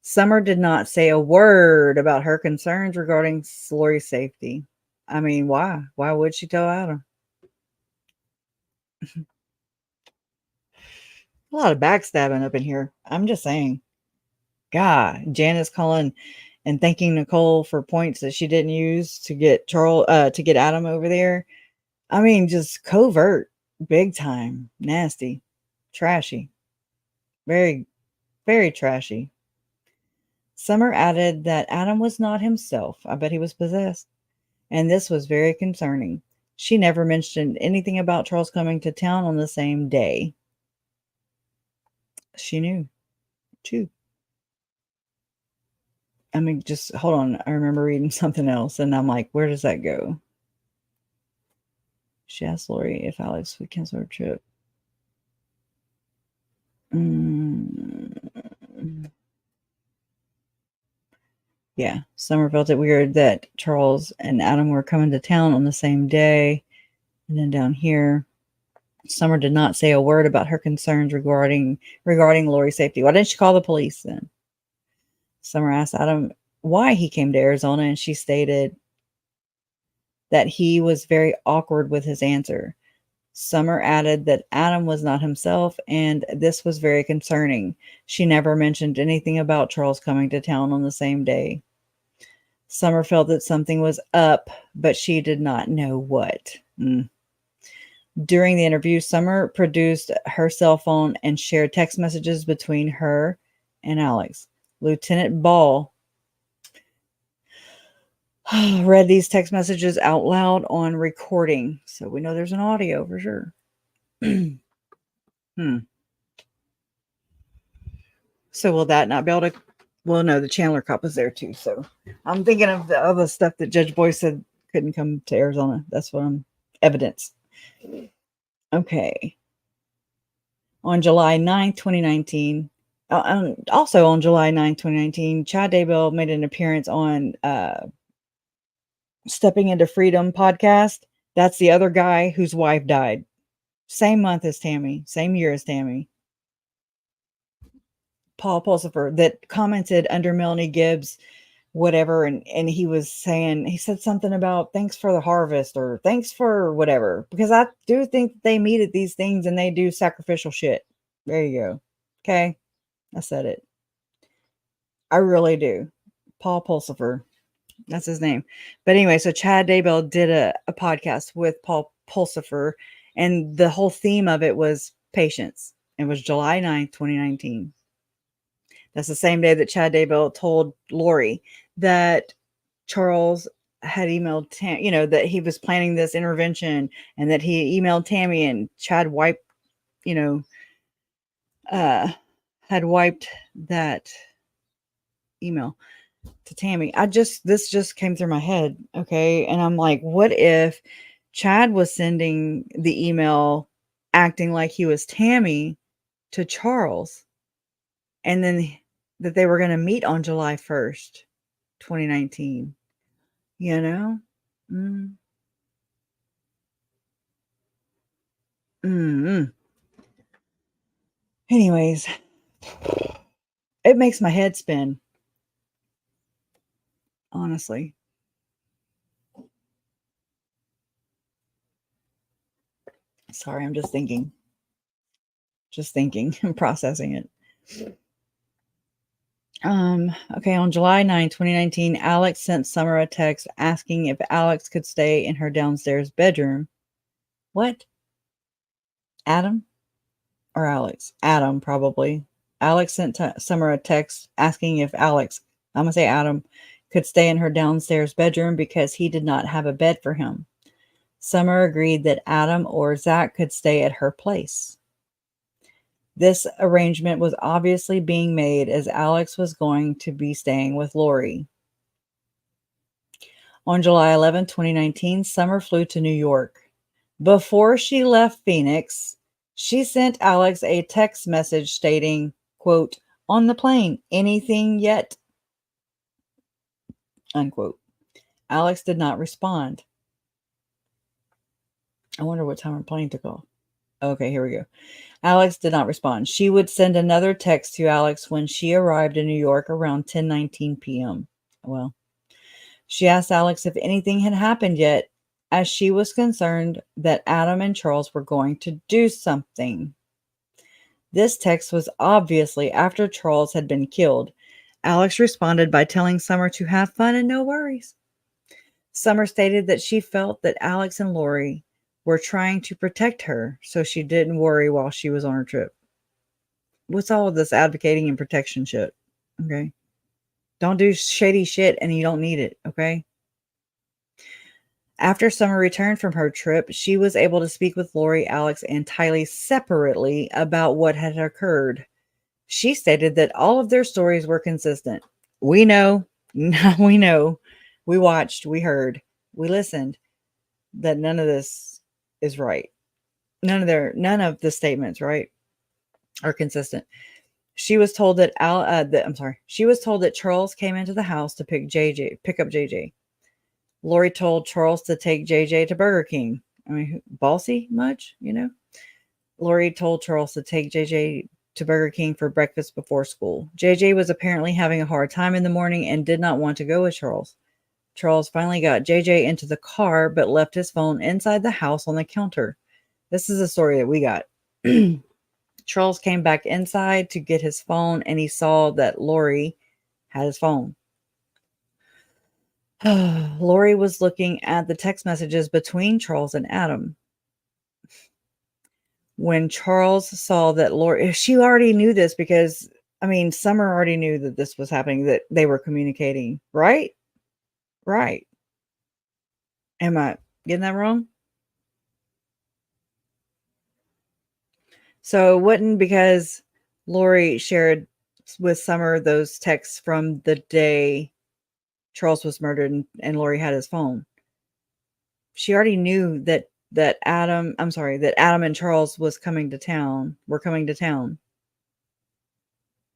Summer did not say a word about her concerns regarding Lori's safety. I mean, why? Why would she tell Adam? A lot of backstabbing up in here. I'm just saying. God, Janice calling and thanking Nicole for points that she didn't use to get to get Adam over there. I mean, just covert, big time, nasty, trashy, very, very trashy. Summer added that Adam was not himself. I bet he was possessed. And this was very concerning. She never mentioned anything about Charles coming to town on the same day. She knew, too. I mean, just hold on. I remember reading something else, and I'm like, where does that go? She asked Lori if Alex would cancel her trip. Yeah, Summer felt it weird that Charles and Adam were coming to town on the same day. And then down here, Summer did not say a word about her concerns regarding Lori's safety. Why didn't she call the police then? Summer asked Adam why he came to Arizona, and she stated that he was very awkward with his answer. Summer added that Adam was not himself, and this was very concerning. She never mentioned anything about Charles coming to town on the same day. Summer felt that something was up, but she did not know what. During the interview, Summer produced her cell phone and shared text messages between her and Alex. Lieutenant Ball read these text messages out loud on recording. So we know there's an audio for sure. So will that not be able to? Well, no, the Chandler cop was there too. So I'm thinking of the other stuff that Judge Boyce said couldn't come to Arizona. That's what I'm evidence. Okay. On July 9th, 2019, also on July 9th, 2019, Chad Daybell made an appearance on Stepping into Freedom podcast. That's the other guy whose wife died. Same month as Tammy, same year as Tammy. Paul Pulsifer that commented under Melanie Gibbs, whatever, and he was saying, he said something about thanks for the harvest or thanks for whatever, because I do think they meet at these things and they do sacrificial shit. There you go. Okay. I said it. I really do. Paul Pulsifer. That's his name. But anyway, so Chad Daybell did a podcast with Paul Pulsifer, and the whole theme of it was patience. It was July 9th, 2019. That's the same day that Chad Daybell told Lori that Charles had emailed that he was planning this intervention and that he emailed Tammy, and Chad wiped, had wiped that email to Tammy. This just came through my head. Okay. And I'm like, what if Chad was sending the email acting like he was Tammy to Charles, and then that they were going to meet on July 1st, 2019, Anyways, it makes my head spin. Honestly. Sorry, I'm just thinking. I'm processing it. Okay, on July 9, 2019, Alex sent Summer a text asking if Alex could stay in her downstairs bedroom. What? Adam? Or Alex? Adam, probably. Alex sent Summer a text asking if Alex, I'm going to say Adam, could stay in her downstairs bedroom because he did not have a bed for him. Summer agreed that Adam or Zach could stay at her place. This arrangement was obviously being made as Alex was going to be staying with Lori. On July 11, 2019, Summer flew to New York. Before she left Phoenix, she sent Alex a text message stating, quote, "On the plane, anything yet?" Unquote. Alex did not respond. I wonder what time her plane took off. Okay, here we go. Alex did not respond. She would send another text to Alex when she arrived in New York around 10:19 p.m. Well, she asked Alex if anything had happened yet, as she was concerned that Adam and Charles were going to do something. This text was obviously after Charles had been killed. Alex responded by telling Summer to have fun and no worries. Summer stated that she felt that Alex and Lori were trying to protect her, so she didn't worry while she was on her trip. What's all of this advocating and protection shit? Okay. Don't do shady shit and you don't need it. Okay. After Summer returned from her trip, she was able to speak with Lori, Alex, and Tylee separately about what had occurred. She stated that all of their stories were consistent. We know, we know, we watched, we heard, we listened, that none of this is right. None of the statements, right, are consistent. She was told that she was told that Charles came into the house to pick up JJ. Lori told Charles to take JJ to Burger King. I mean, bossy much, Lori told Charles to take JJ to Burger King for breakfast before school. JJ was apparently having a hard time in the morning and did not want to go with Charles. Charles finally got JJ into the car, but left his phone inside the house on the counter. This is a story that we got. Charles came back inside to get his phone, and he saw that Lori had his phone. Lori was looking at the text messages between Charles and Adam. When Charles saw that Lori, she already knew this because, Summer already knew that this was happening, that they were communicating, right? Right. Am I getting that wrong? So it wasn't because Lori shared with Summer those texts from the day Charles was murdered and Lori had his phone. She already knew that Adam and Charles were coming to town.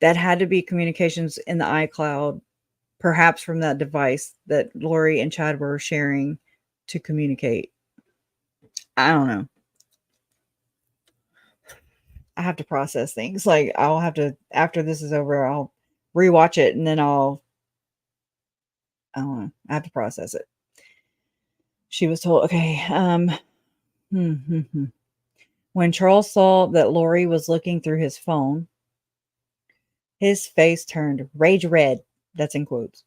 That had to be communications in the iCloud, perhaps from that device that Lori and Chad were sharing to communicate. I don't know. I have to process things. Like, I'll have to, after this is over, I'll rewatch it and then I don't know. I have to process it. She was told, okay, when Charles saw that Lori was looking through his phone, his face turned rage red. That's in quotes.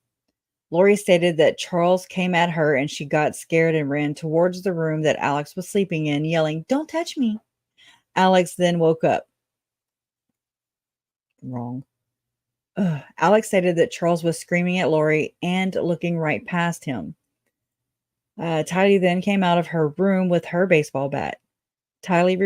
Lori stated that Charles came at her and she got scared and ran towards the room that Alex was sleeping in, yelling, "Don't touch me." Alex then woke up. Wrong. Alex stated that Charles was screaming at Lori and looking right past him. Tylee then came out of her room with her baseball bat. Tylee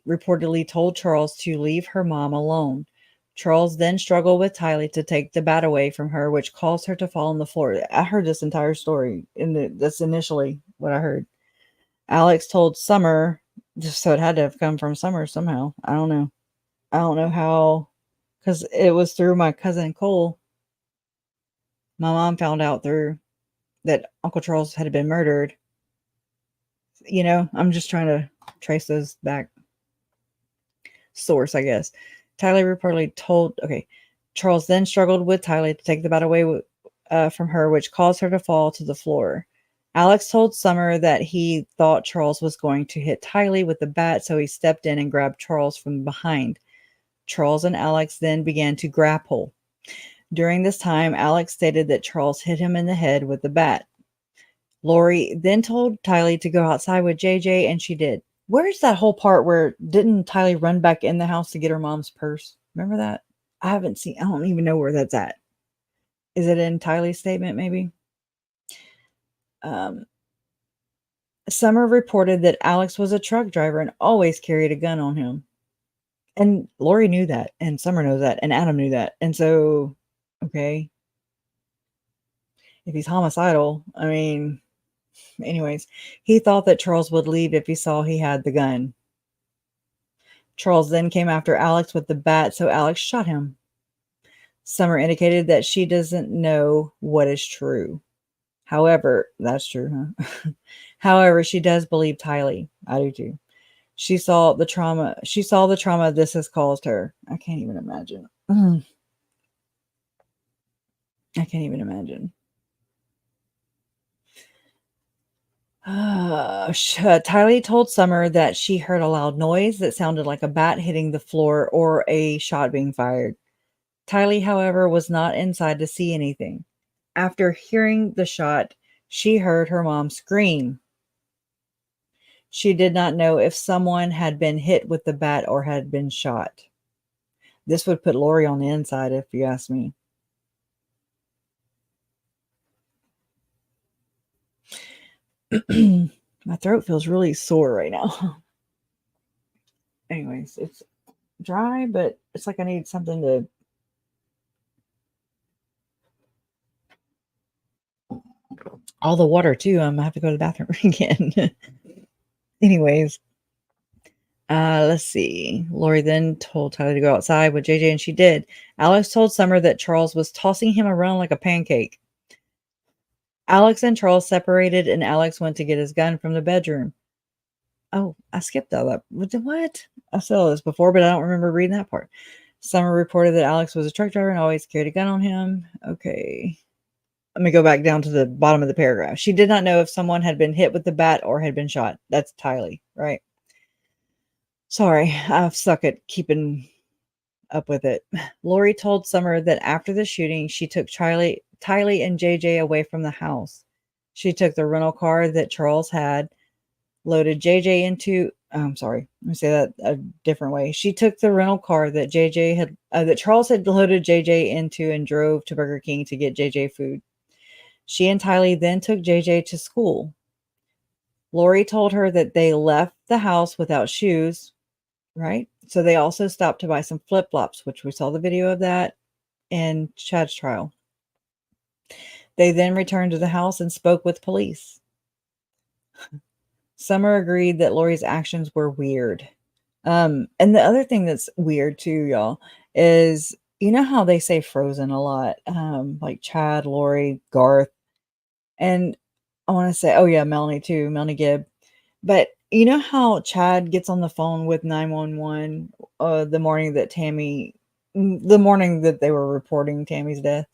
reportedly told Charles to leave her mom alone. Charles then struggled with Tylee to take the bat away from her, which caused her to fall on the floor. I heard this entire story, and that's initially what I heard. Alex told Summer, so it had to have come from Summer somehow. I don't know. I don't know how, because it was through my cousin Cole. My mom found out through that Uncle Charles had been murdered. You know, I'm just trying to trace those back. Source, I guess. Tylee reportedly told, Charles then struggled with Tylee to take the bat away from her, which caused her to fall to the floor. Alex told Summer that he thought Charles was going to hit Tylee with the bat, so he stepped in and grabbed Charles from behind. Charles and Alex then began to grapple. During this time, Alex stated that Charles hit him in the head with the bat. Lori then told Tylee to go outside with JJ, and she did. Where's that whole part where didn't Tylee run back in the house to get her mom's purse? Remember that? I don't even know where that's at. Is it in Tylee's statement, maybe? Summer reported that Alex was a truck driver and always carried a gun on him. And Lori knew that, and Summer knows that, and Adam knew that. And so, okay. If he's homicidal, I mean, anyways, he thought that Charles would leave if he saw he had the gun. Charles then came after Alex with the bat, so Alex shot him. Summer indicated that she doesn't know what is true. However, that's true, huh? However, she does believe Tylee. I do too. She saw the trauma this has caused her. I can't even imagine. I can't even imagine. Tylee told Summer that she heard a loud noise that sounded like a bat hitting the floor or a shot being fired. Tylee, however, was not inside to see anything. After hearing the shot, she heard her mom scream. She did not know if someone had been hit with the bat or had been shot. This would put Lori on the inside, if you ask me. My throat feels really sore right now. Anyways, it's dry, but it's like I need something to... all the water, too. I'm going to have to go to the bathroom again. Anyways. Let's see. Lori then told Tylee to go outside with JJ, and she did. Alex told Summer that Charles was tossing him around like a pancake. Alex and Charles separated, and Alex went to get his gun from the bedroom. Oh, I skipped all that. What? I said all this before, but I don't remember reading that part. Summer reported that Alex was a truck driver and always carried a gun on him. Okay. Let me go back down to the bottom of the paragraph. She did not know if someone had been hit with the bat or had been shot. That's Tylee, right? Sorry, I suck at keeping up with it. Lori told Summer that after the shooting, she took Tylee and JJ away from the house. She took the rental car that Charles had, loaded JJ into... I'm sorry, let me say that a different way. She took the rental car that that Charles had loaded JJ into and drove to Burger King to get JJ food. She and Tylee then took JJ to school. Lori told her that they left the house without shoes, right? So they also stopped to buy some flip-flops, which we saw the video of that in Chad's trial. They then returned to the house and spoke with police. Summer agreed that Lori's actions were weird. And the other thing that's weird too, y'all, is you know how they say Frozen a lot, like Chad, Lori, Garth, and I want to say, oh yeah, Melanie too, Melanie Gibb. But you know how Chad gets on the phone with 911 the morning that the morning that they were reporting Tammy's death,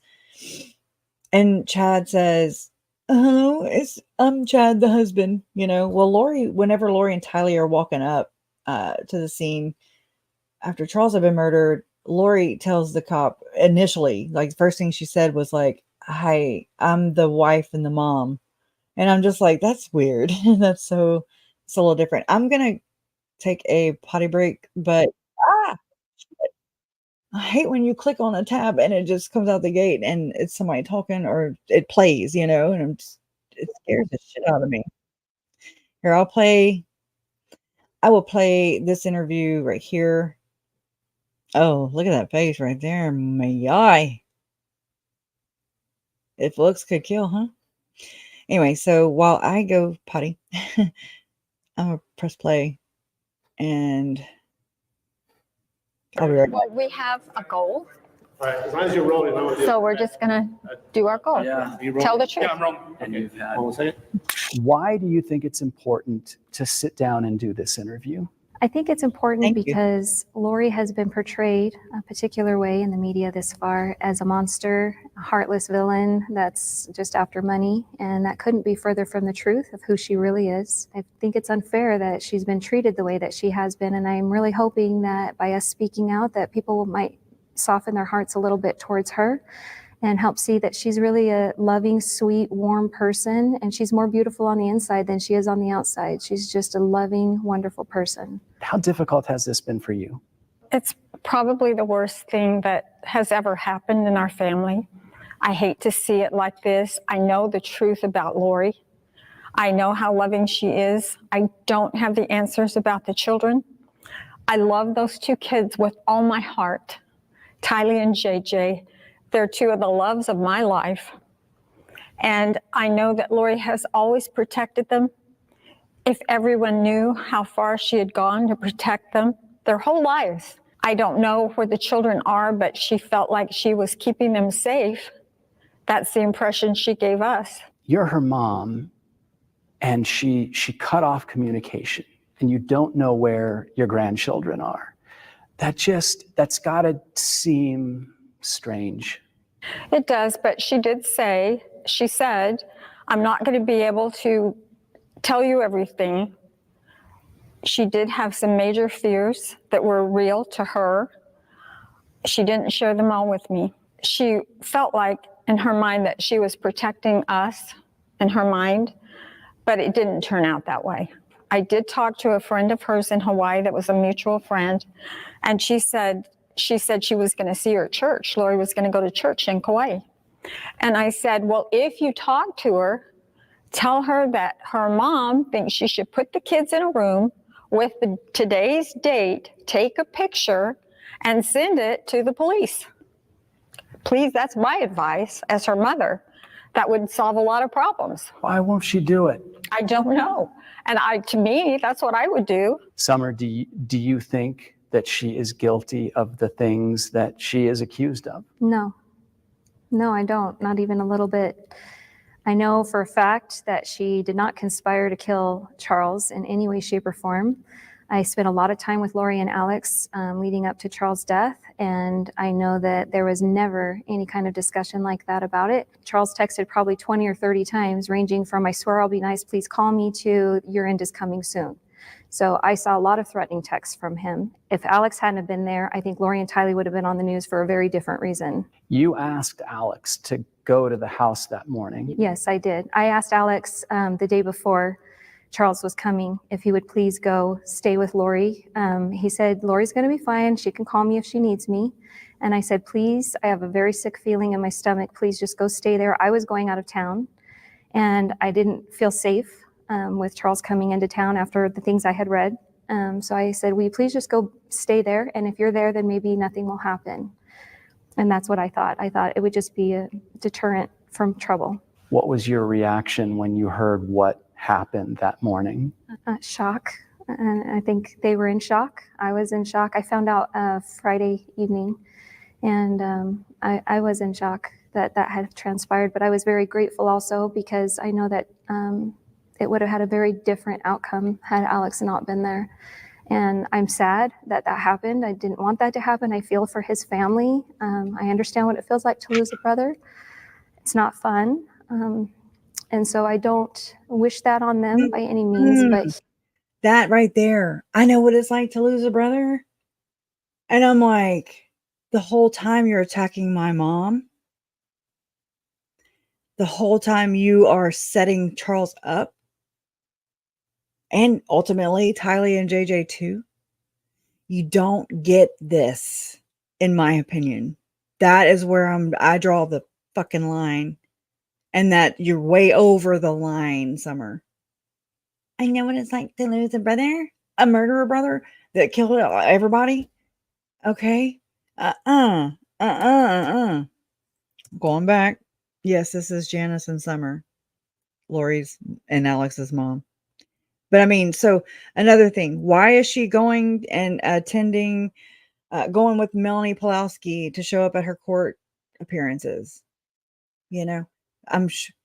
and Chad says, "Hello, I'm Chad, the husband." You know, well, whenever Lori and Tylee are walking up to the scene after Charles had been murdered, Lori tells the cop initially, like the first thing she said was like, "Hi, I'm the wife and the mom," and I'm just like, that's weird. It's a little different. I'm gonna take a potty break, but ah, I hate when you click on a tab and it just comes out the gate and it's somebody talking or it plays, and it scares the shit out of me. Here, I will play this interview right here. Oh, look at that face right there. My eye. If looks could kill, huh? Anyway, so while I go potty, I'm gonna press play and I'll be right back. Well, we have a goal, All right, as long as you're rolling, I'm gonna so we're just gonna do our goal. Yeah. Tell the truth. Yeah, I'm rolling. And you've had. Hold on a second. Why do you think it's important to sit down and do this interview? I think it's important Thank you. because Lori has been portrayed a particular way in the media this far as a monster, a heartless villain that's just after money, and that couldn't be further from the truth of who she really is. I think it's unfair that she's been treated the way that she has been, and I'm really hoping that by us speaking out that people might soften their hearts a little bit towards her and help see that she's really a loving, sweet, warm person, and she's more beautiful on the inside than she is on the outside. She's just a loving, wonderful person. How difficult has this been for you? It's probably the worst thing that has ever happened in our family. I hate to see it like this. I know the truth about Lori. I know how loving she is. I don't have the answers about the children. I love those two kids with all my heart. Tylee and JJ, they're two of the loves of my life. And I know that Lori has always protected them. If everyone knew how far she had gone to protect them their whole lives. I don't know where the children are, but she felt like she was keeping them safe. That's the impression she gave us. You're her mom, and she cut off communication, and you don't know where your grandchildren are. That's gotta seem strange. It does, but she said, I'm not going to be able to tell you everything. She did have some major fears that were real to her. She didn't share them all with me. She felt like in her mind that she was protecting us in her mind, but it didn't turn out that way. I did talk to a friend of hers in Hawaii that was a mutual friend, and she said she was going to see her at church. Lori was going to go to church in Kauai. And I said, well, if you talk to her, tell her that her mom thinks she should put the kids in a room with today's date, take a picture, and send it to the police. Please, that's my advice as her mother. That would solve a lot of problems. Why won't she do it? I don't know. And to me, that's what I would do. Summer, do you think that she is guilty of the things that she is accused of? No, I don't, not even a little bit. I know for a fact that she did not conspire to kill Charles in any way, shape, or form. I spent a lot of time with Lori and Alex leading up to Charles' death, and I know that there was never any kind of discussion like that about it. Charles texted probably 20 or 30 times, ranging from, I swear I'll be nice, please call me, to your end is coming soon. So I saw a lot of threatening texts from him. If Alex hadn't have been there, I think Lori and Tylee would have been on the news for a very different reason. You asked Alex to go to the house that morning. Yes, I did. I asked Alex the day before Charles was coming if he would please go stay with Lori. He said, Lori's going to be fine. She can call me if she needs me. And I said, please, I have a very sick feeling in my stomach. Please just go stay there. I was going out of town and I didn't feel safe with Charles coming into town after the things I had read. So I said, will you please just go stay there? And if you're there, then maybe nothing will happen. And that's what I thought. I thought it would just be a deterrent from trouble. What was your reaction when you heard what happened that morning? Shock. And I think they were in shock. I was in shock. I found out Friday evening, and I was in shock that that had transpired. But I was very grateful also because I know that it would have had a very different outcome had Alex not been there. And I'm sad that that happened. I didn't want that to happen. I feel for his family. I understand what it feels like to lose a brother. It's not fun. And so I don't wish that on them by any means, but that right there, I know what it's like to lose a brother. And I'm like, the whole time you're attacking my mom, the whole time you are setting Charles up, and ultimately Tylee and JJ too, you don't get this, in my opinion. That is where I draw the fucking line, and that you're way over the line, Summer. I know what it's like to lose a brother, a murderer brother that killed everybody. Okay. Going back. Yes, this is Janice and Summer, Lori's and Alex's mom. But I mean, so another thing, why is she going and attending, going with Melanie Pulowski to show up at her court appearances? You know,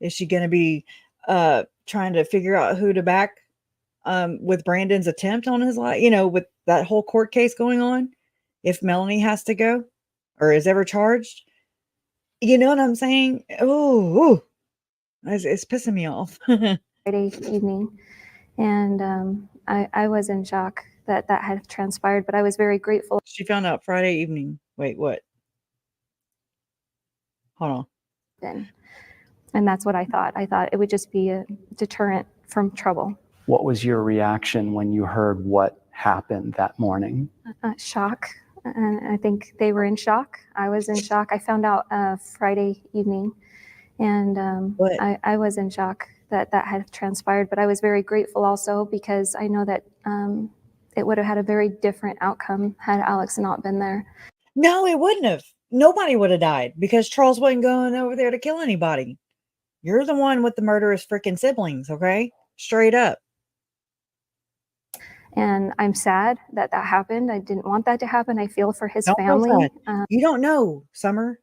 is she going to be trying to figure out who to back with Brandon's attempt on his life, you know, with that whole court case going on? If Melanie has to go or is ever charged, you know what I'm saying? Oh, it's pissing me off. Friday evening, and I was in shock that that had transpired, but I was very grateful. She found out Friday evening. Wait, what? Hold on. Then, and that's what I thought. I thought it would just be a deterrent from trouble. What was your reaction when you heard what happened that morning? Shock. And I think they were in shock. I was in shock. I found out Friday evening, and I was in shock that that had transpired. But I was very grateful also because I know that it would have had a very different outcome had Alex not been there. No, it wouldn't have. Nobody would have died because Charles wasn't going over there to kill anybody. You're the one with the murderous freaking siblings, okay? Straight up. And I'm sad that that happened. I didn't want that to happen. I feel for his Don't feel family. sad. You don't know, Summer.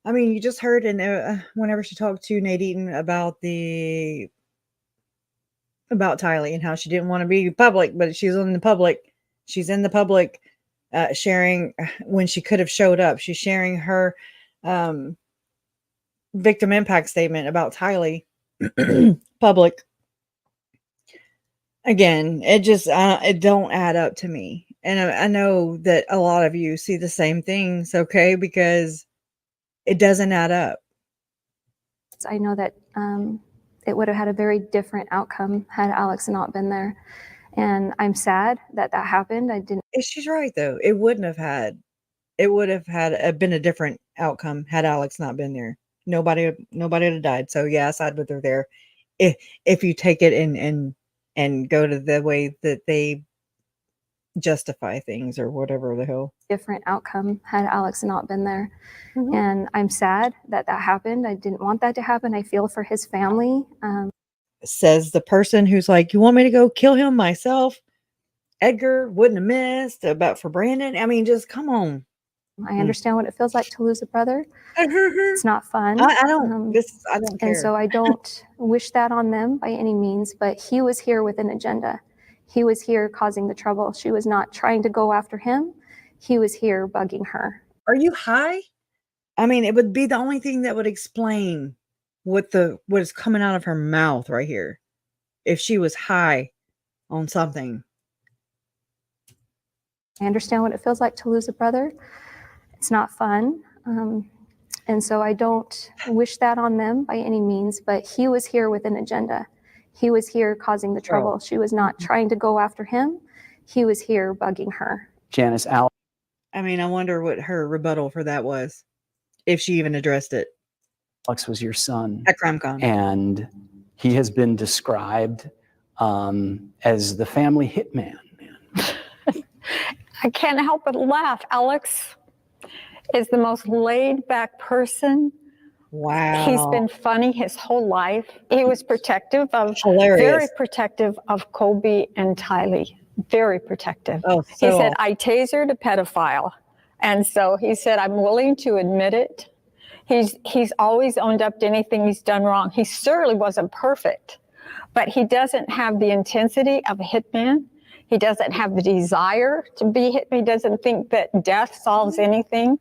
I mean, you just heard whenever she talked to Nate Eaton about Tylee and how she didn't want to be public, but she's in the public. She's in the public sharing when she could have showed up. She's sharing her victim impact statement about Tylee public. Again, it just it don't add up to me. And I know that a lot of you see the same things, okay? Because it doesn't add up. I know that it would have had a very different outcome had Alex not been there. And I'm sad that that happened. I didn't. She's right, though. It would have had been a different outcome had Alex not been there. Nobody would have died. So yeah, I side with her there. If you take it and go to the way that they justify things or whatever the hell. Different outcome had Alex not been there. Mm-hmm. And I'm sad that that happened. I didn't want that to happen. I feel for his family. Says the person who's like, you want me to go kill him myself? Edgar wouldn't have missed about for Brandon. I mean, just come on. I understand what it feels like to lose a brother. It's not fun. I don't care. And so I don't wish that on them by any means, but he was here with an agenda. He was here causing the trouble. She was not trying to go after him. He was here bugging her. Are you high? I mean, it would be the only thing that would explain what is coming out of her mouth right here. If she was high on something. I understand what it feels like to lose a brother. It's not fun. And so I don't wish that on them by any means, but he was here with an agenda. He was here causing the trouble. She was not trying to go after him. He was here bugging her. Janice, Alex. I mean, I wonder what her rebuttal for that was, if she even addressed it. Alex was your son. At CrimeCon. And He has been described as the family hitman. I can't help but laugh. Alex is the most laid back person. Wow. He's been funny his whole life. He was protective of, Hilarious. very protective of Kobe and Tylee. Very protective. Oh, he so said, I tasered a pedophile. And so he said, I'm willing to admit it. He's always owned up to anything he's done wrong. He certainly wasn't perfect, but he doesn't have the intensity of a hitman. He doesn't have the desire to be hit. He doesn't think that death solves anything.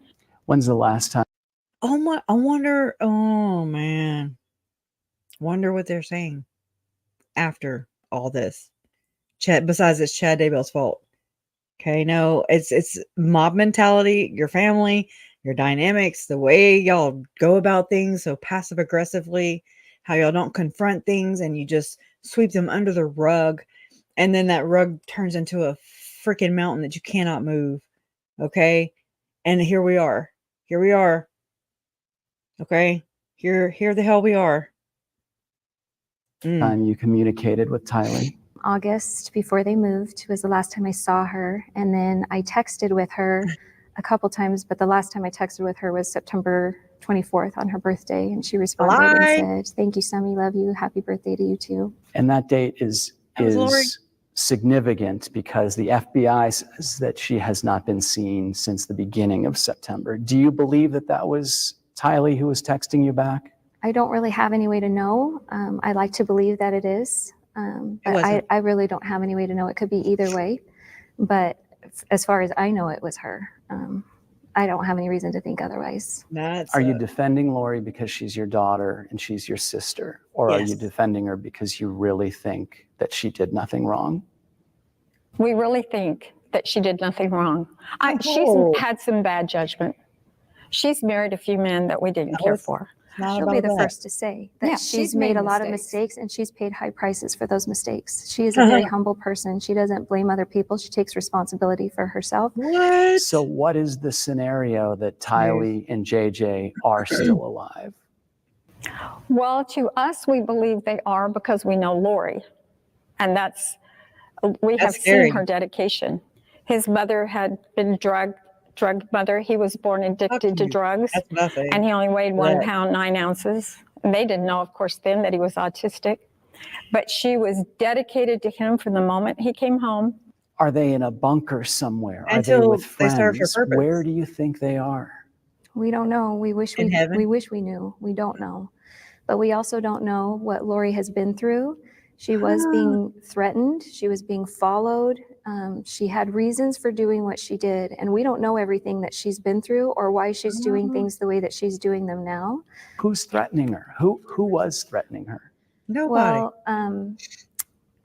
When's the last time? Oh my, I wonder, oh man. Wonder what they're saying after all this. Chad, besides it's Chad Daybell's fault. Okay, no, it's mob mentality, your family, your dynamics, the way y'all go about things so passive aggressively, how y'all don't confront things and you just sweep them under the rug, and then that rug turns into a freaking mountain that you cannot move. Okay, and here we are. Here we are. Okay, here the hell we are. Time you communicated with Tylee? August, before they moved, was the last time I saw her. And then I texted with her a couple times, but the last time I texted with her was September 24th on her birthday. And she responded and said, thank you, Sammy, love you. Happy birthday to you too. And that date is Lori. significant because the FBI says that she has not been seen since the beginning of September. Do you believe that that was Tylee who was texting you back? I don't really have any way to know. I like to believe that it is. But I really don't have any way to know. It could be either way. But as far as I know, it was her. I don't have any reason to think otherwise. Are you defending Lori because she's your daughter and she's your sister? Or are you defending her because you really think that she did nothing wrong? We really think that she did nothing wrong. She's had some bad judgment. She's married a few men that we didn't care for. She'll be the first to say that she's made a lot of mistakes and she's paid high prices for those mistakes. She is a very humble person. She doesn't blame other people. She takes responsibility for herself. What? So what is the scenario that Tylee and JJ are still alive? Well, to us, we believe they are because we know Lori. And we have seen her dedication. His mother had been drug mother. He was born addicted to drugs. That's nothing. And he only weighed 1 pound, 9 ounces. And they didn't know, of course, then that he was autistic. But she was dedicated to him from the moment he came home. Are they in a bunker somewhere? Are Until they with they friends? serve your purpose. Where do you think they are? We don't know. We wish we knew. We don't know. But we also don't know what Lori has been through. She was being threatened. She was being followed. She had reasons for doing what she did. And we don't know everything that she's been through or why she's doing things the way that she's doing them now. Who's threatening her? Who was threatening her? Nobody. Well,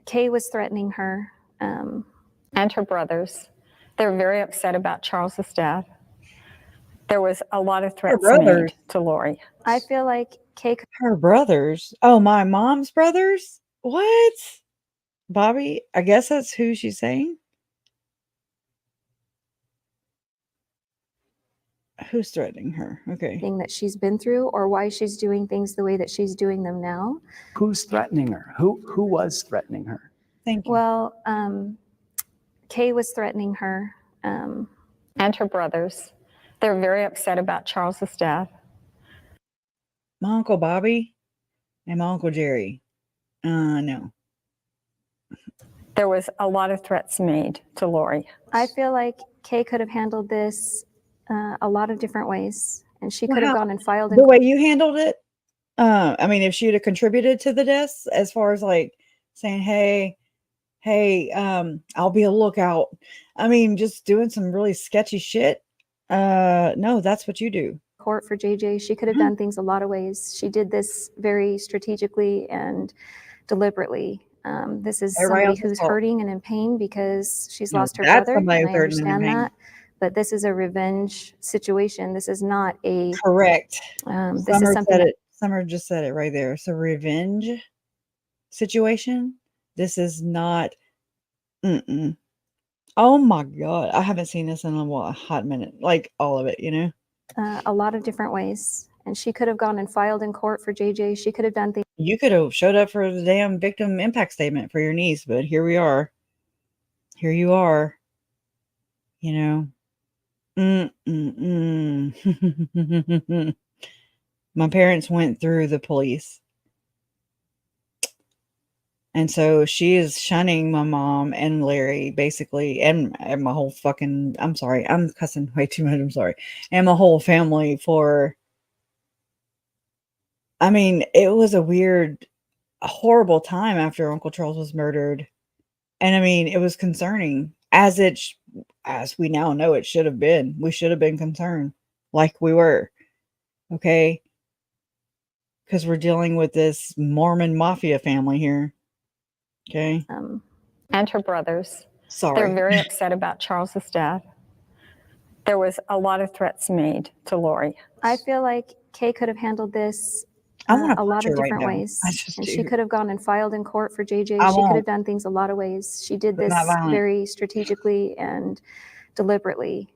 Kay was threatening her. And her brothers. They're very upset about Charles's death. There was a lot of threats made to Lori. I feel like Kay. Her brothers. Oh, my mom's brothers? What? Bobby? I guess that's who she's saying. Who's threatening her? Okay. Thing that she's been through or why she's doing things the way that she's doing them now. Who's threatening her? Who was threatening her? Thank you. Well, Kay was threatening her. And her brothers. They're very upset about Charles's death. My Uncle Bobby and my Uncle Jerry. No. There was a lot of threats made to Lori. I feel like Kay could have handled this a lot of different ways. And she could have gone and filed. The way you handled it? I mean, if she would have contributed to the deaths as far as like saying, hey, I'll be a lookout. I mean, just doing some really sketchy shit. No, that's what you do. Court for JJ. She could have done things a lot of ways. She did this very strategically and deliberately. This is somebody who's hurting and in pain because she's lost her brother. And I understand that. But this is a revenge situation. This is not a correct. This is something Summer just said it right there. It's a revenge situation. This is not. Oh my God. I haven't seen this in a hot minute. Like all of it, you know? A lot of different ways. And she could have gone and filed in court for JJ. She could have done things. You could have showed up for the damn victim impact statement for your niece, but here we are. Here you are. You know. My parents went through the police. And so she is shunning my mom and Larry, basically, and my whole fucking, I'm sorry, I'm cussing way too much, I'm sorry, and my whole family for, I mean, it was a horrible time after Uncle Charles was murdered. And I mean, it was concerning, as we now know it should have been. We should have been concerned, like we were, okay? Because we're dealing with this Mormon mafia family here. Okay. And her brothers. Sorry. They're very upset about Charles's death. There was a lot of threats made to Lori. I feel like Kay could have handled this I want a to lot punch of her right different now. ways. I just And do. she could have gone and filed in court for JJ. I She could won't. have done things a lot of ways. She did But this not violent. very strategically and deliberately.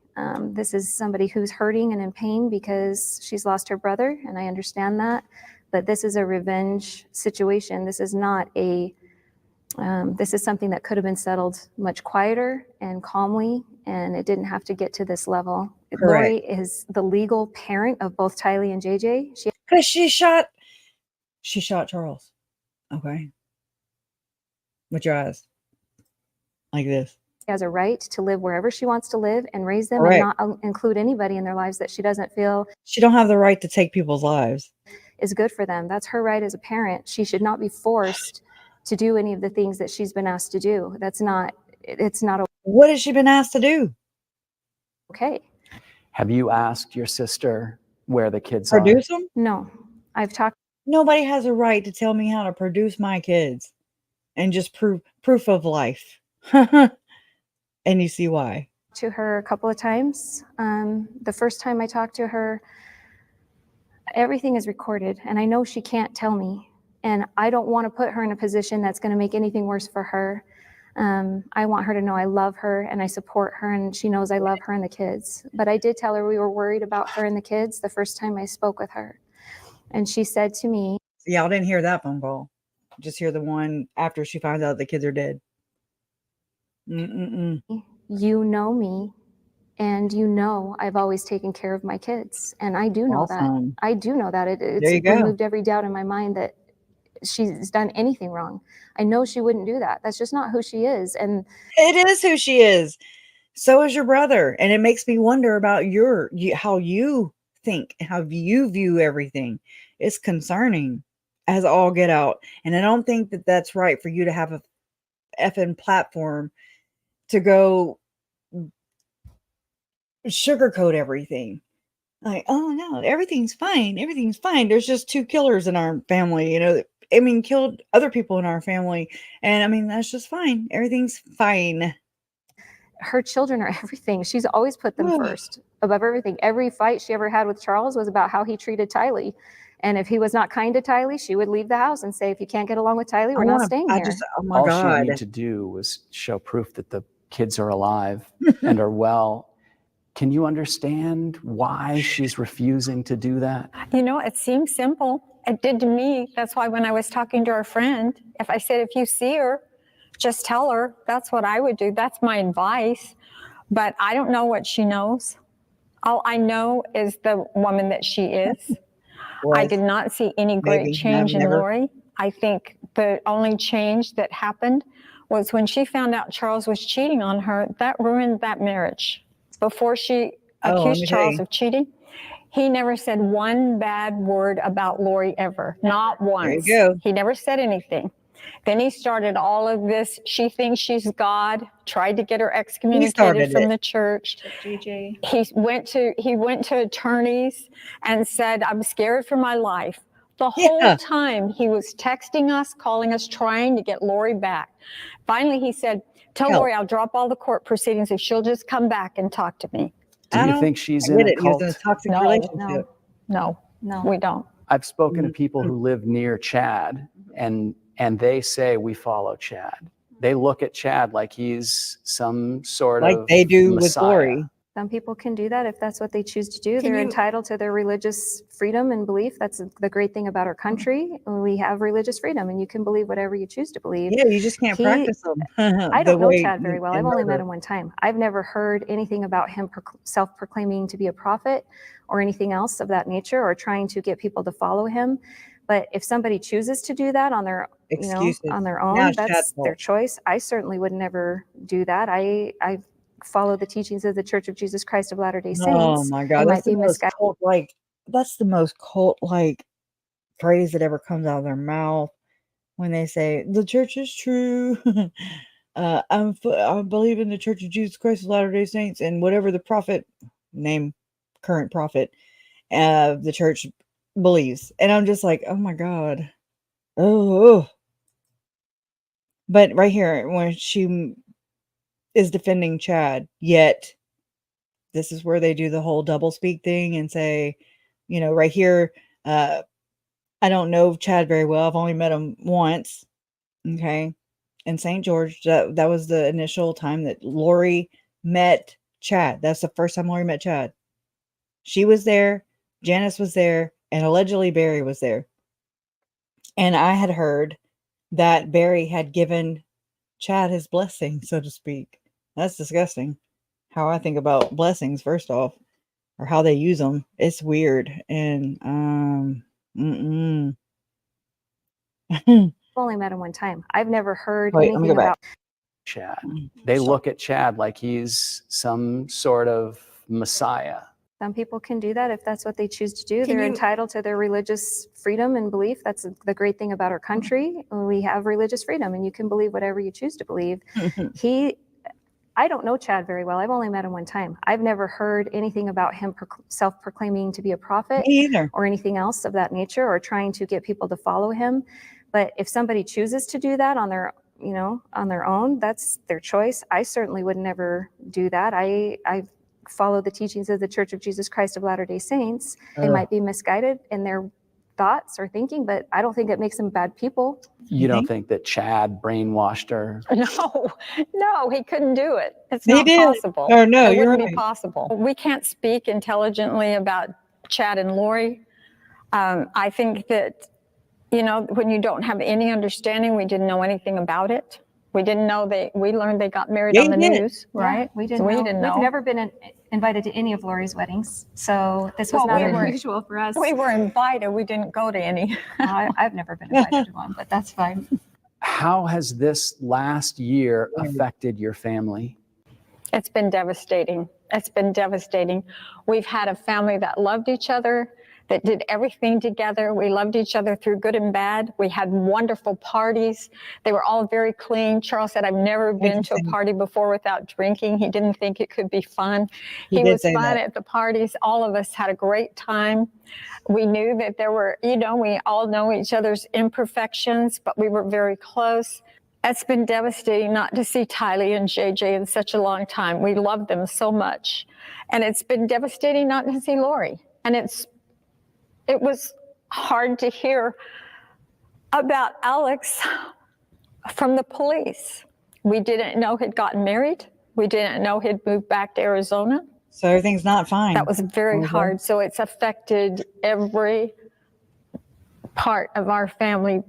This is somebody who's hurting and in pain because she's lost her brother, and I understand that. But this is a revenge situation. This is not this is something that could have been settled much quieter and calmly, and it didn't have to get to this level. Correct. Lori is the legal parent of both Tylee and JJ. She Because she shot Charles. Okay. With your eyes. Like this. has a right to live wherever she wants to live and raise them Correct. and not include anybody in their lives that she doesn't feel She don't have the right to take people's lives. is good for them. That's her right as a parent. She should not be forced to do any of the things that she's been asked to do. It's not What has she been asked to do? okay. Have you asked your sister where the kids Produce them? No, I've talked Nobody has a right to tell me how to produce my kids and just proof of life. And you see why. to her a couple of times. The first time I talked to her, everything is recorded, and I know she can't tell me. And I don't want to put her in a position that's going to make anything worse for her. I want her to know I love her and I support her, and she knows I love her and the kids. But I did tell her we were worried about her and the kids the first time I spoke with her. And she said to me, Y'all didn't hear that phone call. Just hear the one after she finds out the kids are dead. you know me, and you know I've always taken care of my kids. And I do know that. Awesome. I do know that. There you It's go. removed every doubt in my mind that she's done anything wrong. I know she wouldn't do that. That's just not who she is. And It is who she is. So is your brother. And it makes me wonder about how you think, how you view everything. It's concerning as all get out. And I don't think that that's right for you to have a effing platform to go sugarcoat everything. Like, oh no, everything's fine. Everything's fine. There's just 2 killers in our family, killed other people in our family. And I mean, that's just fine. Everything's fine. her children are everything. She's always put them first above everything. Every fight she ever had with Charles was about how he treated Tylee. And if he was not kind to Tylee, she would leave the house and say, if you can't get along with Tylee, we're not staying here. Oh my All God. she needed to do was show proof that the kids are alive and are well. Can you understand why she's refusing to do that? You know, it seems simple. It did to me. That's why when I was talking to our friend, if I said, if you see her, just tell her. That's what I would do. That's my advice. But I don't know what she knows. All I know is the woman that she is. I did not see any great change in Lori. I think the only change that happened was when she found out Charles was cheating on her. That ruined that marriage. Before she accused Charles of cheating, he never said one bad word about Lori ever. Not once. There you go. He never said anything. Then he started all of this. She thinks she's God. Tried to get her excommunicated from the church. JJ. He went to attorneys and said, "I'm scared for my life." The whole time he was texting us, calling us, trying to get Lori back. Finally, he said, "Tell Lori I'll drop all the court proceedings if she'll just come back and talk to me." Do you think she's in a cult? He was in a toxic relationship. No, we don't. I've spoken to people who live near Chad, and they say we follow Chad. They look at Chad like he's some sort of like they do with Messiah. Lori. Some people can do that if that's what they choose to do. Can They're you- entitled to their religious freedom and belief. That's the great thing about our country. We have religious freedom, and you can believe whatever you choose to believe. Yeah, you just can't He- practice them. I the don't know way Chad very well. in I've only met murder. him one time. I've never heard anything about him self-proclaiming to be a prophet or anything else of that nature, or trying to get people to follow him. But if somebody chooses to do that on their, Excuses. on their Now own, it's that's Chad's their fault. choice. I certainly would never do that. I follow the teachings of the Church of Jesus Christ of Latter-day Saints. Oh my God, They that's might the be most misguided. cult-like. That's the most cult-like phrase that ever comes out of their mouth when they say the church is true. I believe in the Church of Jesus Christ of Latter-day Saints, and whatever the prophet name, current prophet, the church believes. And I'm just like, oh my God. Oh. But right here, when she is defending Chad, yet this is where they do the whole double speak thing and say, right here, I don't know Chad very well. I've only met him once. Okay. In St. George, that was the initial time that Lori met Chad. That's the first time Lori met Chad. She was there, Janice was there, and allegedly Barry was there. And I had heard that Barry had given Chad his blessing, so to speak. That's disgusting. How I think about blessings, first off, or how they use them. It's weird. And I've only met him one time. I've never heard Wait, let me anything go back. about Chad. They look at Chad like he's some sort of messiah. Some people can do that if that's what they choose to do. Can They're you- entitled to their religious freedom and belief. That's the great thing about our country. We have religious freedom, and you can believe whatever you choose to believe. I don't know Chad very well. I've only met him one time. I've never heard anything about him self-proclaiming to be a prophet Me either. or anything else of that nature, or trying to get people to follow him. But if somebody chooses to do that on their, on their own, that's their choice. I certainly would never do that. I follow the teachings of the Church of Jesus Christ of Latter-day Saints. They might be misguided in their thoughts or thinking, but I don't think it makes them bad people. You don't think that Chad brainwashed her? No, he couldn't do it. It's He not did. possible. Or no, it you're wouldn't right. be possible. We can't speak intelligently about Chad and Lori. I think that, when you don't have any understanding, we didn't know anything about it. We didn't know we learned they got married Yeah, on the you did. news, Yeah, right? we didn't So know. we didn't know. We've never been invited to any of Lori's weddings, so this was Well, not we were- unusual for us. We were invited. We didn't go to any. I've never been invited to one, but that's fine. How has this last year affected your family? It's been devastating. It's been devastating. We've had a family that loved each other, that did everything together. We loved each other through good and bad. We had wonderful parties. They were all very clean. Charles said, I've never been to a party before without drinking. He didn't think it could be fun. He He did was say fun that. at the parties. All of us had a great time. We knew that there were, we all know each other's imperfections, but we were very close. It's been devastating not to see Tylee and JJ in such a long time. We loved them so much. And it's been devastating not to see Lori. And it was hard to hear about Alex from the police. We didn't know he'd gotten married. We didn't know he'd moved back to Arizona. So everything's not fine. That was very hard. So it's affected every part of our family.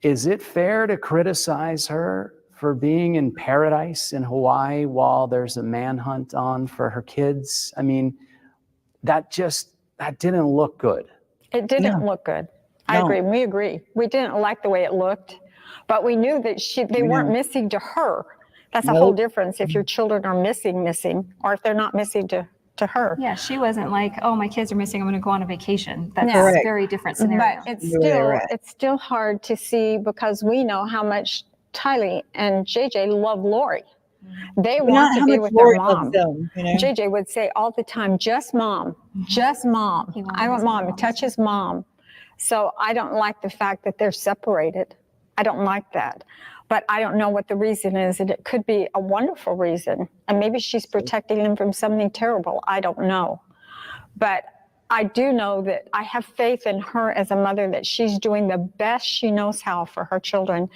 Is it fair to criticize her for being in paradise in Hawaii while there's a manhunt on for her kids? I mean, that didn't look good. It didn't look good. I No. agree. We agree. We didn't like the way it looked, but we knew that they weren't missing to her. That's a whole difference if your children are missing, or if they're not missing to her. Yeah, she wasn't like, oh, my kids are missing, I'm going to go on a vacation. That's Correct. a very different scenario. But Right. it's still hard to see because we know how much Tylee and JJ love Lori. They But want not to how be much with Lori their loves mom. them, JJ would say all the time, just mom, just mom. He wanted I want his mom to mom. touch his mom. So I don't like the fact that they're separated. I don't like that. But I don't know what the reason is, and it could be a wonderful reason. And maybe she's protecting them from something terrible. I don't know. But I do know that I have faith in her as a mother, that she's doing the best she knows how for her children.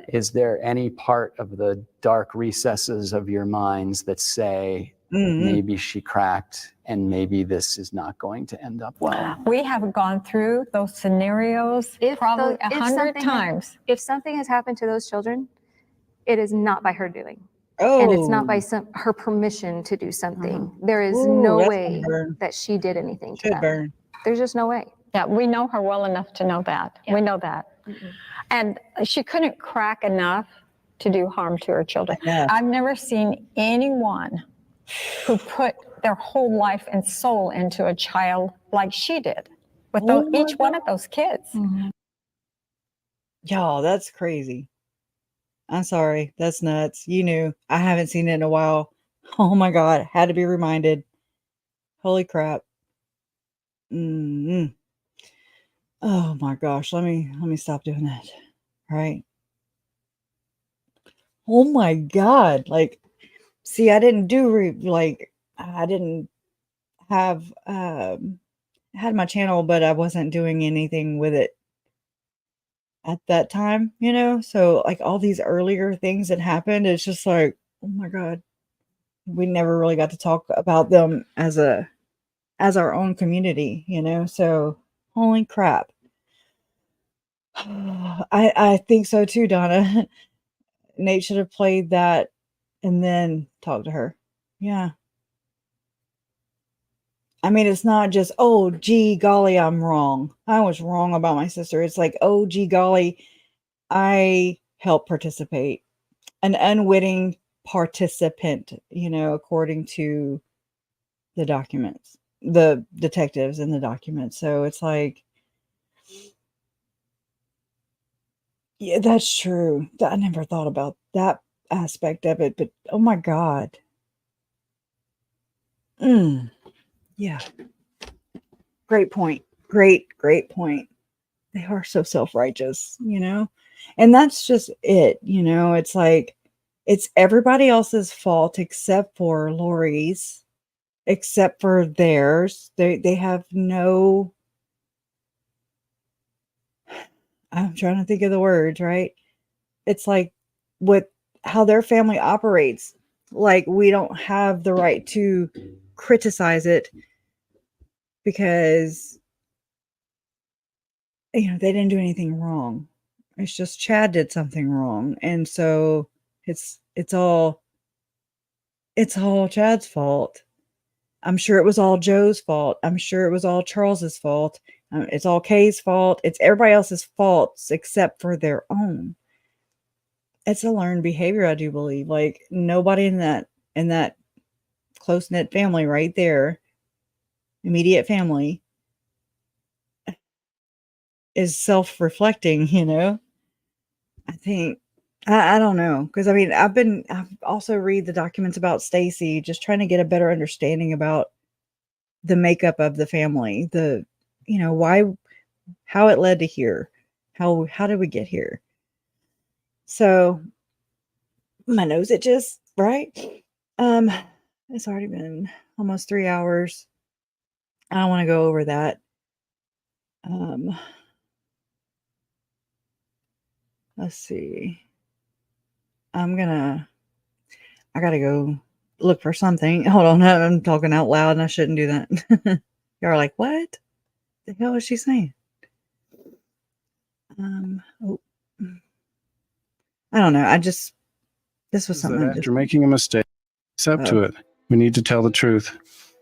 Is there any part of the dark recesses of your minds that say maybe she cracked, and maybe this is not going to end up well. We have gone through those scenarios probably 100 times. If something has happened to those children, it is not by her doing. Oh, And it's not by her permission to do something. There is Ooh, no that's way gonna burn. that she did anything to Should them. burn. There's just no way. Yeah, we know her well enough to know that. We know that. And she couldn't crack enough to do harm to her children. Enough. I've never seen anyone who put their whole life and soul into a child like she did with Oh my each one of those kids. Y'all, that's crazy. I'm sorry. That's nuts. You knew. I haven't seen it in a while. Oh my God. Had to be reminded. Holy crap. Oh my gosh. Let me stop doing that. Right. Oh my God. Like, see, I didn't do I didn't have had my channel, but I wasn't doing anything with it at that time, you know? So like all these earlier things that happened, it's just like, oh my God, we never really got to talk about them as our own community, you know? So holy crap. I think so too, Donna. Nate should have played that and then talked to her. Yeah. I mean, it's not just, oh, gee, golly, I'm wrong. I was wrong about my sister. It's like, oh, gee, golly, I helped participate. An unwitting participant, you know, according to the documents, the detectives in the documents. So it's like, yeah, that's true. I never thought about that aspect of it, but oh my God. Yeah. Great point. Great point. They are so self-righteous, you know? And that's just it, you know? It's like, it's everybody else's fault except for Lori's, except for theirs. They have no, I'm trying to think of the words, right? It's like with how their family operates, like we don't have the right to criticize it because, you know, they didn't do anything wrong. It's just Chad did something wrong. And so it's all Chad's fault. I'm sure it was all Joe's fault. I'm sure it was all Charles's fault. It's all Kay's fault. It's everybody else's faults except for their own. It's a learned behavior, I do believe. Like nobody in that close-knit family right there, immediate family, is self-reflecting, you know? I think I don't know, because I mean I've also read the documents about Stacy, just trying to get a better understanding about the makeup of the family, the, you know, how it led to here, how did we get here? So my nose itches, right? It's already been almost 3 hours. I don't want to go over that. Let's see. I gotta go look for something. Hold on, I'm talking out loud and I shouldn't do that. Y'all are like, what the hell is she saying? Oh, I don't know. This was something. After making a mistake, accept to it. We need to tell the truth.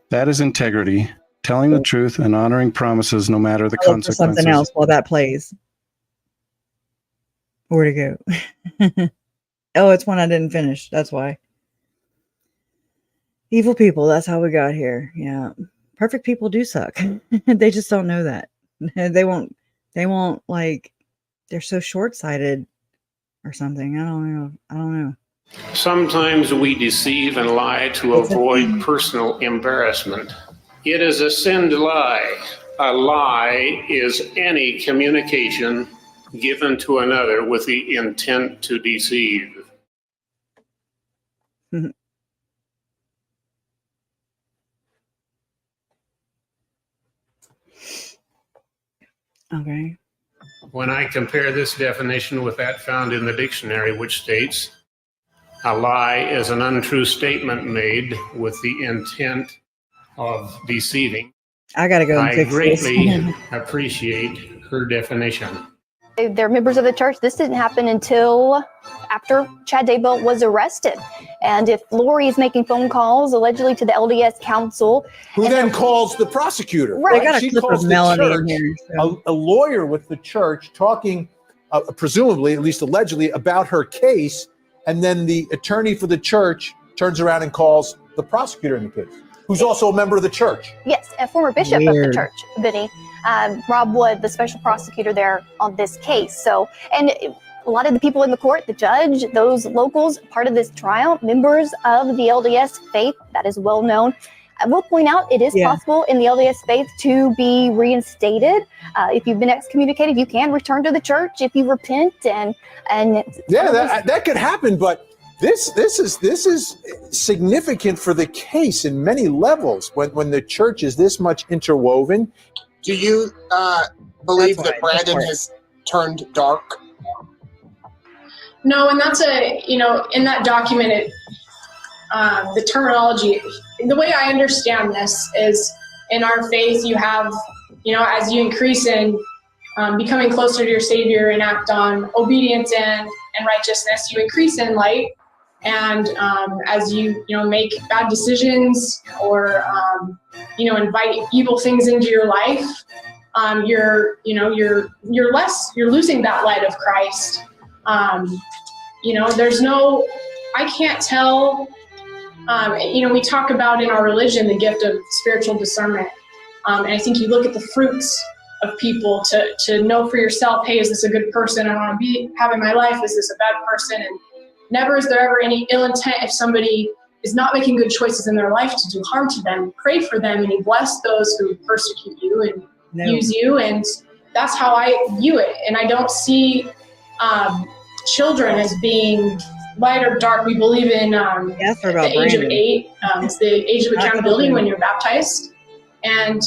That is integrity, telling the truth and honoring promises no matter the I'll look for something consequences. else while that plays. Where'd it go? Oh, it's one I didn't finish. That's why. Evil people. That's how we got here. Yeah. Perfect people do suck. They just don't know that. They won't like, they're so short-sighted or something. I don't know. Sometimes we deceive and lie to avoid personal embarrassment. It is a sin to lie. A lie is any communication given to another with the intent to deceive. Okay. When I compare this definition with that found in the dictionary, which states, A lie is an untrue statement made with the intent of deceiving. I gotta go and I fix greatly this. appreciate her definition. They're members of the church. This didn't happen until after Chad Daybell was arrested. And if Lori is making phone calls allegedly to the LDS council, who then calls the prosecutor. Right. I got a She clip calls of the Melanie in church, here. So. a lawyer with the church talking, presumably, at least allegedly, about her case. And then the attorney for the church turns around and calls the prosecutor in the case, who's also a member of the church. yes, a former bishop of the Weird. church, Vinny, Rob Wood, the special prosecutor there on this case. So, and a lot of the people in the court, the judge, those locals, part of this trial, members of the LDS faith, that is well known. I will point out it is possible in the LDS faith to be reinstated. If you've been excommunicated, you can return to the church if you repent and Yeah, that could happen, but this is significant for the case in many levels. When the church is this much interwoven. Do you believe that Brandon has turned dark? No, and that's in that document, the terminology, the way I understand this is in our faith, you have, as you increase in becoming closer to your Savior and act on obedience and righteousness, you increase in light. And as you, make bad decisions or, invite evil things into your life, you're losing that light of Christ. I can't tell, we talk about in our religion the gift of spiritual discernment. And I think you look at the fruits of people to know for yourself, hey, is this a good person I want to have in my life? Is this a bad person? And never is there ever any ill intent if somebody is not making good choices in their life to do harm to them. Pray for them and you bless those who persecute you and use you. And that's how I view it. And I don't see children as being light or dark. We believe in the age of 8. It's the age of accountability when you're baptized. And,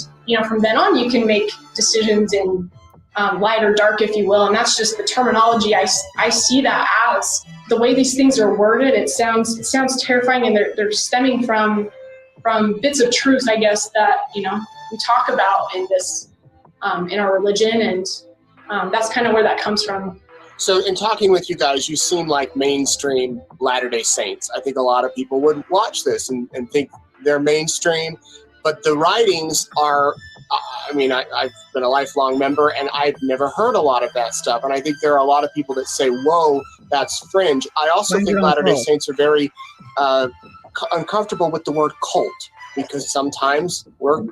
from then on, you can make decisions in light or dark, if you will. And that's just the terminology. I see that as the way these things are worded. It sounds terrifying, and they're stemming from bits of truth, I guess, that, we talk about in this, in our religion. And that's kind of where that comes from. So in talking with you guys, you seem like mainstream Latter-day Saints. I think a lot of people would watch this and think they're mainstream, but the writings are, I've been a lifelong member and I've never heard a lot of that stuff. And I think there are a lot of people that say, whoa, that's fringe. I also think Latter-day Saints are very uncomfortable with the word cult, because sometimes we're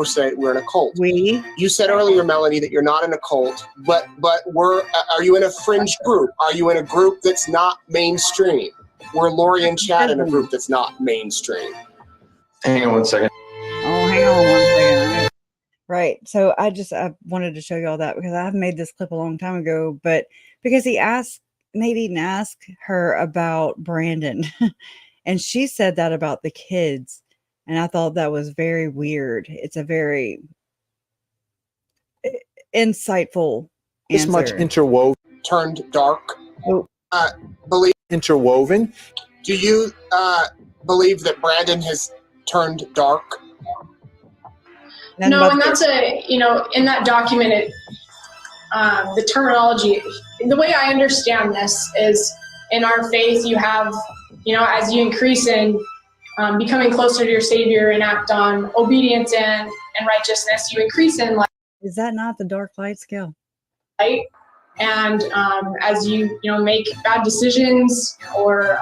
saying we're in a cult. You said earlier, Melanie, that you're not in a cult, but are you in a fringe group? Are you in a group that's not mainstream? We're Lori and Chad in a group that's not mainstream. Hang on one second. Oh, hang on one second. Right. So I wanted to show you all that because I've made this clip a long time ago, but because he made Eden ask her about Brandon and she said that about the kids. And I thought that was very weird. It's a very insightful This answer. much interwoven. Turned dark. Interwoven. Do you believe that Brandon has turned dark? No, and that's in that document, the terminology, the way I understand this is in our faith, you have, as you increase in becoming closer to your Savior and act on obedience and righteousness, you increase in light. Is that not the dark light scale? And as you, make bad decisions or,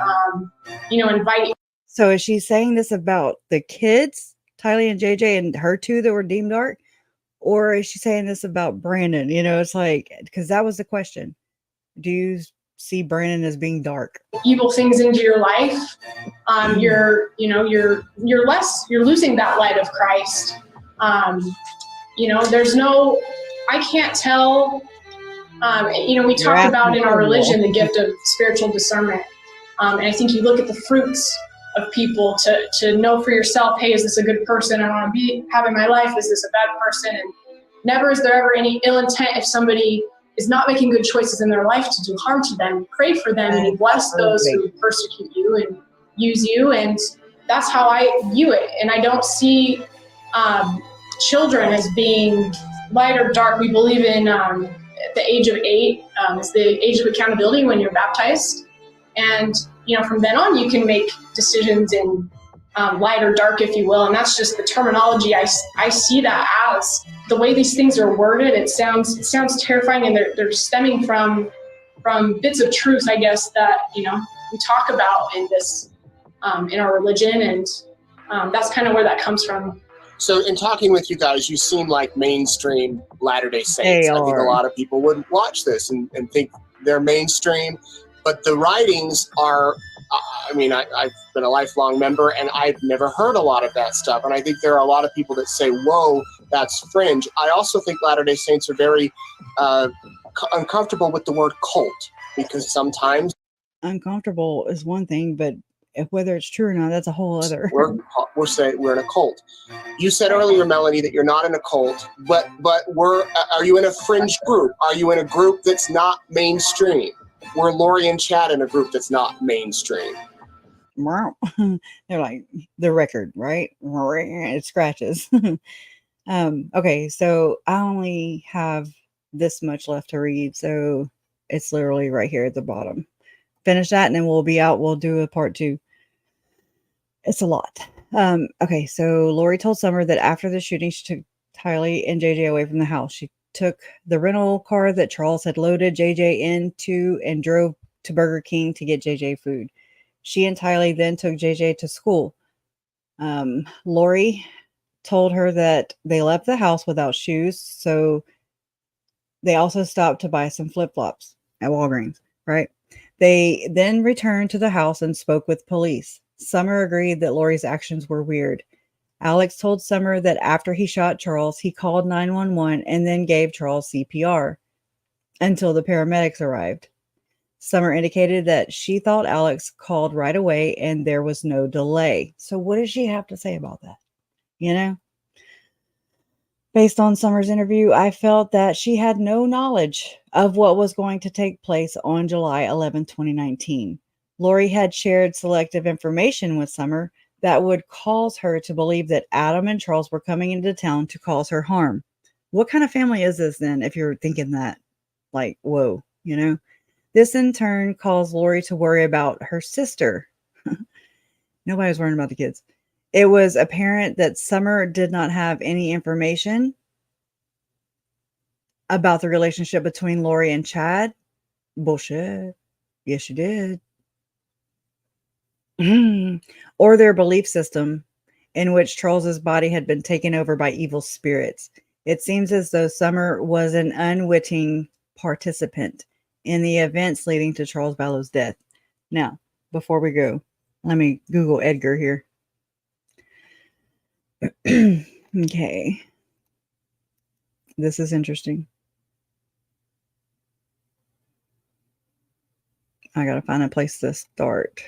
invite. So is she saying this about the kids, Tylee and JJ, and her two that were deemed dark? Or is she saying this about Brandon? It's like, because that was the question. Do you see Brandon as being dark? Evil things into your life. You're losing that light of Christ. I can't tell, we talk about in our religion the gift of spiritual discernment. And I think you look at the fruits of people to know for yourself, hey, is this a good person I want to have in my life? Is this a bad person? And never is there ever any ill intent if somebody is not making good choices in their life to do harm to them. Pray for them, and you bless those who persecute you and use you. And that's how I view it. And I don't see children as being light or dark. We believe in at the age of 8 is the age of accountability when you're baptized. And, from then on, you can make decisions in light or dark, if you will. And that's just the terminology. I see that as the way these things are worded. It sounds terrifying, and they're stemming from bits of truth, I guess, that, we talk about in this, in our religion. And that's kind of where that comes from. So in talking with you guys, you seem like mainstream Latter-day Saints. They I think a are. lot of people would watch this and think they're mainstream, but the writings are, I've been a lifelong member and I've never heard a lot of that stuff. And I think there are a lot of people that say, whoa, that's fringe. I also think Latter-day Saints are very uncomfortable with the word cult, because sometimes Uncomfortable is one thing, but whether it's true or not, that's a whole other. we're saying we're in a cult. You said earlier, Melanie, that you're not in a cult, but are you in a fringe group? Are you in a group that's not mainstream? We're Lori and Chad in a group that's not mainstream. They're like the record, right? It scratches. Okay, so I only have this much left to read, so it's literally right here at the bottom. Finish that and then we'll be out. We'll do a part 2. It's a lot. Okay, so Lori told Summer that after the shooting, she took Tylee and JJ away from the house. She took the rental car that Charles had loaded JJ into and drove to Burger King to get JJ food. She and Tylee then took JJ to school. Lori told her that they left the house without shoes, so they also stopped to buy some flip-flops at Walgreens, right? They then returned to the house and spoke with police. Summer agreed that Lori's actions were weird. Alex told Summer that after he shot Charles, he called 911 and then gave Charles CPR until the paramedics arrived. Summer indicated that she thought Alex called right away and there was no delay. So what does she have to say about that? Based on Summer's interview, I felt that she had no knowledge of what was going to take place on July 11, 2019. Lori had shared selective information with Summer that would cause her to believe that Adam and Charles were coming into town to cause her harm. What kind of family is this then, if you're thinking that? Like, whoa, This in turn caused Lori to worry about her sister. Nobody was worrying about the kids. It was apparent that Summer did not have any information about the relationship between Lori and Chad. Bullshit. Yes, she did. Or their belief system in which Charles's body had been taken over by evil spirits. It seems as though Summer was an unwitting participant in the events leading to Charles Vallow's death. Now, before we go, let me Google Edgar here. Okay. This is interesting. I gotta find a place to start.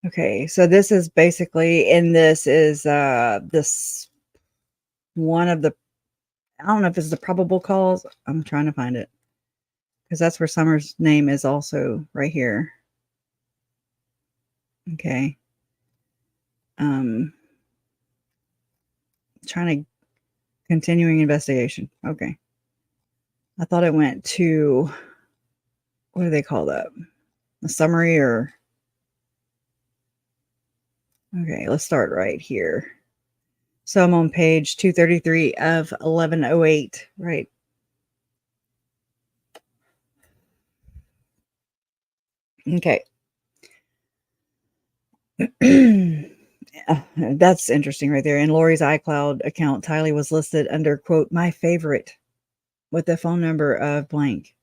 Okay, so this is basically, and this is this one of the, I don't know if it's the probable cause. I'm trying to find it because that's where Summer's name is also right here. Okay. Trying to continuing investigation. Okay. I thought it went to, what do they call that? A summary or, okay, let's start right here. So I'm on page 233 of 1108, right? Okay. That's interesting right there. In Lori's iCloud account, Tylee was listed under, quote, my favorite with the phone number of blank.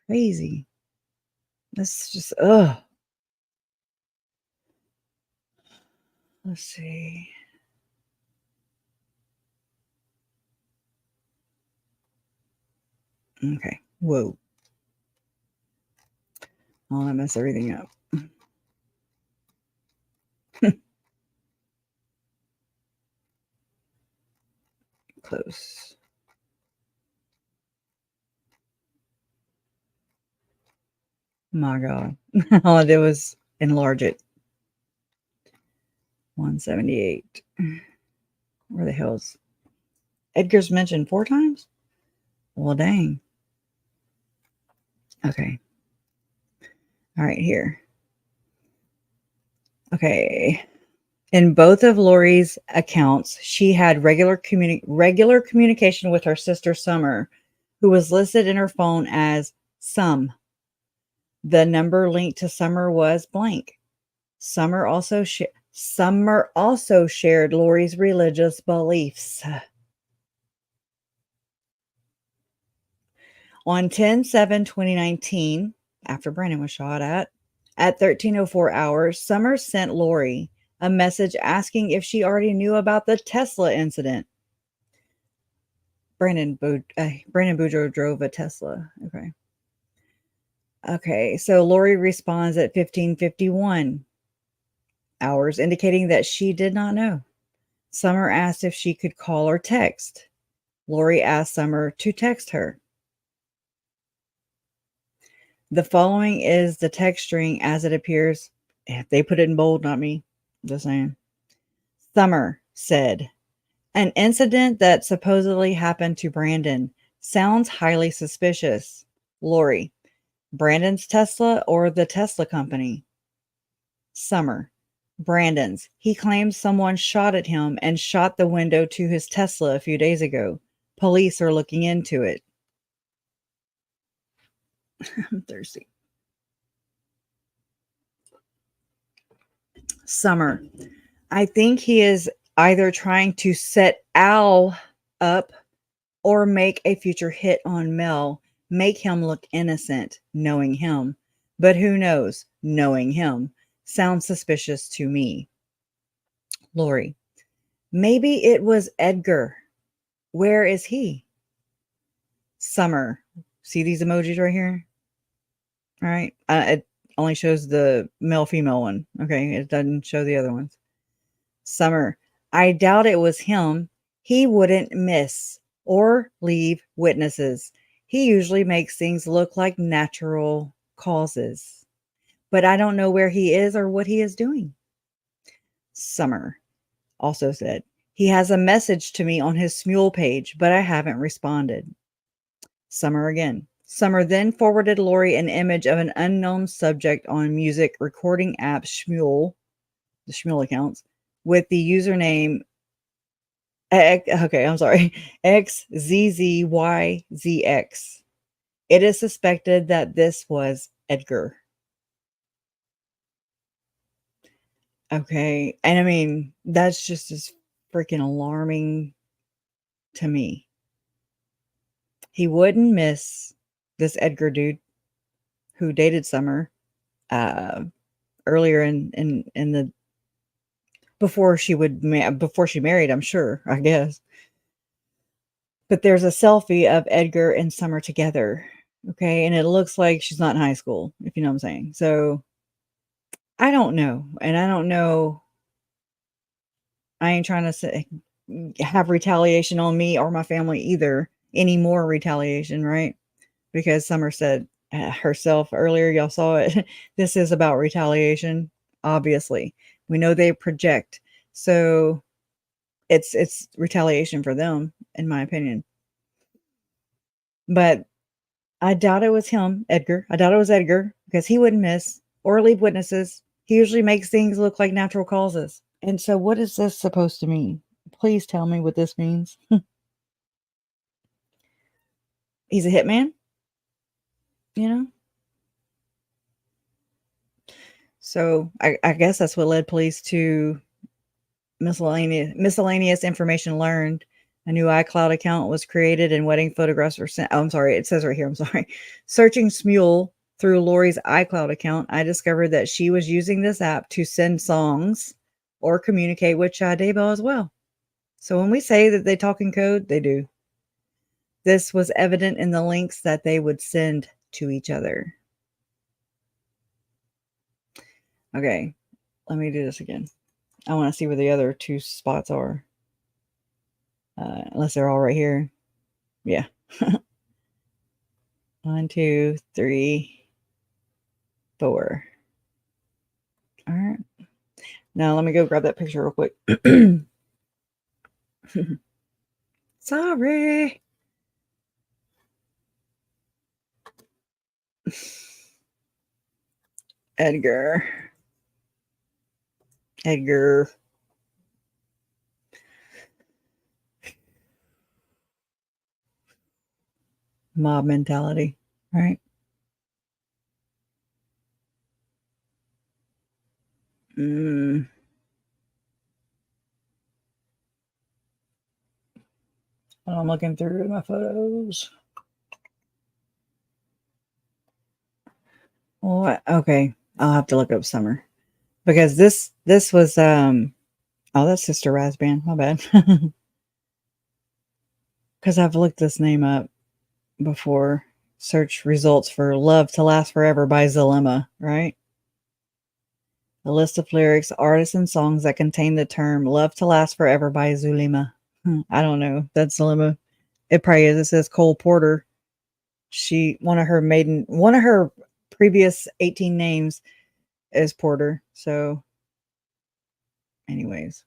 Crazy. That's just, ugh. Let's see. Okay. Whoa. Oh, that messed everything up. close. My God. All I did was enlarge it. 178. Where the hell's Edgar's mentioned 4 times? Well, dang. Okay. All right, here. Okay. In both of Lori's accounts, she had regular communication with her sister Summer, who was listed in her phone as Sum. The number linked to Summer was blank. Summer also shared Lori's religious beliefs. On 10/7/2019, after Brandon was shot at 13:04 hours, Summer sent Lori a message asking if she already knew about the Tesla incident. Brandon Boudreaux drove a Tesla. Okay, so Lori responds at 15:51 hours, indicating that she did not know. Summer asked if she could call or text. Lori asked Summer to text her. The following is the text string as it appears. They put it in bold, not me. Just saying. Summer said, an incident that supposedly happened to Brandon sounds highly suspicious. Lori, Brandon's Tesla or the Tesla company? Summer, Brandon's. He claims someone shot at him and shot the window to his Tesla a few days ago. Police are looking into it. I'm thirsty. Summer, I think he is either trying to set Al up or make a future hit on Mel, make him look innocent, knowing him. But who knows, knowing him. Sounds suspicious to me. Lori, maybe it was Edgar. Where is he? Summer, see these emojis right here? All right. It only shows the male-female one. Okay, it doesn't show the other ones. Summer, I doubt it was him. He wouldn't miss or leave witnesses. He usually makes things look like natural causes. But I don't know where he is or what he is doing. Summer also said, he has a message to me on his Smule page, but I haven't responded. Summer again. Summer then forwarded Lori an image of an unknown subject on music recording app Smule, the Smule accounts, with the username XZZYZX. It is suspected that this was Edgar. Okay, and I mean, that's just as freaking alarming to me. He wouldn't miss this Edgar dude who dated Summer earlier in the before she married, I'm sure, I guess. But there's a selfie of Edgar and Summer together. Okay, and it looks like she's not in high school, if you know what I'm saying. So I don't know, and I don't know. I ain't trying to have retaliation on me or my family either. Any more retaliation, right? Because Summer said herself earlier, y'all saw it. This is about retaliation. Obviously, we know they project, so it's retaliation for them, in my opinion. But I doubt it was him, Edgar. I doubt it was Edgar because he wouldn't miss or leave witnesses. He usually makes things look like natural causes. And so, what is this supposed to mean? Please tell me what this means. He's a hitman, you know? So I guess that's what led police to miscellaneous information learned. A new iCloud account was created and wedding photographs were sent. Oh, I'm sorry. It says right here. I'm sorry. Searching Smule through Lori's iCloud account, I discovered that she was using this app to send songs or communicate with Chad Daybell as well. So when we say that they talk in code, they do. This was evident in the links that they would send to each other. Okay, let me do this again. I want to see where the other 2 spots are. unless they're all right here. Yeah. 1, 2, 3, 4. All right. Now let me go grab that picture real quick. Sorry. Edgar. Mob mentality, right? I'm looking through my photos. What? Okay, I'll have to look up Summer because this was oh, that's Sister Razband. My bad. Because I've looked this name up before. Search results for "Love to Last Forever" by Zalema, right? A list of lyrics, artists, and songs that contain the term "Love to Last Forever" by Zulema. I don't know. That's Zalema. It probably is. It says Cole Porter. One of her previous 18 names is Porter. So, anyways.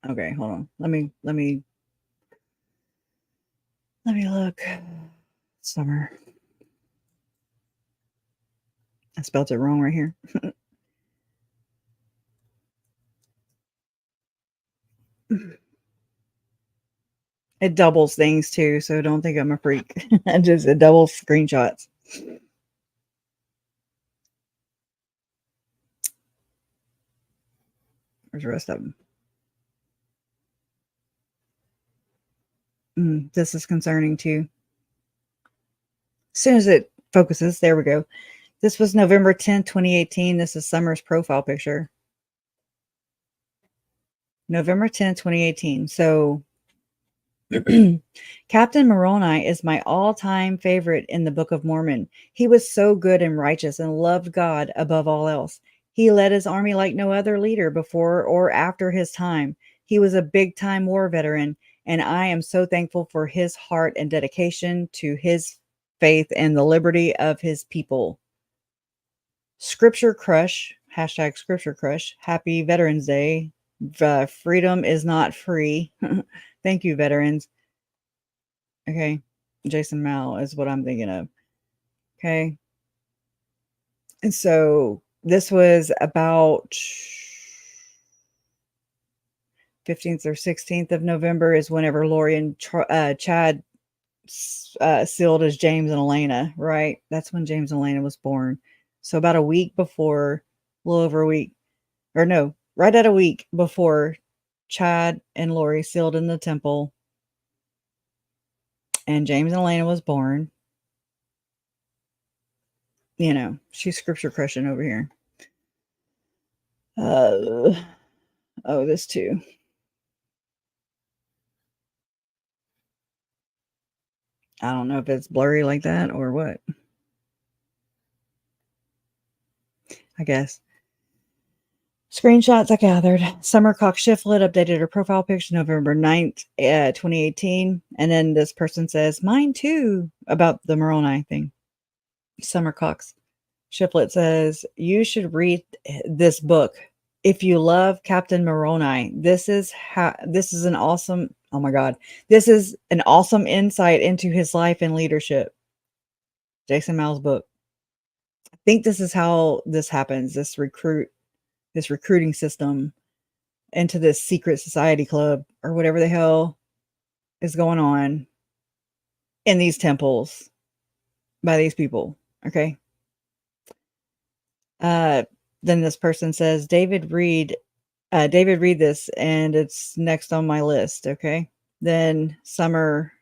Okay, hold on. Let me look. Summer. I spelled it wrong right here. It doubles things too, so don't think I'm a freak. It doubles screenshots. Where's the rest of them? This is concerning too. As soon as it focuses, there we go. This was November 10th, 2018. This is Summer's profile picture. November 10th, 2018. So Captain Moroni is my all-time favorite in the Book of Mormon. He was so good and righteous and loved God above all else. He led his army like no other leader before or after his time. He was a big-time war veteran, and I am so thankful for his heart and dedication to his faith and the liberty of his people. Scripture Crush, hashtag Scripture Crush. Happy Veterans Day. Freedom is not free. Thank you, veterans. Okay. Jason Mal is what I'm thinking of. Okay. And so this was about 15th or 16th of November is whenever Lori and Chad sealed as James and Elena, right? That's when James and Elena was born. So about a week before, a little over a week, or no, right at a week before Chad and Lori sealed in the temple and James and Elena was born. You know, she's scripture crushing over here. Oh, this too. I don't know if it's blurry like that or what. I guess. Screenshots I gathered. Summer Cox Shiflet updated her profile picture November 9th, 2018. And then this person says, mine too, about the Moroni thing. Summer Cox Shiflet says, you should read this book. If you love Captain Moroni, this is an awesome, oh my God, this is an awesome insight into his life and leadership. Jason Mal's book. I think this is how this happens, this recruiting system into this secret society club or whatever the hell is going on in these temples by these people. Okay. Then this person says, David read this and it's next on my list. Okay. Then Summer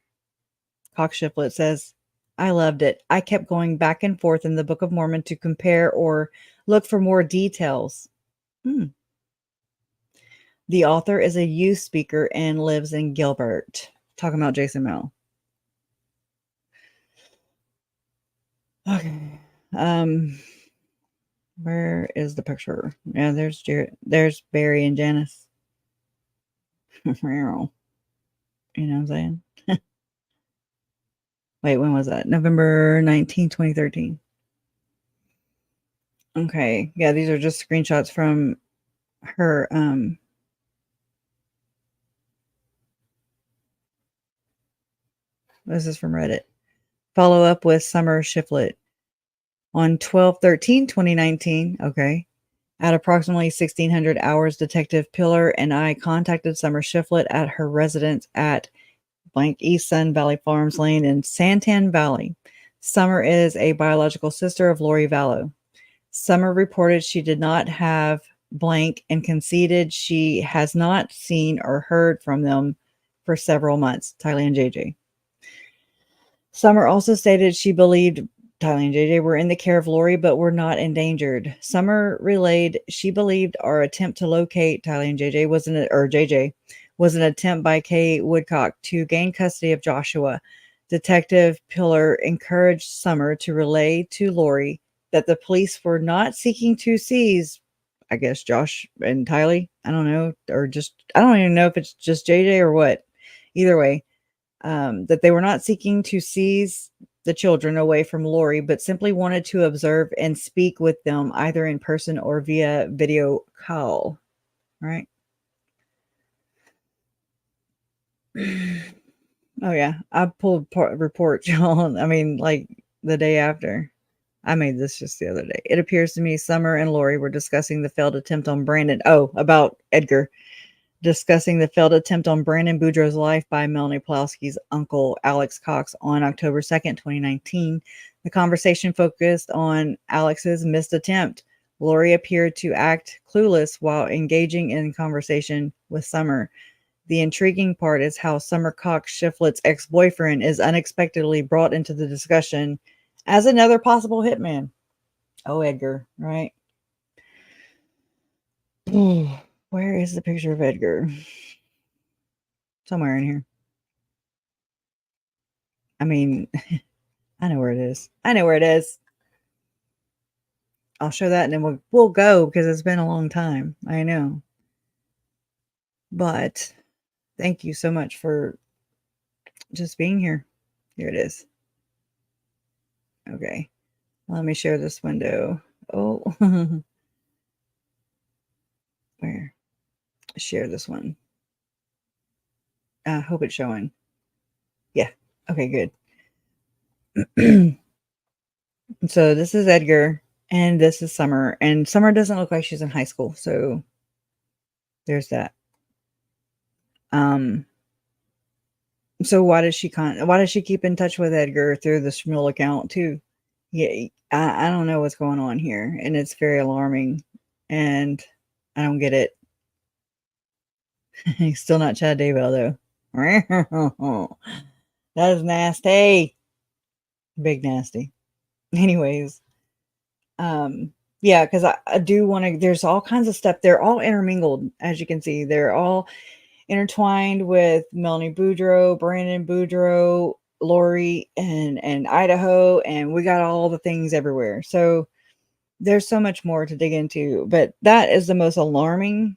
Cox Shiflet says, I loved it. I kept going back and forth in the Book of Mormon to compare or look for more details. The author is a youth speaker and lives in Gilbert. Talking about Jason Mel. Okay. Where is the picture? Yeah, there's there's Barry and Janice. You know what I'm saying? Wait, when was that? November 19, 2013. Okay. Yeah, these are just screenshots from her this is from Reddit. Follow up with Summer Shifflet on 12/13/2019. Okay. At approximately 1600 hours, Detective Pillar and I contacted Summer Shifflet at her residence at blank East Sun Valley Farms Lane in Santan Valley. Summer is a biological sister of Lori Vallow. Summer reported she did not have blank and conceded she has not seen or heard from them for several months. Tylee and JJ. Summer also stated she believed Tylee and JJ were in the care of Lori but were not endangered. Summer relayed she believed our attempt to locate Tylee and JJ was an attempt by Kay Woodcock to gain custody of Joshua. Detective Pillar encouraged Summer to relay to Lori that the police were not seeking to seize, I guess, Josh and Tylee. I don't know, or just, I don't even know if it's just JJ or what. Either way, that they were not seeking to seize the children away from Lori, but simply wanted to observe and speak with them either in person or via video call. Right? Oh yeah, I pulled reports, y'all. I mean, like the day after. I made this just the other day. It appears to me Summer and Lori were discussing the failed attempt on Brandon. Oh, about Edgar. Discussing the failed attempt on Brandon Boudreaux's life by Melanie Pulowski's uncle, Alex Cox, on October 2nd, 2019. The conversation focused on Alex's missed attempt. Lori appeared to act clueless while engaging in conversation with Summer. The intriguing part is how Summer Cox Shiflet's ex-boyfriend is unexpectedly brought into the discussion as another possible hitman. Oh, Edgar, right? Where is the picture of Edgar? Somewhere in here. I mean, I know where it is. I know where it is. I'll show that and then we'll go because it's been a long time. I know. But thank you so much for just being here. Here it is. Okay. Let me share this window. Oh. Where? Share this one. I hope it's showing. Yeah. Okay, good. So this is Edgar and this is Summer. And Summer doesn't look like she's in high school. So there's that. So why does she keep in touch with Edgar through the Schmuel account too? Yeah, I don't know what's going on here, and it's very alarming, and I don't get it. He's still not Chad Daybell though. That is nasty, big nasty. Anyways, yeah, because I do want to. There's all kinds of stuff. They're all intermingled, as you can see. They're all intertwined with Melanie Boudreaux, Brandon Boudreaux, Lori, and Idaho, and we got all the things everywhere. So there's so much more to dig into, but that is the most alarming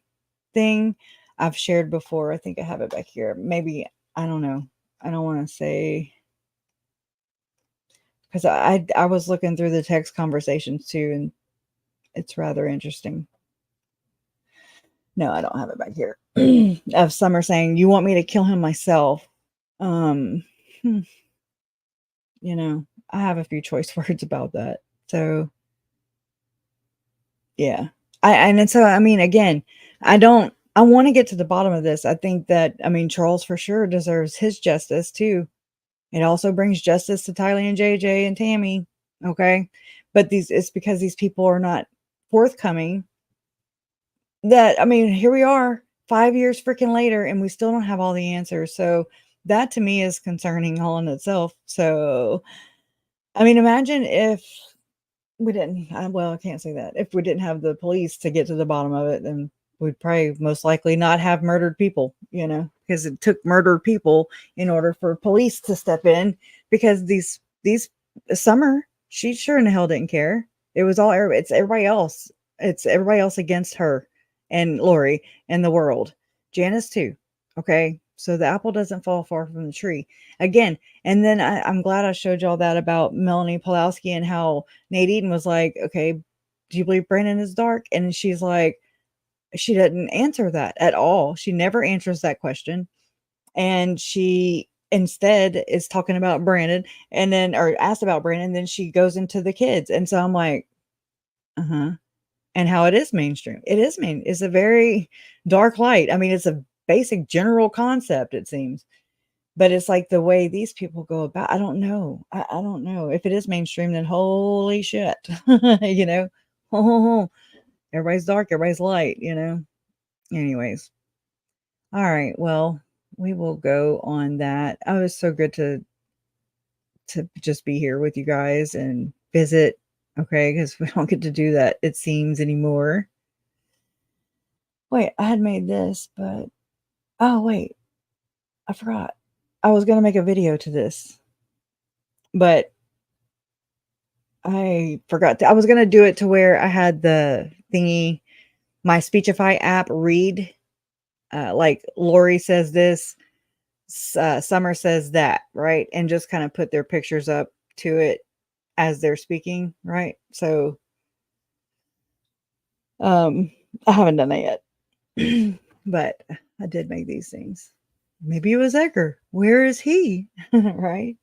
thing I've shared before. I think I have it back here. Maybe, I don't know. I don't want to say, because I was looking through the text conversations too, and it's rather interesting. No, I don't have it back here. Of Summer saying, "You want me to kill him myself?" You know, I have a few choice words about that. So, yeah. I mean, again, I want to get to the bottom of this. I think that, I mean, Charles for sure deserves his justice too. It also brings justice to Tylee and JJ and Tammy. Okay. But it's because these people are not forthcoming. That, I mean, here we are 5 years freaking later and we still don't have all the answers. So that to me is concerning all in itself. So, I mean, imagine if we didn't, well, I can't say that. If we didn't have the police to get to the bottom of it, then we'd probably most likely not have murdered people, you know, because it took murdered people in order for police to step in, because these Summer, she sure in the hell didn't care It was all, it's everybody else. It's everybody else against her and Lori and the world. Janice too. Okay. So the apple doesn't fall far from the tree again. And then I'm glad I showed y'all that about Melanie Pulowski and how Nate Eden was like, okay, do you believe Brandon is dark? And she's like, she didn't answer that at all. She never answers that question. And she instead is talking about Brandon and then, or asked about Brandon. Then she goes into the kids. And so I'm like, uh-huh. And how it is mainstream. It is it's a very dark light. I mean, it's a basic general concept, it seems. But it's like the way these people go about, I don't know. I don't know. If it is mainstream, then holy shit. You know, everybody's dark, everybody's light, you know. Anyways. All right. Well, we will go on that. Oh, it's so good to just be here with you guys and visit. Okay, because we don't get to do that, it seems, anymore. Wait, I had made this, but oh wait, I forgot. I was gonna make a video to this, but I forgot. I was gonna do it to where I had the thingy, my Speechify app read, like Lori says this, Summer says that, right, and just kind of put their pictures up to it as they're speaking, right? So, I haven't done that yet, but I did make these things. Maybe it was Edgar. Where is he? Right?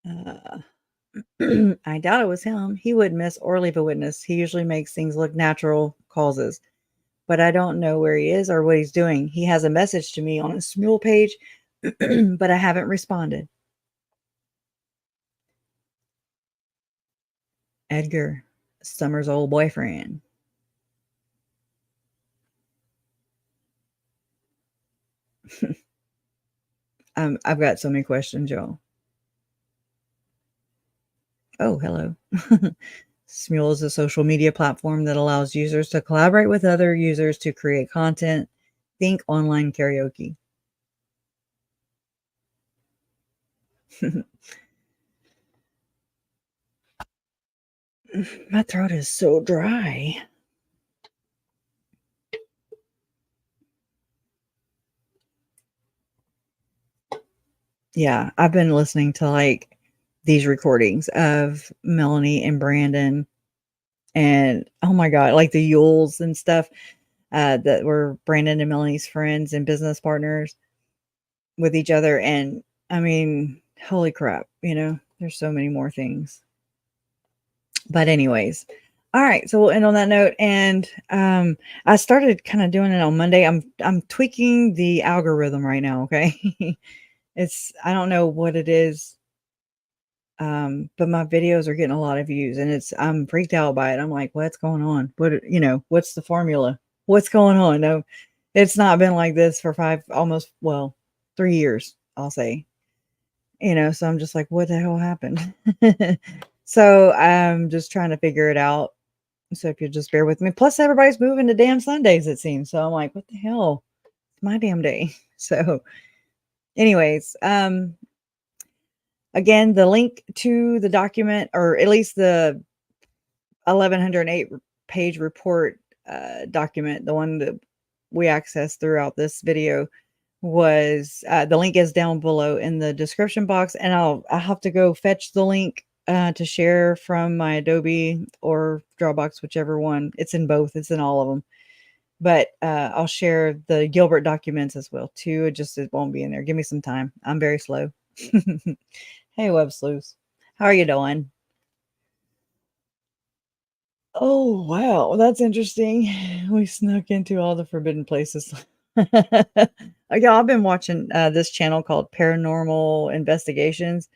I doubt it was him. He wouldn't miss or leave a witness. He usually makes things look natural causes. But I don't know where he is or what he's doing. He has a message to me on his Smule page, but I haven't responded. Edgar, Summer's old boyfriend. I've got so many questions, y'all. Oh, hello. Smule is a social media platform that allows users to collaborate with other users to create content. Think online karaoke. My throat is so dry. Yeah, I've been listening to like these recordings of Melanie and Brandon and oh my God, like the Yules and stuff that were Brandon and Melanie's friends and business partners with each other. And I mean, holy crap, you know, there's so many more things. But anyways, all right, so we'll end on that note. And I started kind of doing it on Monday. I'm tweaking the algorithm right now, okay? I don't know what it is. But my videos are getting a lot of views and I'm freaked out by it. I'm like, what's going on? What's the formula? What's going on? No, it's not been like this for 3 years, I'll say, so I'm just like, what the hell happened? So I'm just trying to figure it out. So if you'll just bear with me, plus everybody's moving to damn Sundays, it seems. So I'm like, what the hell? It's my damn day. So anyways, again, the link to the document, or at least the 1108 page report document, the one that we accessed throughout this video, was the link is down below in the description box, and I'll have to go fetch the link to share from my Adobe or Dropbox, whichever one. It's in both. It's in all of them. But I'll share the Gilbert documents as well too. It won't be in there. Give me some time. I'm very slow. Hey, Web Sleuths. How are you doing? Oh, wow. That's interesting. We snuck into all the forbidden places. Yeah, I've been watching this channel called Paranormal Investigations,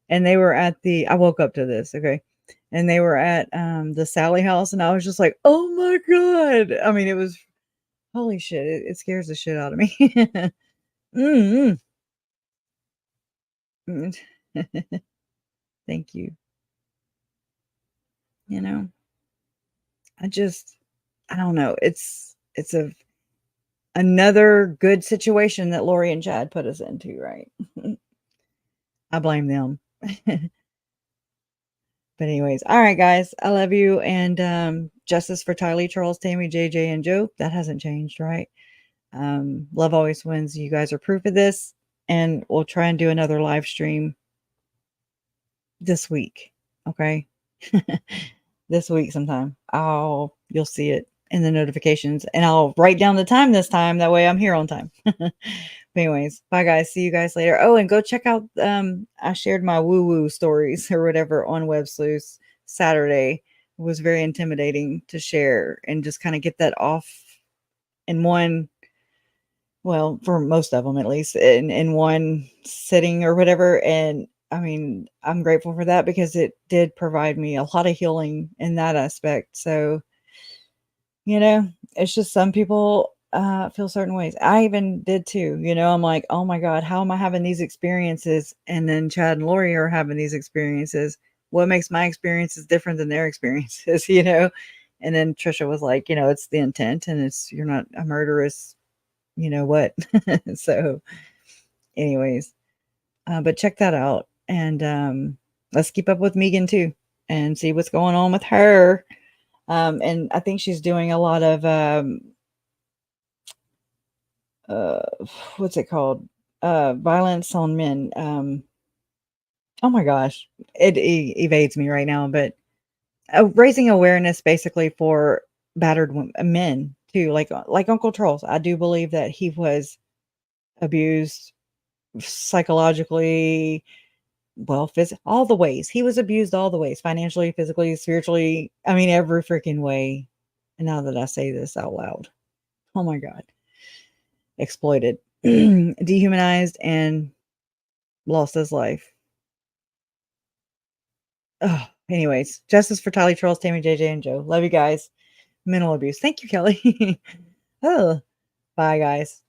and they were at I woke up to this, okay? And they were at the Sally house, and I was just like, oh my God. I mean, it was, holy shit. It scares the shit out of me. Mm-hmm. Thank you. I don't know. It's another good situation that Lori and Chad put us into, right? I blame them. But anyways, all right, guys, I love you. And justice for Tylee, Charles, Tammy, JJ, and Joe. That hasn't changed, right? Love always wins. You guys are proof of this. And we'll try and do another live stream this week. Okay. This week sometime. You'll see it in the notifications, and I'll write down the time this time. That way I'm here on time. But anyways, bye guys. See you guys later. Oh, and go check out, I shared my woo-woo stories or whatever on Web Sleuths Saturday. It was very intimidating to share and just kind of get that off in one, well, for most of them at least, in one sitting or whatever. And I mean, I'm grateful for that because it did provide me a lot of healing in that aspect. So, it's just some people feel certain ways. I even did too. I'm like, oh my God, how am I having these experiences? And then Chad and Lori are having these experiences. What makes my experiences different than their experiences, And then Trisha was like, it's the intent, and you're not a murderous, what? So anyways, but check that out. And let's keep up with Megan too and see what's going on with her. And I think she's doing a lot of what's it called? Violence on men. Oh my gosh, it evades me right now, but raising awareness basically for battered men too, like Uncle Charles. I do believe that he was abused psychologically, well, all the ways. He was abused all the ways, financially, physically, spiritually. I mean, every freaking way. And now that I say this out loud, oh my God, exploited, dehumanized, and lost his life. Oh, anyways, justice for Tylee, Charles, Tammy, JJ, and Joe. Love you guys. Mental abuse. Thank you, Kelly. Oh, bye, guys.